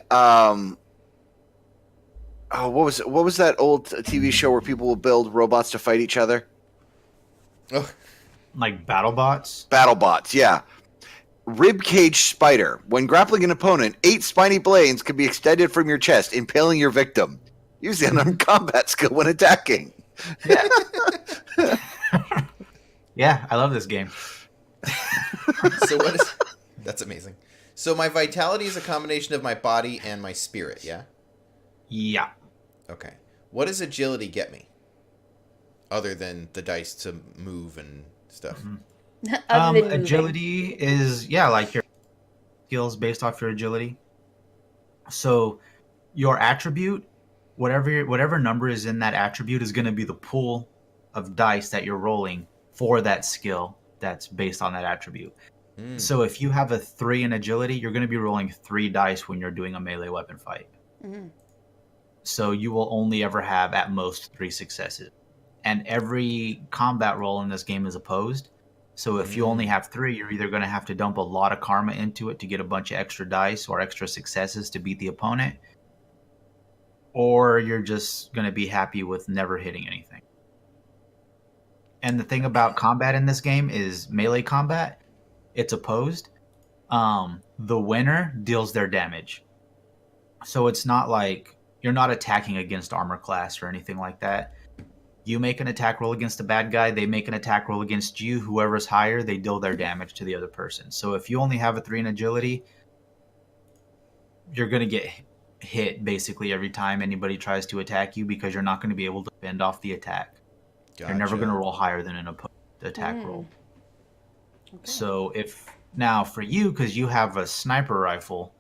S4: what was that old TV show where people will build robots to fight each other?
S2: Oh,
S3: Like BattleBots?
S4: BattleBots, yeah. Ribcage Spider. When grappling an opponent, 8 spiny blades can be extended from your chest, impaling your victim. Use the unarmed combat skill when attacking.
S3: Yeah. Yeah, I love this game.
S2: so what is? That's amazing. So my vitality is a combination of my body and my spirit. Yeah.
S3: Yeah.
S2: Okay. What does agility get me? Other than the dice to move and stuff.
S1: Other than moving.
S3: Agility is, like your skills based off your agility. So your attribute, whatever number is in that attribute is going to be the pool of dice that you're rolling for that skill that's based on that attribute. So if you have a 3 in agility, you're going to be rolling 3 dice when you're doing a melee weapon fight. So you will only ever have at most 3 successes. And every combat roll in this game is opposed. So if you only have 3, you're either going to have to dump a lot of karma into it to get a bunch of extra dice or extra successes to beat the opponent, or you're just going to be happy with never hitting anything. And the thing about combat in this game is melee combat, it's opposed. The winner deals their damage. So it's not like you're not attacking against armor class or anything like that. You make an attack roll against the bad guy, they make an attack roll against you. Whoever's higher, they deal their damage to the other person. So if you only have a 3 in agility, you're going to get hit basically every time anybody tries to attack you because you're not going to be able to fend off the attack.
S2: Gotcha.
S3: You're never going to roll higher than an opposed attack roll.
S1: Okay.
S3: So now for you, because you have a sniper rifle,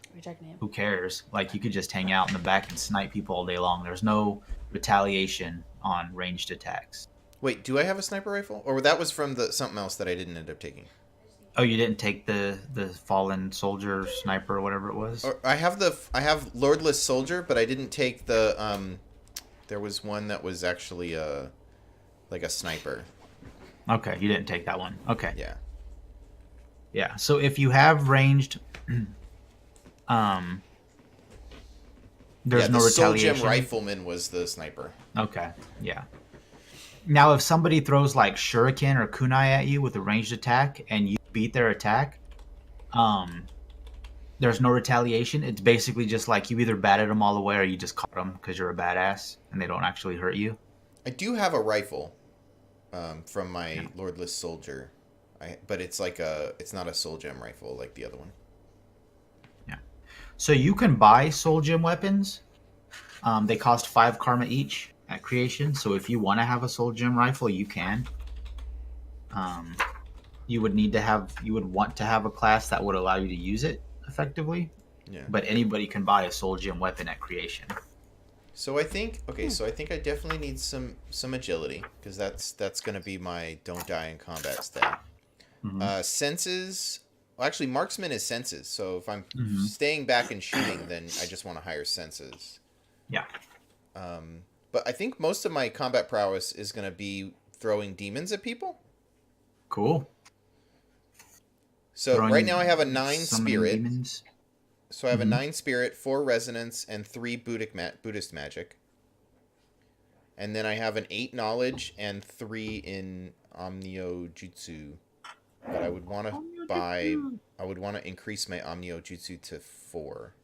S3: who cares? Like, you could just hang out in the back and snipe people all day long. There's no retaliation on ranged attacks.
S2: Wait, do I have a sniper rifle? Or that was from something else that I didn't end up taking?
S3: Oh, you didn't take the fallen soldier sniper or whatever it was?
S2: Or I have Lordless Soldier, but I didn't take the there was one that was actually like a sniper.
S3: Okay, you didn't take that one. Okay.
S2: Yeah.
S3: Yeah. So if you have ranged there's no retaliation.
S2: Soul Gem Rifleman was the sniper.
S3: Okay, yeah. Now, if somebody throws like shuriken or kunai at you with a ranged attack and you beat their attack, there's no retaliation. It's basically just like you either batted them all away or you just caught them because you're a badass and they don't actually hurt you.
S2: I do have a rifle from my Lordless Soldier, but it's not a Soul Gem rifle like the other one.
S3: So you can buy soul gem weapons. They cost 5 karma each at creation. So if you want to have a soul gem rifle, you can. You would want to have a class that would allow you to use it effectively. Yeah. But anybody can buy a soul gem weapon at creation.
S2: So I think I definitely need some agility because that's going to be my don't die in combat stat. Senses. Well, actually, marksman is senses. So if I'm staying back and shooting, then I just want to hire senses.
S3: Yeah.
S2: But I think most of my combat prowess is going to be throwing demons at people.
S3: Cool.
S2: So right now I have a 9 spirit.
S3: Demons.
S2: So I have a 9 spirit, 4 resonance, and 3 Buddhist magic. And then I have an 8 knowledge and 3 in Omnio Jutsu. But I would want to increase my Omnio Jutsu to 4.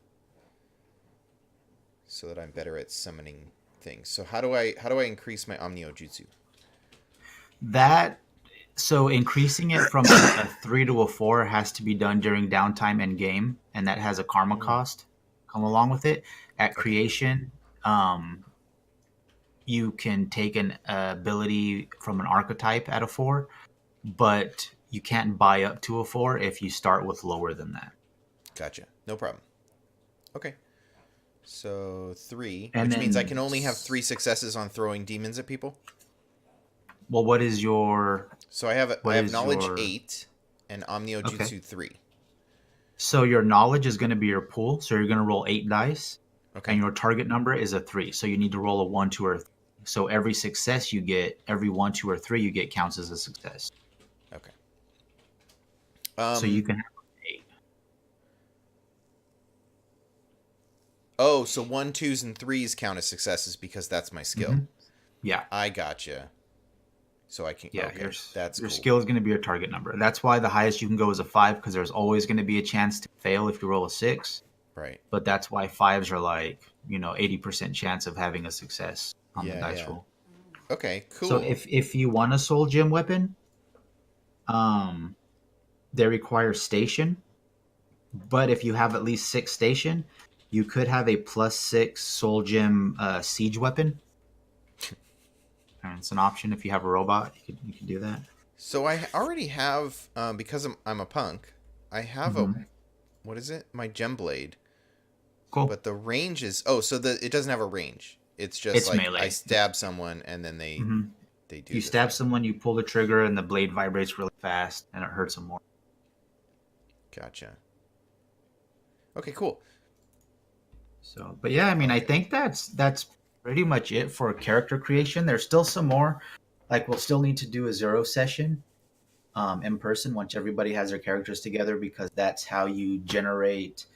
S2: So that I'm better at summoning things. So how do I increase my Omnio Jutsu?
S3: So increasing it from a 3 to a 4 has to be done during downtime and game, and that has a karma cost come along with it. At creation, you can take an ability from an archetype at a 4, but you can't buy up to a 4 if you start with lower than that.
S2: Gotcha. No problem. Okay. So 3,
S3: and
S2: which means I can only have 3 successes on throwing demons at people?
S3: Well, what is your...
S2: So I have
S3: What is
S2: knowledge
S3: your...
S2: 8 and Omnio
S3: Okay.
S2: Jutsu 3.
S3: So your knowledge is going to be your pool. So you're going to roll 8 dice.
S2: Okay.
S3: And your target number is a 3. So you need to roll a 1, 2, or 3. So every success you get, every 1, 2, or 3 you get counts as a success.
S2: Okay.
S3: So you can have 8.
S2: Oh, so 1, 2s, and 3s count as successes because that's my skill.
S3: Mhm. Yeah.
S2: I gotcha. So I can.
S3: Yeah,
S2: Okay, that's
S3: your
S2: cool.
S3: skill is going to be your target number. That's why the highest you can go is a 5, because there's always going to be a chance to fail if you roll a 6.
S2: Right.
S3: But that's why 5s are like, 80% chance of having a success on the dice roll.
S2: Okay, cool.
S3: So if you want a soul gem weapon, they require station. But if you have at least 6 station, you could have a +6 soul gem siege weapon. And it's an option if you have a robot. You can do that.
S2: So I already have, because I'm a punk, I have a, what is it? My gem blade.
S3: Cool.
S2: But the range is, it doesn't have a range. It's just
S3: It's
S2: like
S3: melee.
S2: I stab someone and then they do.
S3: You stab someone, you pull the trigger, and the blade vibrates really fast, and it hurts them more.
S2: Gotcha. Okay, cool.
S3: So, but yeah, I mean, I think that's pretty much it for character creation. There's still some more. Like, we'll still need to do a 0 session in person once everybody has their characters together, because that's how you generate.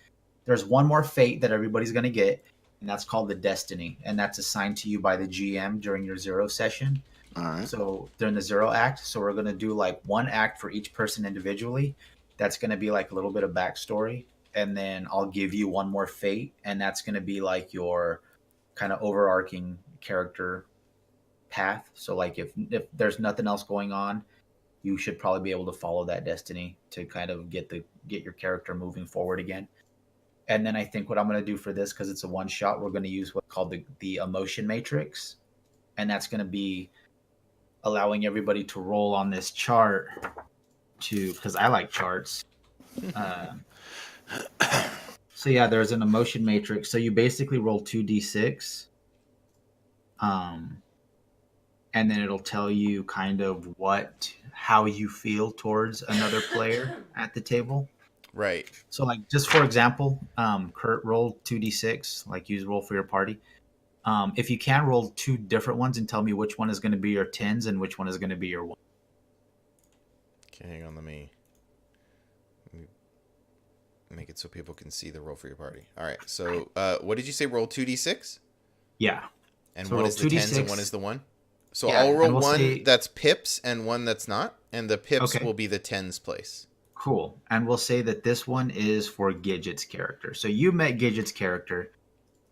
S3: There's one more fate that everybody's going to get, and that's called the Destiny, and that's assigned to you by the GM during your 0 session.
S4: All right.
S3: So during the 0 act, so we're going to do like 1 act for each person individually. That's going to be like a little bit of backstory. And then I'll give you one more fate, and that's going to be like your kind of overarching character path. So like if there's nothing else going on, you should probably be able to follow that destiny to kind of get your character moving forward again. And then I think what I'm going to do for this, because it's a one shot, we're going to use what's called the emotion matrix, and that's going to be allowing everybody to roll on this chart because I like charts. So yeah, there's an emotion matrix. So you basically roll 2d6, and then it'll tell you kind of how you feel towards another player at the table.
S2: Right.
S3: So like, just for example, Kurt, roll 2d6, like use roll for your party. If you can, roll 2 different ones and tell me which one is going to be your 10s and which one is going to be your 1.
S2: Okay, hang on, let me make it so people can see the roll for your party. All right, so what did you say? Roll 2d6?
S3: Yeah.
S2: And
S3: So
S2: one
S3: roll
S2: is the 10s
S3: 2d6.
S2: and one is the 1? So
S3: Yeah,
S2: I'll roll
S3: and we'll
S2: one
S3: say-
S2: that's pips and one that's not, and the pips
S3: Okay.
S2: will be the 10s place.
S3: Cool. And we'll say that this one is for Gidget's character. So you met Gidget's character,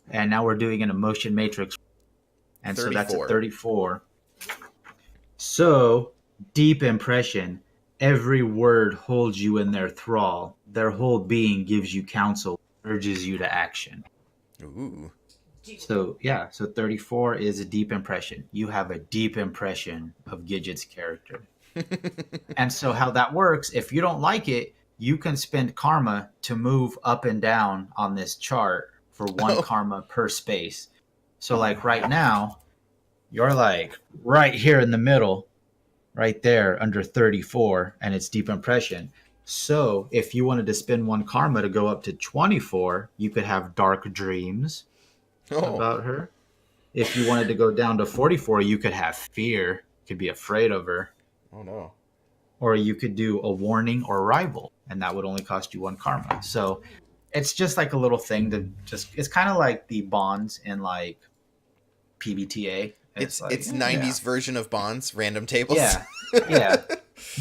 S3: and now we're doing an emotion matrix. And so that's a 34. So, deep impression. Every word holds you in their thrall. Their whole being gives you counsel, urges you to action.
S2: Ooh.
S3: So, yeah. So 34 is a deep impression. You have a deep impression of Gidget's character. And so how that works, if you don't like it, you can spend karma to move up and down on this chart for 1 karma per space. So like right now, you're like right here in the middle, right there under 34, and it's deep impression. So if you wanted to spend 1 karma to go up to 24, you could have dark dreams about her. If you wanted to go down to 44, you could have fear, you could be afraid of her.
S2: Oh no.
S3: Or you could do a warning or rival, and that would only cost you 1 karma. So it's just like a little thing it's kind of like the bonds in like PBTA.
S2: It's
S3: like,
S2: 90s version of bonds, random tables.
S3: Yeah. Yeah.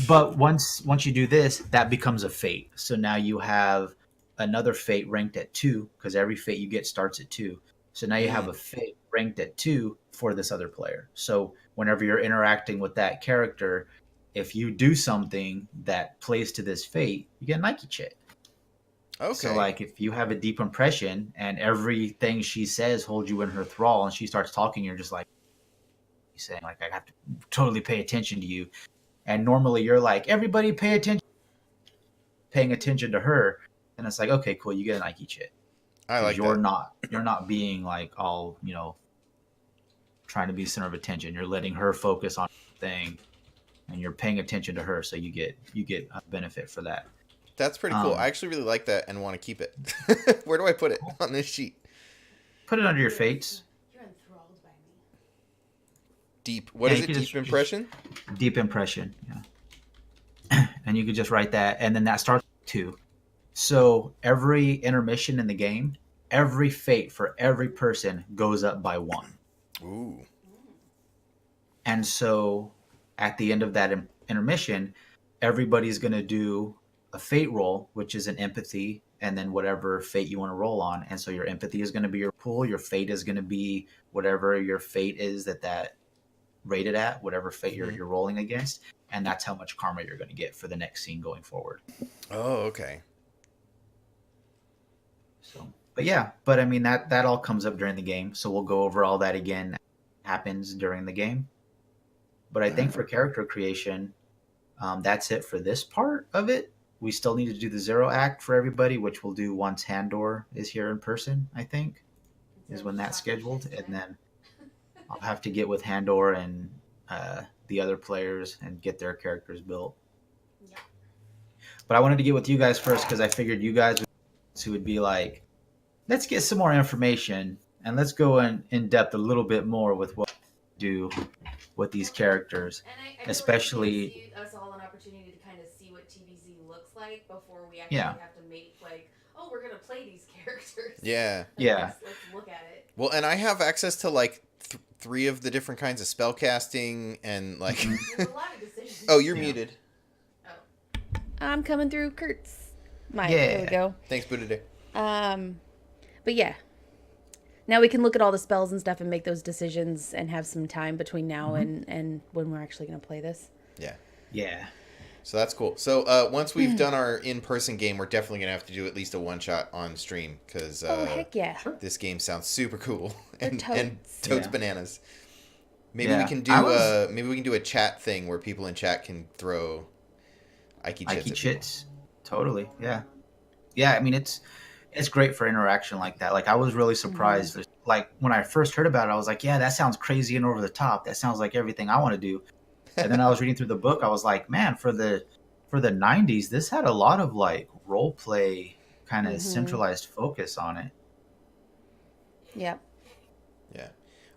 S3: But once you do this, that becomes a fate. So now you have another fate ranked at 2, because every fate you get starts at 2. So now you have a fate ranked at 2 for this other player. So whenever you're interacting with that character, if you do something that plays to this fate, you get Nike chit.
S2: Okay.
S3: So like if you have a deep impression and everything she says holds you in her thrall, and she starts talking, you're just like, you're saying like, I have to totally pay attention to you. And normally you're like, everybody paying attention to her. And it's like, okay, cool. You get a Nike chit.
S2: I like
S3: you're
S2: that.
S3: You're not being like all, trying to be center of attention. You're letting her focus on thing, and you're paying attention to her, so you get a benefit for that.
S2: That's pretty cool. I actually really like that and want to keep it. Where do I put it on this sheet?
S3: Put it under your fates.
S1: You're enthralled by me.
S2: Deep. What is it? Deep impression?
S3: Deep impression, yeah. And you could just write that, and then that starts with 2. So every intermission in the game, every fate for every person goes up by 1.
S2: Ooh.
S3: And so at the end of that intermission, everybody's going to do a fate roll, which is an empathy, and then whatever fate you want to roll on. And so your empathy is going to be your pool. Your fate is going to be whatever your fate is that rated at, whatever fate you're rolling against. And that's how much karma you're going to get for the next scene going forward.
S2: Oh, okay.
S3: So, but I mean, that all comes up during the game. So we'll go over all that again. Happens during the game. But I think for character creation, that's it for this part of it. We still need to do the 0 act for everybody, which we'll do once Handor is here in person, I think, is when that's scheduled. And then I'll have to get with Handor and the other players and get their characters built. Yeah. But I wanted to get with you guys first because I figured you guys would be like, let's get some more information and let's go in depth a little bit more with what we do with these characters,
S1: and
S3: especially
S1: give us all an opportunity to kind of see what TBZ looks like before we actually have to make we're gonna play these characters.
S2: Yeah.
S1: Let's look at it.
S2: Well, and I have access to 3 of the different kinds of spell casting and
S1: There's a lot of decisions.
S2: Oh, you're muted.
S1: Oh. I'm coming through Kurt's mic.
S3: Yeah.
S1: There we go.
S2: Thanks, Buddha Day.
S1: But yeah. Now we can look at all the spells and stuff and make those decisions and have some time between now and when we're actually going to play this.
S2: Yeah.
S3: Yeah.
S2: So that's cool. So once we've done our in-person game, we're definitely going to have to do at least a one-shot on stream because
S1: heck yeah.
S2: This game sounds super cool and
S1: totes
S2: bananas. Maybe we can do a chat thing where people in chat can throw Ike chits.
S3: Totally. Yeah. Yeah, I mean it's great for interaction like that. I was really surprised. When I first heard about it, I was like, yeah, that sounds crazy and over the top. That sounds like everything I want to do. And then I was reading through the book. I was like, man, for the 90s, this had a lot of role play kind of centralized focus on it.
S1: Yep.
S2: Yeah.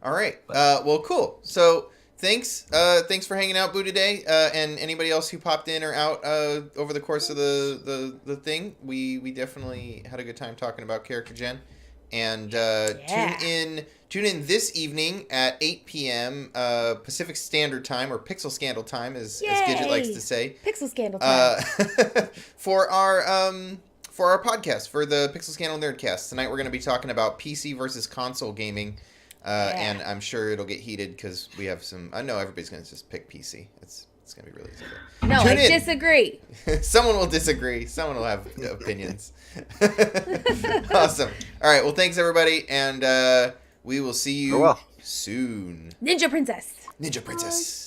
S2: All right. Well, cool. So thanks for hanging out, Boo, today. And anybody else who popped in or out over the course of the thing. We definitely had a good time talking about character gen. And tune in this evening at 8 p.m. Pacific Standard Time, or Pixel Scandal Time, as Gidget likes to say.
S1: Pixel Scandal Time.
S2: For our podcast, for the Pixel Scandal Nerdcast. Tonight we're going to be talking about PC versus console gaming. And I'm sure it'll get heated because we have some... I know everybody's going to just pick PC. It's going to be really easy.
S1: No, I disagree.
S2: Someone will disagree. Someone will have opinions. Awesome. All right. Well, thanks, everybody. And we will see you soon.
S1: Ninja Princess.
S2: Ninja Princess.